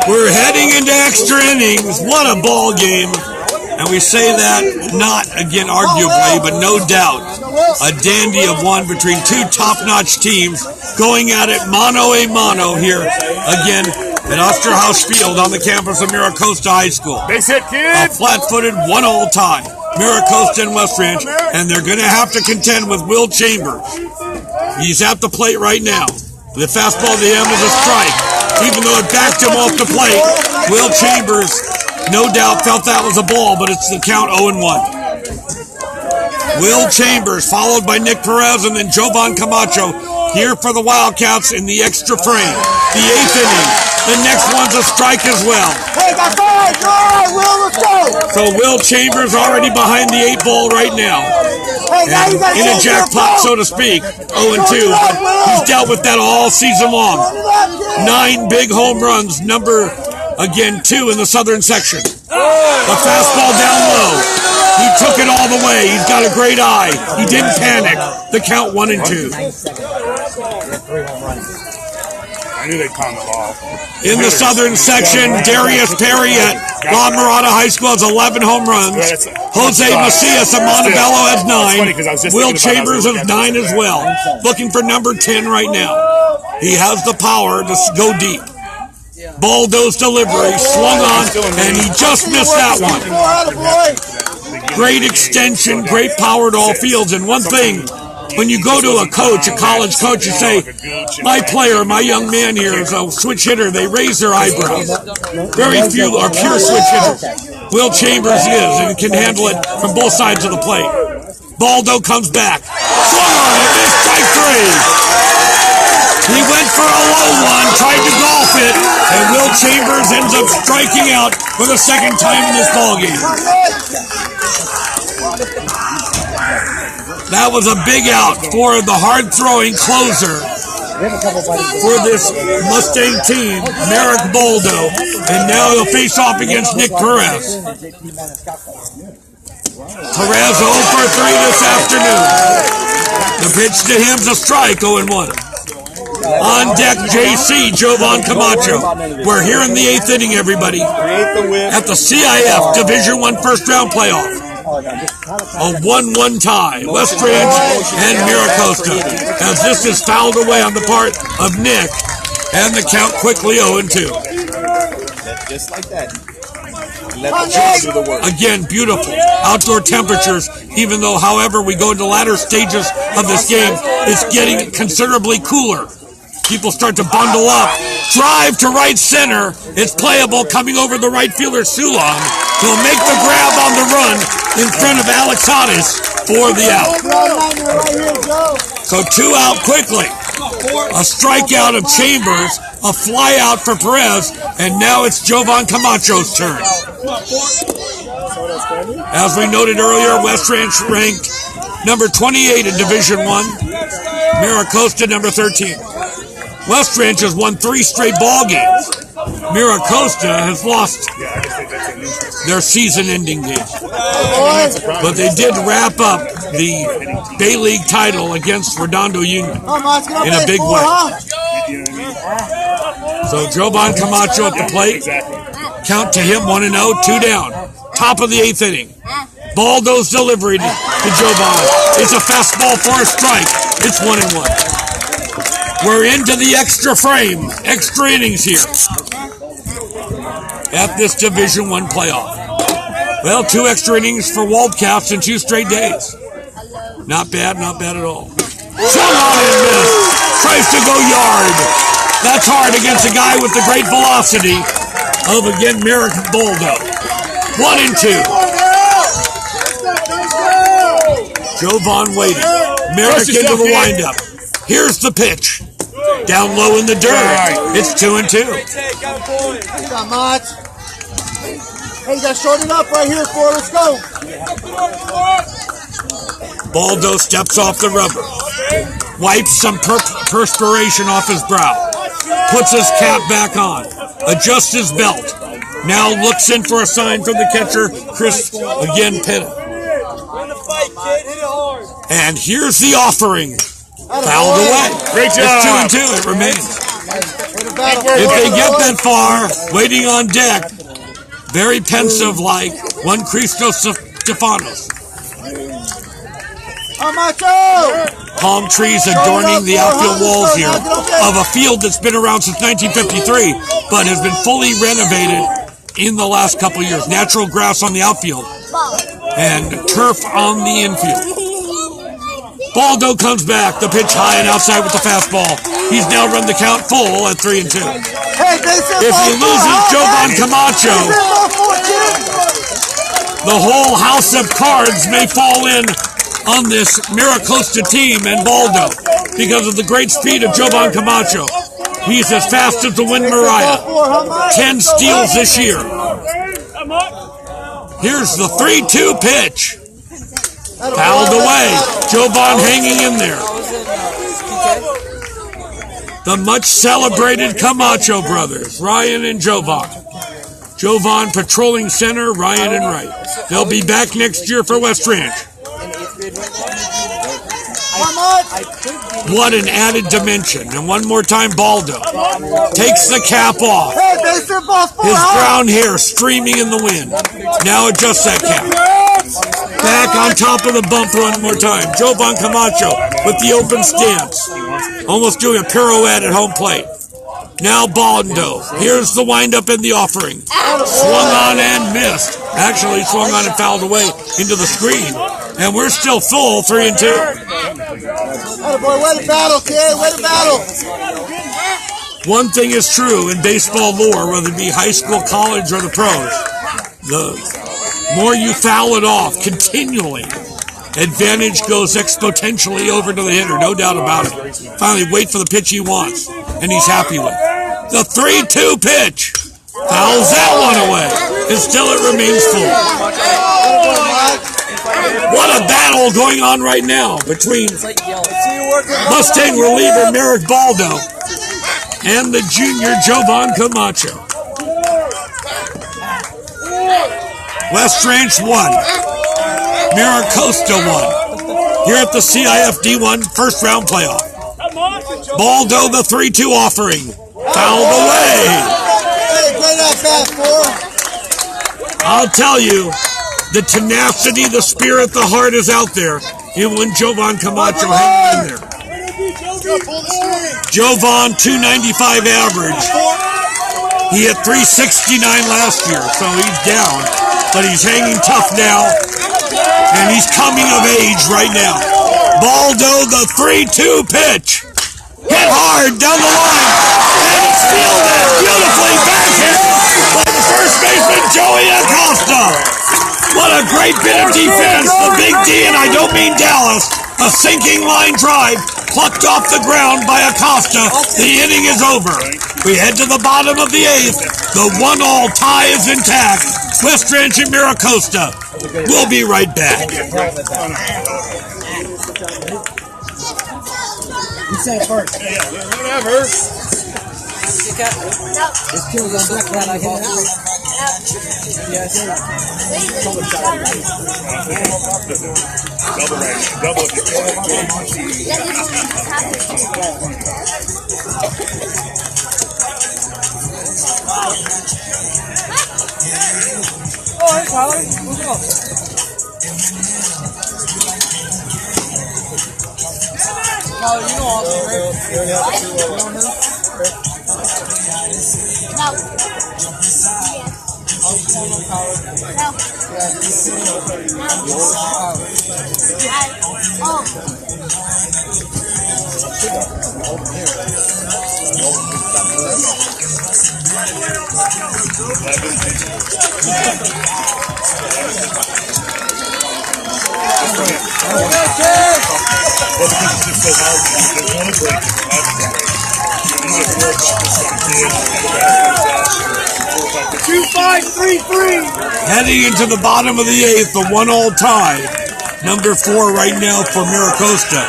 We're heading into extra innings. What a ball game. And we say that not, again, arguably, but no doubt, a dandy of one between two top-notch teams going at it mano-a-mano here, again, at Osterhaus Field on the campus of Mira Costa High School. Base hit, kid. A flat-footed 1-all tie. Mira Costa and West Ranch, and they're going to have to contend with Will Chambers. He's at the plate right now. The fastball to him is a strike. Even though it backed him off the plate, Will Chambers, no doubt, felt that was a ball, but it's the count 0-1. Will Chambers, followed by Nick Perez, and then Jovan Camacho, here for the Wildcats in the extra frame. The 8th inning. The next one's a strike as well. Hey, that's all right. All right, Will, let's go. So Will Chambers already behind the 8 ball right now. And in a jackpot, so to speak, 0-2. He's dealt with that all season long. 9 big home runs, number, again, 2 in the southern section. The fastball down low. He took it all the way. He's got a great eye. He didn't panic. The count 1-2. I knew they'd pound the ball. In the southern section, Darius Perry at La Mirada High School has 11 home runs. Jose Macias at Montebello has 9. Will Chambers has 9 as well. Looking for number 10 right now. He has the power to go deep. Baldo's delivery, swung on, and he just missed that one. Great extension, great power to all fields. And one thing, when you go to a coach, a college coach, you say, my player, my young man here is a switch hitter, they raise their eyebrows. Very few are pure switch hitters. Will Chambers is, and can handle it from both sides of the plate. Baldo comes back. Swung on it, missed strike three. He went for a low one, tried to golf it, and Will Chambers ends up striking out for the second time in this ballgame. That was a big out for the hard-throwing closer for this Mustang team, Merrick Baldo, and now he'll face off against Nick Perez. Perez 0 for 3 this afternoon. The pitch to him's a strike, 0-1. On deck, JC, Jovan Camacho. We're here in the 8th inning, everybody, at the CIF Division I first round playoff. A 1-1 tie, West Ranch and Mira Costa, as this is fouled away on the part of Nick, and the count quickly 0-2. Just like that. Let the juice do the work. Again, beautiful outdoor temperatures, even though, however, we go into latter stages of this game, it's getting considerably cooler. People start to bundle up. Drive to right center. It's playable, coming over the right fielder, Sulong. He'll make the grab on the run in front of Alex Hodis for the out. So 2 out quickly. A strikeout of Chambers, a fly out for Perez, and now it's Jovan Camacho's turn. As we noted earlier, West Ranch ranked number 28 in Division I. Mira Costa number 13. West Ranch has won 3 straight ball games. Mira Costa has lost their season-ending game. But they did wrap up the Bay League title against Redondo Union in a big way. So Jovan Camacho at the plate. Count to him 1-0, 2 down. Top of the 8th inning. Baldo's delivery to Jovan. It's a fastball for a strike. It's 1-1. We're into the extra frame, extra innings here at this Division I playoff. Well, 2 extra innings for Waldcast in 2 straight days. Not bad at all. Swung on and missed. Tries to go yard. That's hard against a guy with the great velocity of, again, Merrick Baldo. 1-2. Jovan waiting. Merrick into the windup. Here's the pitch. Down low in the dirt. It's 2-2. Come on. Hey, you got shorted up right here for it. Let's go. Baldo steps off the rubber. Wipes some perspiration off his brow. Puts his cap back on. Adjusts his belt. Now looks in for a sign from the catcher, Chris, again, Pitta. And here's the offering. Fouled away. Great job. It's 2-2. It remains. If they get that far, waiting on deck, very pensive like one Christos Stefanos. Palm trees adorning the outfield walls here of a field that's been around since 1953, but has been fully renovated in the last couple years. Natural grass on the outfield and turf on the infield. Baldo comes back, the pitch high and outside with the fastball. He's now run the count full at 3-2. If he loses Jovan Camacho, the whole house of cards may fall in on this Mira Costa team and Baldo because of the great speed of Jovan Camacho. He's as fast as the wind Mariah. 10 steals this year. Here's the 3-2 pitch. Fouled away. Jovan hanging in there. The much celebrated Camacho brothers, Ryan and Jovan. Jovan patrolling center, Ryan and right. They'll be back next year for West Ranch. What an added dimension. And one more time, Baldo takes the cap off. His brown hair streaming in the wind. Now adjusts that cap. Back on top of the bump one more time. Jovan Camacho with the open stance. Almost doing a pirouette at home plate. Now Bondo. Here's the windup in the offering. Swung on and missed. Actually swung on and fouled away into the screen. And we're still full, 3-2. Boy, way to battle, kid. Way to battle. One thing is true in baseball lore, whether it be high school, college, or the pros. The more you foul it off continually, advantage goes exponentially over to the hitter, no doubt about it. Finally, wait for the pitch he wants, and he's happy with. The 3-2 pitch. Fouls that one away, and still it remains full. What a battle going on right now between Mustang reliever Merrick Baldo and the junior Jovan Camacho. West Ranch 1. Mira Costa 1. Here at the CIF D-1 first round playoff. Baldo the 3-2 offering. Fouled away. Great at bat, four. I'll tell you, the tenacity, the spirit, the heart is out there. Even when Jovan Camacho hanging in there. Jovan, 295 average. He hit 369 last year, so he's down. But he's hanging tough now. And he's coming of age right now. Baldo, the 3-2 pitch. Hit hard down the line. And it's fielded beautifully back here by the first baseman, Joey Costa. What a great bit of defense. The big D, and I don't mean Dallas. A sinking line drive plucked off the ground by Acosta. The inning is over. We head to the bottom of the 8th. The 1-all tie is intact. West Ranch and Mira Costa. We'll be right back. You say it first. Whatever. This kill's on black when I hit it out. Yes. Double right. Double. Oh, hey, Tyler. Move it up. Tyler, you know all this, Heading into the bottom of the 8th, the 1-all tie. Number 4 right now for Mira Costa.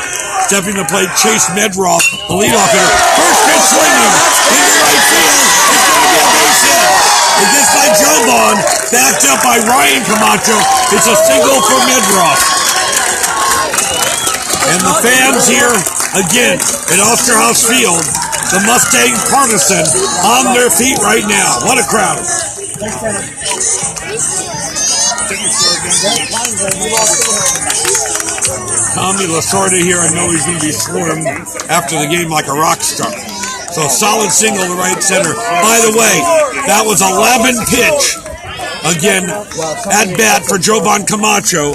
Stepping to play Chase Medroff, the leadoff hitter. First pitch swinging into right field. It's going to be a base hit. And this by Jovan, backed up by Ryan Camacho. It's a single for Medroff. And the fans here, again, at Osterhaus Field, the Mustang partisan, on their feet right now. What a crowd. Tommy Lasorda here, I know he's going to be swarmed after the game like a rock star. So solid single to right center. By the way, that was 11 pitch. Again, at bat for Jovan Camacho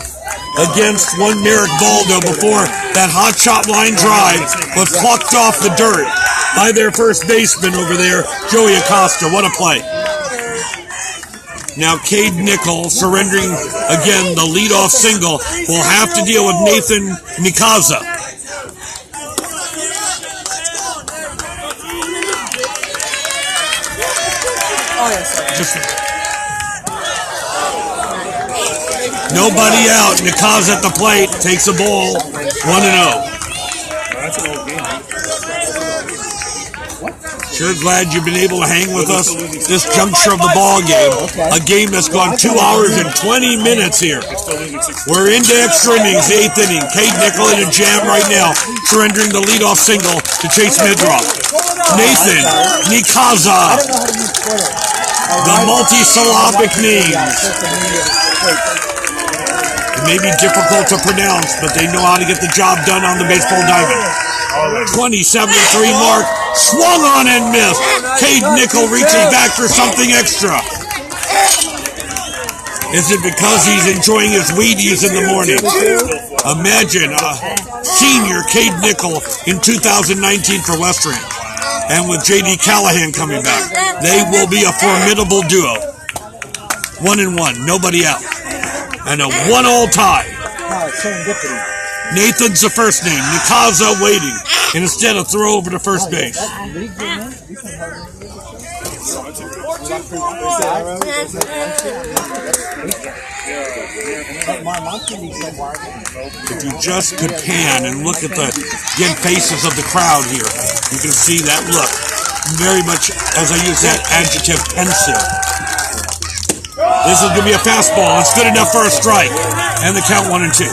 against one Merrick Baldo before that hot shot line drive was plucked off the dirt by their first baseman over there, Joey Acosta. What a play. Now Cade Nickel surrendering again the leadoff single. Will have to deal with Nathan Nikaza. Nobody out. Nikaza at the plate takes a ball. 1-0. That's an old game. Sure glad you've been able to hang with us this juncture of the ball game. A game that's gone 2 hours and 20 minutes here. We're into extra innings, 8th inning. Cade Nickel in a jam right now, surrendering the leadoff single to Chase Medroff. Nathan Nikaza, the multi-syllabic names. It may be difficult to pronounce, but they know how to get the job done on the baseball diamond. 27-3 mark. Swung on and missed. Cade Nickel reaches back for something extra. Is it because he's enjoying his Wheaties in the morning? Imagine senior Cade Nickel in 2019 for West Ranch. And with J.D. Callahan coming back, they will be a formidable duo. 1-1, nobody out. And a 1-all tie. Nathan's the first name. Nikaza waiting. And instead a throw over to first base. If you just could pan and look at the faces of the crowd here, you can see that look. Very much, as I use that adjective, pensive. This is going to be a fastball. It's good enough for a strike. And the count 1-2.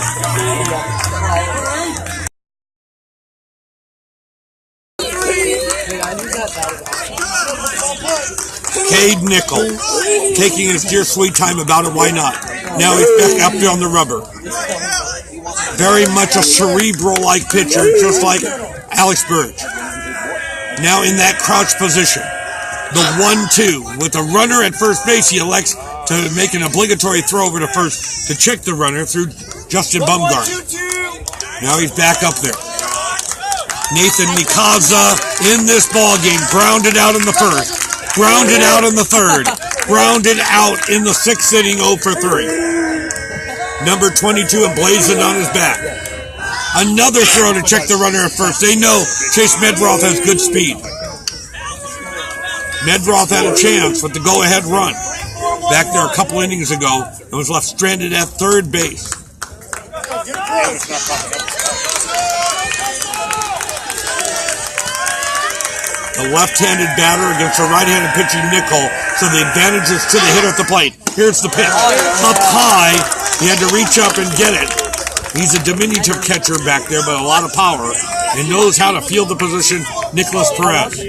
Cade Nickel taking his dear sweet time about it. Why not? Now he's back up there on the rubber. Very much a cerebral-like pitcher, just like Alex Burge. Now in that crouch position. The 1-2. With a runner at first base, he elects to make an obligatory throw over to first to check the runner through Justin Bumgarner. Now he's back up there. Nathan Nikaza in this ball game, grounded out in the first, grounded out in the third, grounded out in the sixth inning, 0 for 3. Number 22 emblazoned on his back. Another throw to check the runner at first. They know Chase Medroth has good speed. Medroth had a chance with the go-ahead run back there a couple innings ago and was left stranded at third base. The left-handed batter against the right-handed pitching Nickel, so the advantage is to the hitter at the plate. Here's the pitch. Up high, he had to reach up and get it. He's a diminutive catcher back there, but a lot of power, and knows how to field the position, Nicholas Perez.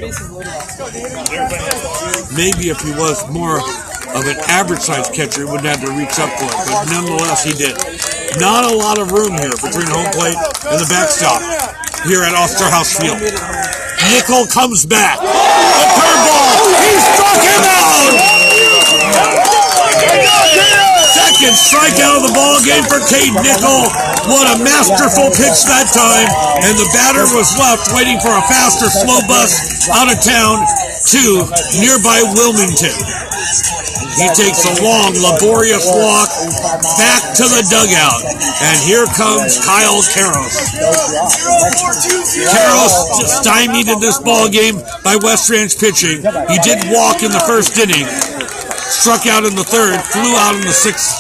Maybe if he was more of an average-sized catcher, he wouldn't have to reach up for it, but nonetheless, he did. Not a lot of room here between home plate and the backstop here at Osterhaus Field. Nickel comes back. A curveball. He struck him out. Second strikeout of the ball game for Cade Nickel. What a masterful pitch that time. And the batter was left waiting for a fast or slow bus out of town to nearby Wilmington. He takes a long, laborious walk back to the dugout. And here comes Kyle Karros. Karros stymied in this ball game by West Ranch pitching. He did walk in the first inning, struck out in the third, flew out in the sixth.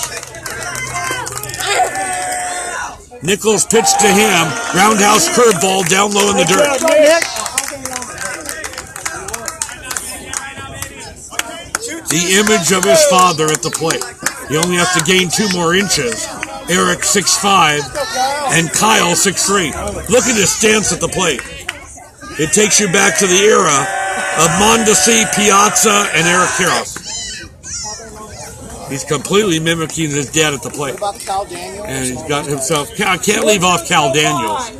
Nichols pitched to him, roundhouse curveball down low in the dirt. The image of his father at the plate. He only has to gain 2 more inches. Eric 6'5", and Kyle 6'3". Look at his stance at the plate. It takes you back to the era of Mondesi, Piazza, and Eric Karros. He's completely mimicking his dad at the plate. And he's got himself... I can't leave off Cal Daniels.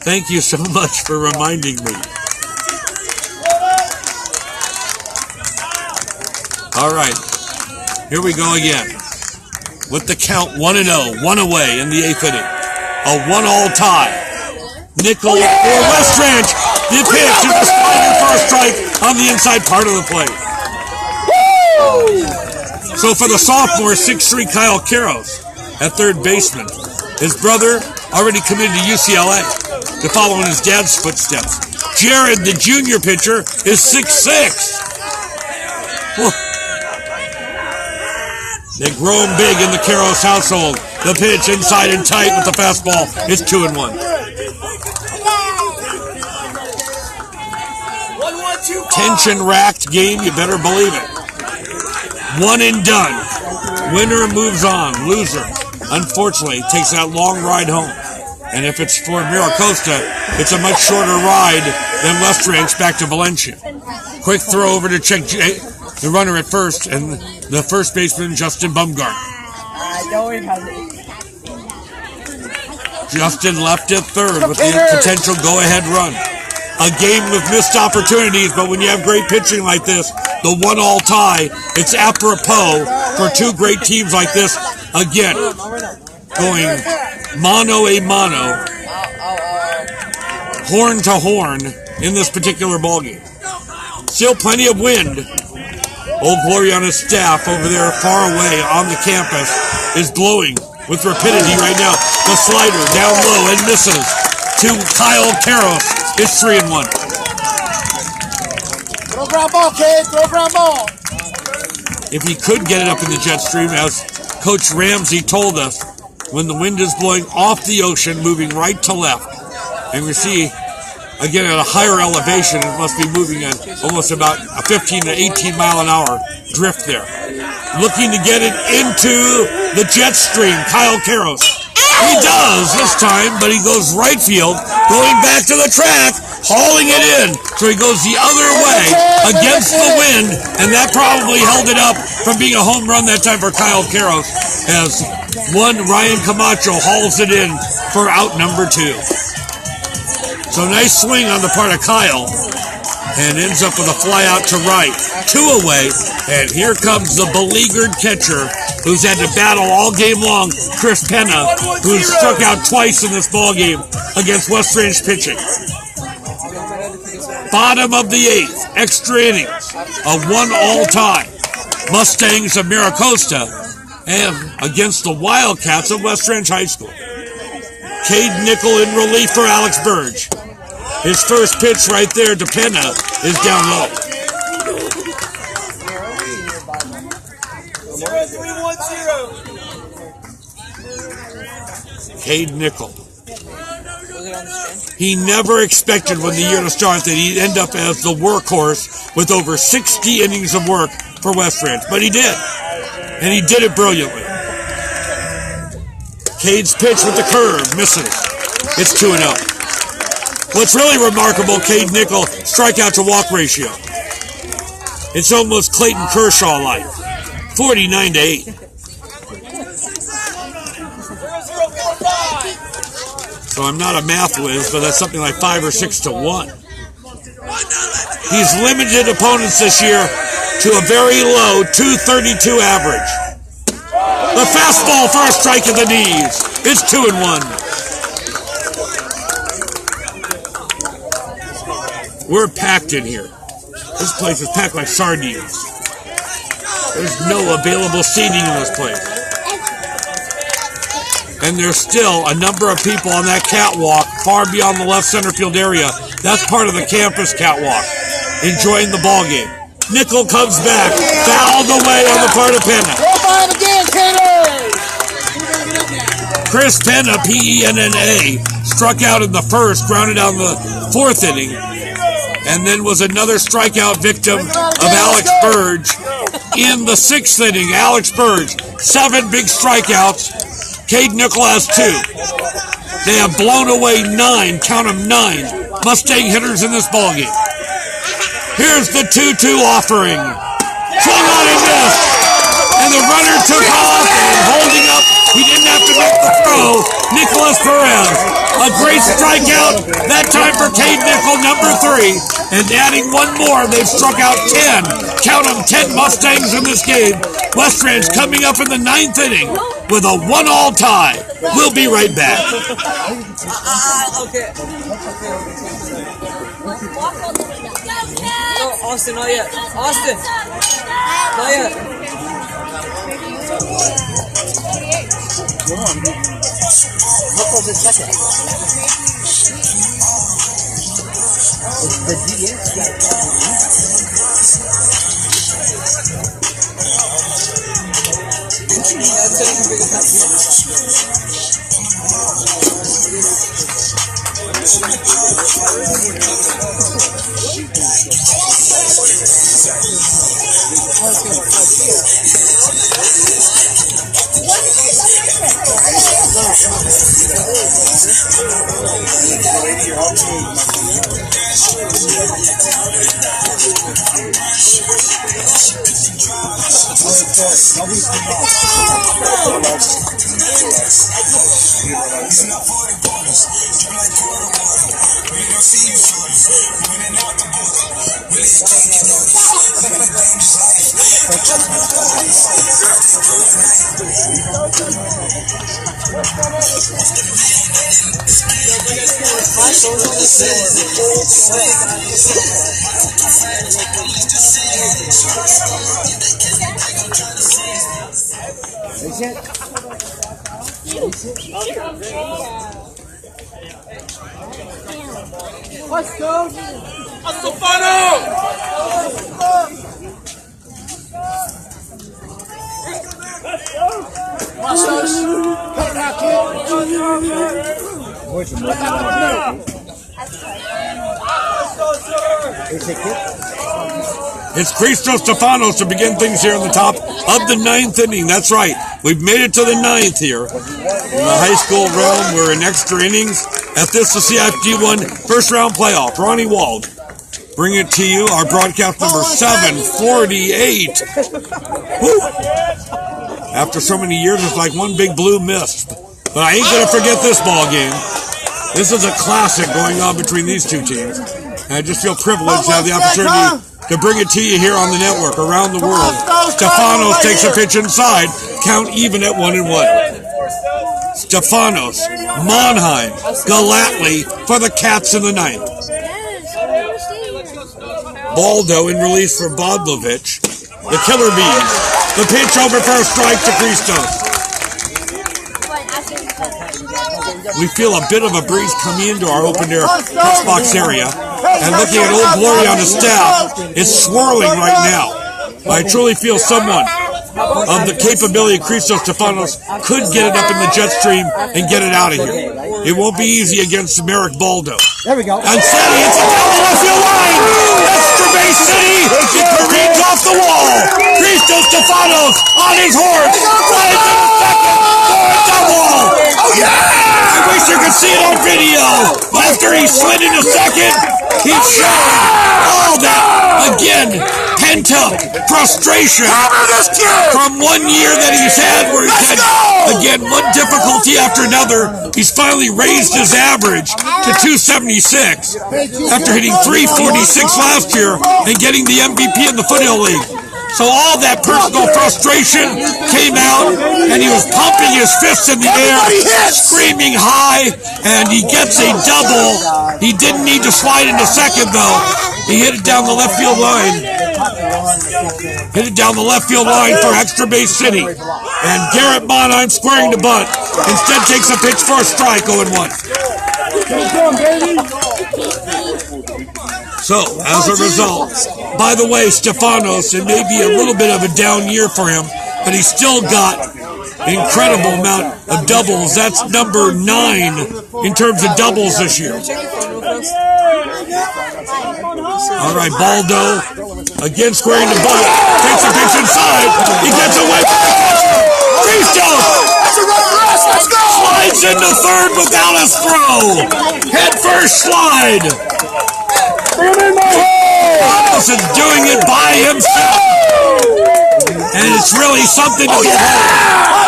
Thank you so much for reminding me. All right, here we go again. With the count 1-0, 1 away in the 8th inning. A 1-all tie. Nickel for West Ranch. The pitch is a sliding for a strike on the inside part of the plate. So for the sophomore, 6'3" Kyle Karros at third baseman. His brother already committed to UCLA to follow in his dad's footsteps. Jared, the junior pitcher, is 6'6". They grow him big in the Karros household. The pitch inside and tight with the fastball. It's 2-1. Tension-racked game, you better believe it. 1 and done. Winner moves on. Loser, unfortunately, takes that long ride home. And if it's for Mira Costa, it's a much shorter ride than West Ranch back to Valencia. Quick throw over to check the runner at first, and the first baseman, Justin Bumgarner. Justin left at third with the potential go-ahead run. a game with missed opportunities, but when you have great pitching like this, the 1-all tie, it's apropos for two great teams like this. Again, going mano a mano, horn to horn in this particular ballgame. Still plenty of wind. Old Glory on his staff over there far away on the campus is blowing with rapidity right now. The slider down low and misses to Kyle Karros. It's 3-1. Throw ground ball, kid. Throw ground ball. If he could get it up in the jet stream, as Coach Ramsey told us, when the wind is blowing off the ocean, moving right to left, and we see, again, at a higher elevation, it must be moving at almost about a 15 to 18 mile an hour drift there. Looking to get it into the jet stream, Kyle Karros. He does this time, but he goes right field, going back to the track, hauling it in. So he goes the other way against the wind, and that probably held it up from being a home run that time for Kyle Karros, as Ryan Camacho hauls it in for out number 2. So nice swing on the part of Kyle, and ends up with a fly out to right. 2 away, and here comes the beleaguered catcher who's had to battle all game long, Chris Penna, who's struck out twice in this ball game against West Range pitching. Bottom of the 8th, extra innings, a 1-all tie. Mustangs of Mira, Costa, and against the Wildcats of West Range High School. Cade Nickel in relief for Alex Burge. His first pitch right there to Penna is down low. 0-3-1-0. Cade Nickel. He never expected when the year to start that he'd end up as the workhorse with over 60 innings of work for West Ranch, but he did. And he did it brilliantly. Cade's pitch with the curve misses. It's 2-0. What's really remarkable, Cade Nickel strikeout to walk ratio. It's almost Clayton Kershaw-like. 49-8. So I'm not a math whiz, but that's something like 5 or 6 to 1. He's limited opponents this year to a very low 232 average. The fastball for a strike at the knees. It's 2-1. We're packed in here. This place is packed like sardines. There's no available seating in this place. And there's still a number of people on that catwalk far beyond the left center field area. That's part of the campus catwalk, enjoying the ball game. Nickel comes back, fouled away on the part of Penna. Go by him again, Kader. Chris Penna, P-E-N-N-A, struck out in the first, grounded out in the 4th inning, and then was another strikeout victim of Alex Burge in the 6th inning. Alex Burge, 7 big strikeouts. Cade Nickel has 2. They have blown away 9, count them 9, Mustang hitters in this ballgame. Here's the 2-2 offering. Swung on and missed. And the runner took off and holding up. He didn't have to make the throw. Nicholas Perez. A great strikeout. That time for Cade Nickel, number 3. And adding one more, they've struck out 10. Count them, 10 Mustangs in this game. West Ranch coming up in the 9th inning with a 1-all tie. We'll be right back. Okay. No, Austin, not yet. Austin, not yet. Nickel's in second. The D-1 He's not for the Let's go. It's Cristo Stefanos to begin things here in the top of the 9th inning. That's right. We've made it to the 9th here. In the high school realm, we're in extra innings. At this, the CIF D-1 first round playoff. Ronnie Wald. Bring it to you, our broadcast number 748. Woo. After so many years, it's like one big blue mist. But I ain't going to forget this ball game. This is a classic going on between these two teams. And I just feel privileged to have the opportunity to bring it to you here on the network around the world. Stefanos takes a pitch inside, count even at 1-1. Stefanos, Monheim, Galatly for the Cats in the 9th. Baldo in release for Bodlovich. The Killer Bees. The pitch over for a strike to Christos. We feel a bit of a breeze coming into our open air press box area. And looking at Old Glory on the staff, it's swirling right now. I truly feel someone of the capability of Cristo Stefanos could get it up in the jet stream and get it out of here. It won't be easy against Merrick Baldo. There we go. And Sandy, it's a left field line! Extra base city! It careens off the wall! Cristo Stefanos on his horse! Flies in the second for a double! Oh yeah! I wish you could see it on video! After he slid into second, he showed all that, again, pent-up frustration from 1 year that he's had where he's had, again, one difficulty after another. He's finally raised his average to 276 after hitting 346 last year and getting the MVP in the Foothill League. So all that personal frustration came out, and he was pumping his fists in the air, screaming high, and he gets a double. He didn't need to slide into second, though. He hit it down the left field line. Hit it down the left field line for extra base city. And Garrett Monheim squaring the bunt. Instead takes a pitch for a strike, 0-1. So, as a result, by the way, Stefanos, it may be a little bit of a down year for him, but he's still got an incredible amount of doubles. That's number 9 in terms of doubles this year. All right, Baldo, again squaring the butt, takes a pitch inside, he gets away from the catcher. Let's go! Slides into third without a throw. Head first slide. Stefanos is doing it by himself. And it's really something to behold.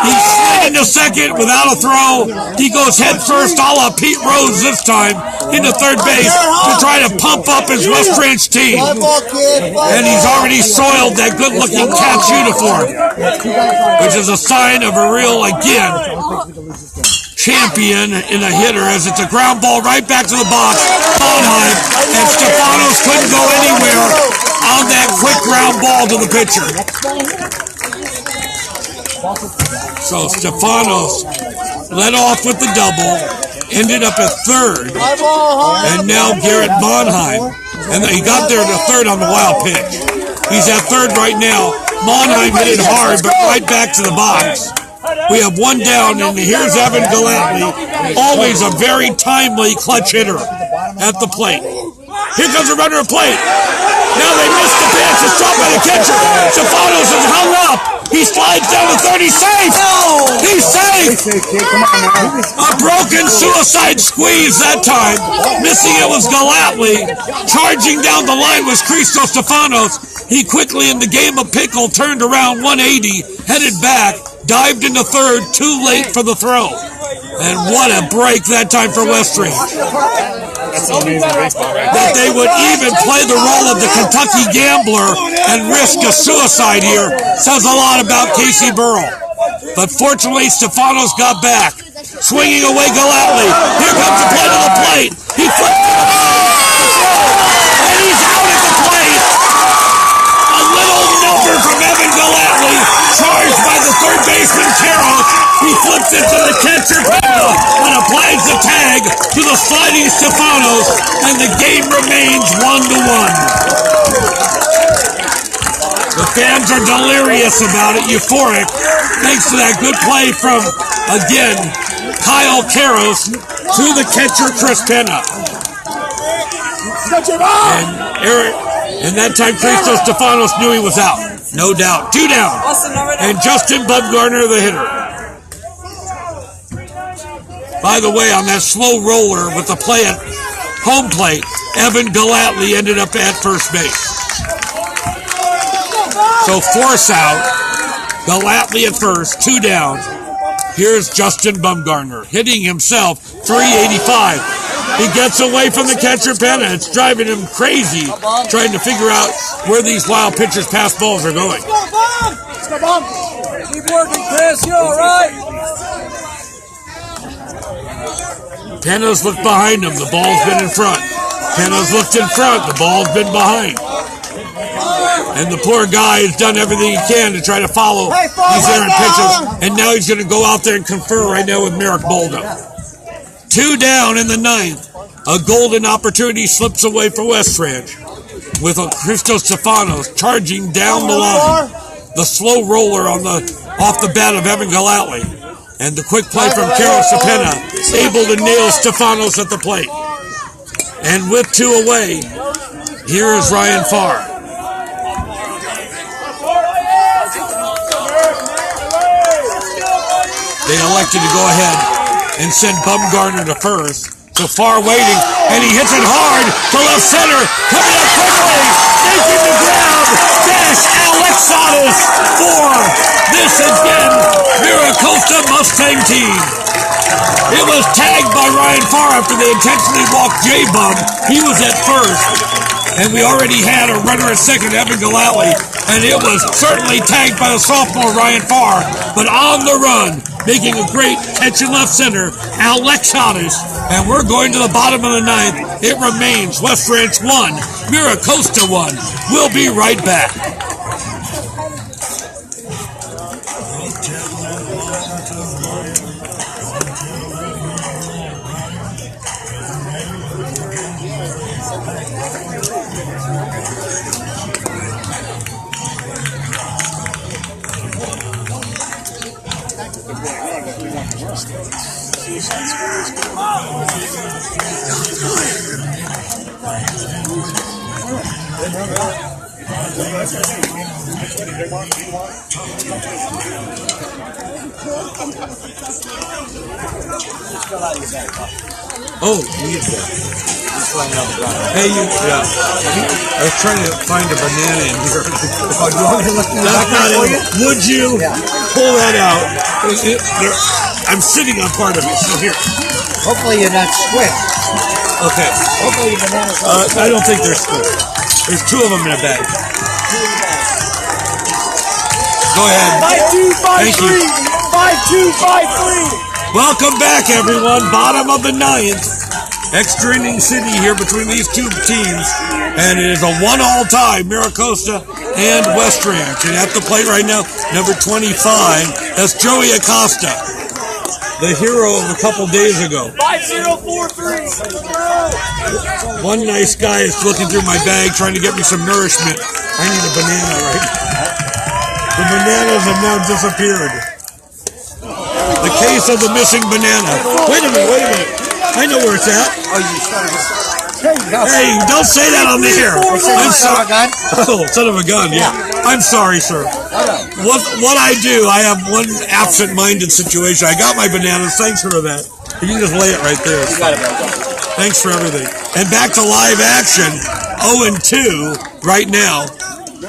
He slid into second without a throw. He goes head first a la Pete Rose this time into third base to try to pump up his West Ranch team. And he's already soiled that good-looking Cats uniform, which is a sign of a real, again, champion in a hitter, as it's a ground ball right back to the box. Monheim, and Stefanos couldn't go anywhere on that quick ground ball to the pitcher. So Stefanos led off with the double, ended up at third, and now Garrett Monheim, and he got there to third on the wild pitch. He's at third right now. Monheim hit it hard, but right back to the box. We have one down, and here's Evan Galatly, always a very timely clutch hitter at the plate. Here comes a runner at plate. Now they missed the pitch. It's dropped by the catcher. Stefanos is hung up. He slides down to third. He's safe. He's safe. A broken suicide squeeze that time. Missing it was Galatly. Charging down the line was Cristo Stefanos. He quickly, in the game of pickle, turned around 180, headed back, dived into third, too late for the throw. And what a break that time for West Range. That's an amazing baseball, right? That they would even play the role of the Kentucky gambler and risk a suicide here says a lot about Casey Burrell. But fortunately, Stefanos got back. Swinging away Galatly. Here comes the play to the plate. He flips it. And he's out at the plate. A little number from Evan Galatly. Charged by the third baseman, Carroll. He flips it to the catcher, and applies the tag to the sliding Stefanos, and the game remains 1-1. The fans are delirious about it, euphoric, thanks to that good play from, again, Kyle Karros to the catcher, Chris Penna. And that time, Christos Stefanos knew he was out. No doubt. 2 down. And Justin Bumgarner, the hitter. By the way, on that slow roller with the play at home plate, Evan Galatly ended up at first base. So force out, Galatly at first, 2 down. Here's Justin Bumgarner hitting himself, 385. He gets away from the catcher Penna. It's driving him crazy trying to figure out where these wild pitchers' pass balls are going. Keep working, Chris. You all right? Penna's looked behind him. The ball's been in front. Penna's looked in front. The ball's been behind. And the poor guy has done everything he can to try to follow these errant pitches. And now he's going to go out there and confer right now with Merrick Boldo. 2 down in the 9th. A golden opportunity slips away for West Ranch with Christos Stefanos charging down the line. The slow roller off the bat of Evan Galatly. And the quick play from Carol Cepena, able to nail Stefanos at the plate. And with 2 away, here is Ryan Farr. They elected to go ahead and send Bumgarner to first. So Farr waiting, and he hits it hard to left center. Coming up quickly, making the grab. Dash Alexatis for this again, Mira Costa Mustang team. It was tagged by Ryan Farr after they intentionally walked J-Bum. He was at first, and we already had a runner at second, Evan Galatly, and it was certainly tagged by the sophomore Ryan Farr, but on the run, making a great catch in left center, Alexatis, and we're going to the bottom of the 9th. It remains West Ranch 1, Mira Costa 1. We'll be right back. Oh, hey, yeah. I was trying to find a banana in here. Would you pull that out? I'm sitting on part of it, so here. Hopefully you're not squished. Okay. Hopefully your bananas I don't think they're squished. There's 2 of them in a bag. Go ahead. 5-2-5-3. 5-2-5-3. Welcome back, everyone. Bottom of the 9th. Extra inning city here between these 2 teams. And it is a 1-all tie, Mira Costa and West Ranch. And at the plate right now, number 25, that's Joey Acosta, the hero of a couple days ago. 5-0-4-3. One nice guy is looking through my bag trying to get me some nourishment. I need a banana right now. The bananas have now disappeared. The case of the missing banana. Wait a minute. I know where it's at. Oh, you started. Hey, don't say that on the air. I'm sorry. Oh, son of a gun, yeah. I'm sorry, sir. What I do, I have one absent-minded situation. I got my bananas. Thanks for that. You can just lay it right there. Thanks for everything. And back to live action. 0-2 right now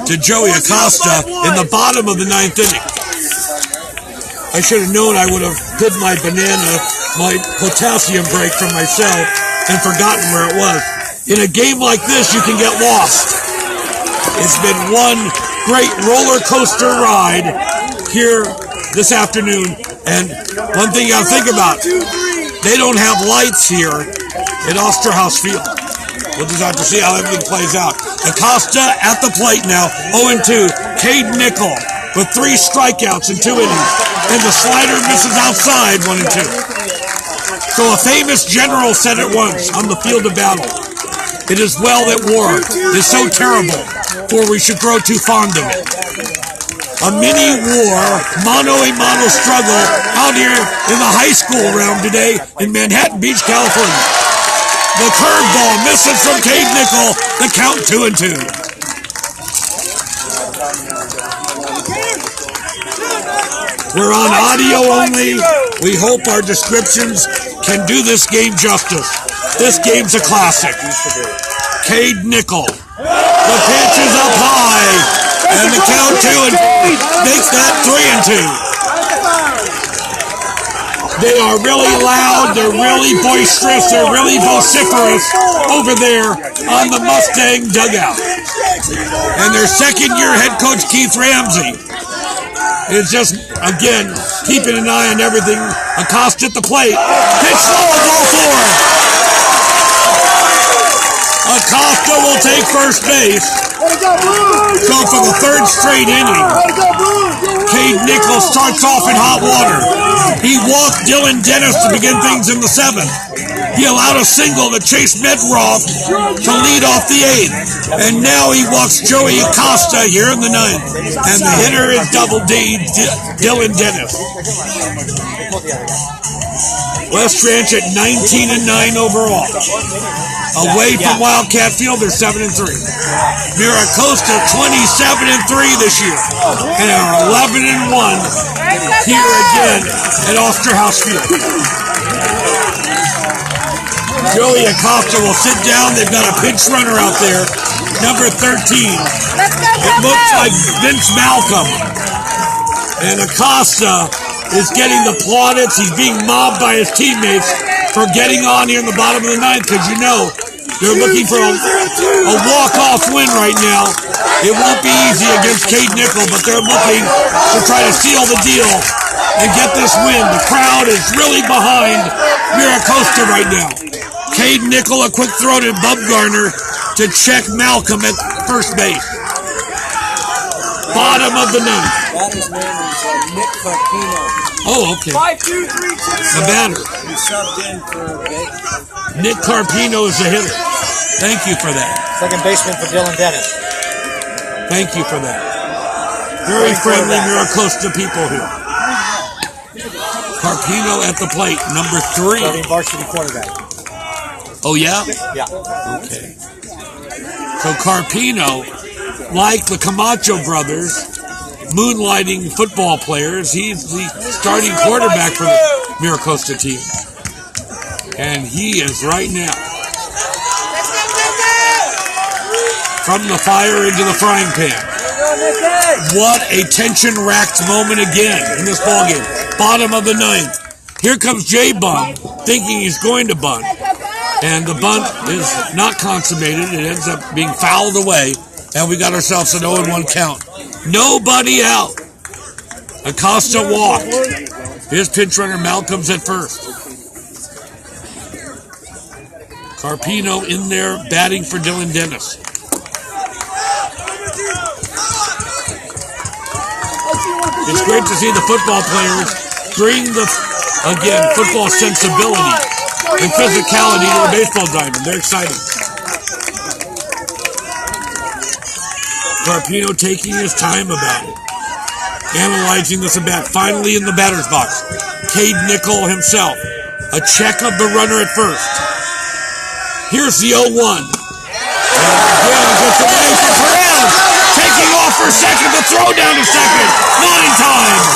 to Joey Acosta in the bottom of the 9th inning. I should have known I would have hid my banana my potassium break from myself and forgotten where it was. In a game like this, you can get lost. It's been one great roller coaster ride here this afternoon. And one thing you gotta think about, they don't have lights here at Osterhaus Field. We'll just have to see how everything plays out. Costa at the plate now, 0-2. Cade Nickel with 3 strikeouts in 2 innings. And the slider misses outside, 1-2. So a famous general said it once on the field of battle. It is well that war is so terrible, for we should grow too fond of it. A mini-war, mano-a-mano struggle out here in the high school round today in Manhattan Beach, California. The curveball misses from Cade Nickel, the count 2-2. We're on audio only. We hope our descriptions can do this game justice. This game's a classic. Cade Nickel. The pitch is up high. And the count 2 makes that 3-2. They are really loud. They're really boisterous. They're really vociferous over there on the Mustang dugout. And their second-year head coach, Keith Ramsey, is just, again, keeping an eye on everything. Acosta at the plate. Pitch low, ball 4. Acosta will take first base. So for the 3rd straight inning, Cade Nickel starts off in hot water. He walked Dylan Dennis to begin things in the 7th. He allowed a single to Chase Medroff to lead off the 8th. And now he walks Joey Acosta here in the 9th. And the hitter is Double D, Dylan Dennis. West Ranch at 19-9 overall. Away from Wildcat Field, they're 7-3. Mira Costa 27-3 this year, and are 11-1 here again at Osterhaus Field. Joey Acosta will sit down. They've got a pinch runner out there, number 13. It looks like Vince Malcolm, and Acosta is getting the plaudits. He's being mobbed by his teammates for getting on here in the bottom of the 9th, because you know they're looking for a walk-off win right now. It won't be easy against Cade Nickel, but they're looking to try to seal the deal and get this win. The crowd is really behind Mira Costa right now. Cade Nickel, a quick throw to Bumgarner to check Malcolm at first base. Bottom of the 9th. That is name is Nick Carpino. Oh, okay. 5-2-3-2. The batter. He subbed in for Vic. Nick Carpino is the hitter. Thank you for that. Second baseman for Dylan Dennis. Thank you for that. Very friendly Mira Costa people here. Carpino at the plate, number 3. Starting varsity quarterback. Oh, yeah? Yeah. Okay. So Carpino, like the Camacho brothers, moonlighting football players, he's the starting quarterback for the Mira Costa team. And he is right now from the fire into the frying pan. What a tension-racked moment again in this ballgame. Bottom of the 9th. Here comes J-Bum, thinking he's going to bunt. And the bunt is not consummated. It ends up being fouled away. And we got ourselves an 0-1 count. Nobody out. Acosta walked. His pinch runner Malcolm's at first. Carpino in there batting for Dylan Dennis. It's great to see the football players bring the, again, football sensibility and physicality to a baseball diamond. They're excited. Carpino taking his time about it. Analyzing this at bat. Finally in the batter's box. Cade Nickel himself. A check of the runner at first. Here's the 0-1. And again, gets away from Perez. Taking off for second. The throw down to second. 9 times.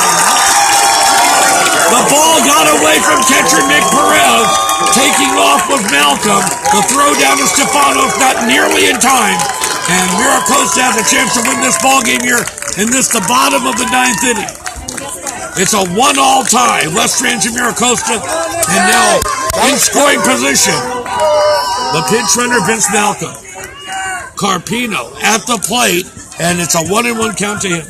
The ball got away from catcher Nick Perez. Taking off with Malcolm. The throw down to Stefanos not nearly in time. And Mira Costa has a chance to win this ball game here in this, the bottom of the 9th inning. It's a 1-all tie. West Ranch and Mira Costa. And now in scoring position, the pinch runner, Vince Malcolm. Carpino at the plate, and it's a 1-1 count to him.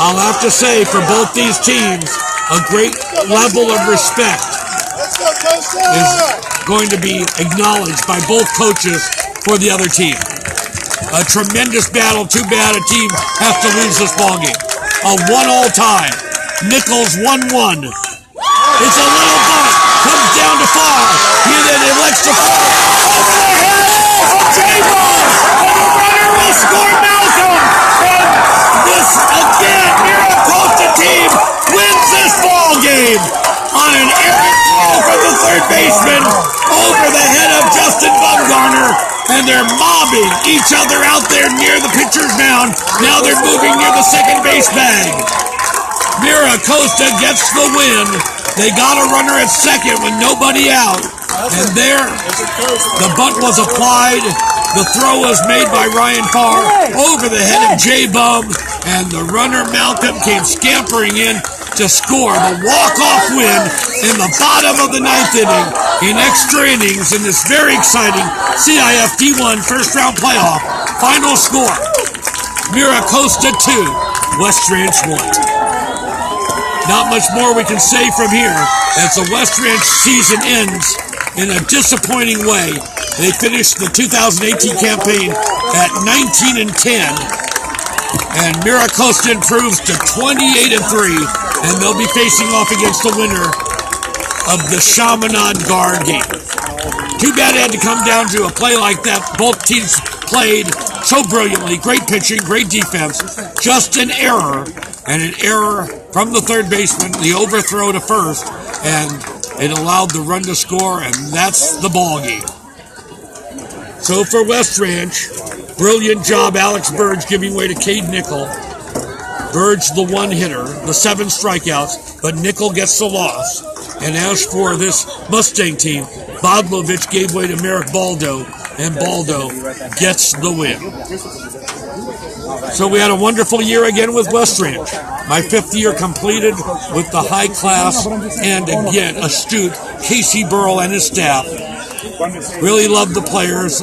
I'll have to say, for both these teams, a great level of respect is going to be acknowledged by both coaches for the other team. A tremendous battle. Too bad a team has to lose this ballgame. A 1-all tie. Nichols 1-1. It's a little bunt. Comes down to foul. He then elects to fall over the head of J-Ball. And the runner will score Malcolm. And this, again, Mira Costa team wins this ball game on an errant throw from the third baseman over the head of Justin Bumgarner. And they're mobbing each other out there near the pitcher's mound. Now they're moving near the second base bag. Mira Costa gets the win. They got a runner at second with nobody out. And there, the bunt was applied. The throw was made by Ryan Farr over the head of J-Bum. And the runner, Malcolm, came scampering in to score the walk-off win in the bottom of the ninth inning in extra innings in this very exciting CIF D-1 first-round playoff. Final score, Mira Costa 2, West Ranch 1. Not much more we can say from here as the West Ranch season ends in a disappointing way. They finished the 2018 campaign at 19-10, and Mira Costa improves to 28-3, and they'll be facing off against the winner of the Chaminade Guard game. Too bad it had to come down to a play like that. Both teams played so brilliantly. Great pitching, great defense. Just an error, and an error from the third baseman, the overthrow to first, and it allowed the run to score, and that's the ball game. So for West Ranch, brilliant job, Alex Burge giving way to Cade Nickel. Burge the one-hitter, the 7 strikeouts, but Nickel gets the loss. And as for this Mustang team, Bodlovich gave way to Merrick Baldo, and Baldo gets the win. So we had a wonderful year again with West Ranch. My 5th year completed with the high-class and, again, astute Casey Burrell and his staff. Really loved the players.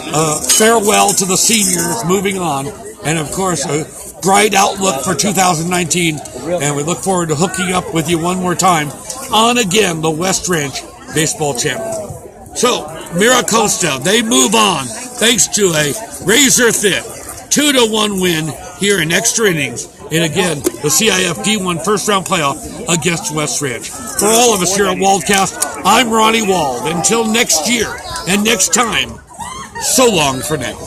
Farewell to the seniors moving on. And, of course, a bright outlook for 2019. And we look forward to hooking up with you one more time on, again, the West Ranch Baseball Champion. So, Mira Costa, they move on thanks to a razor-thin 2-1 win here in extra innings. And again, the CIF D1 first-round playoff against West Ranch. For all of us here at Waldcast, I'm Ronnie Wald. Until next year and next time, so long for now.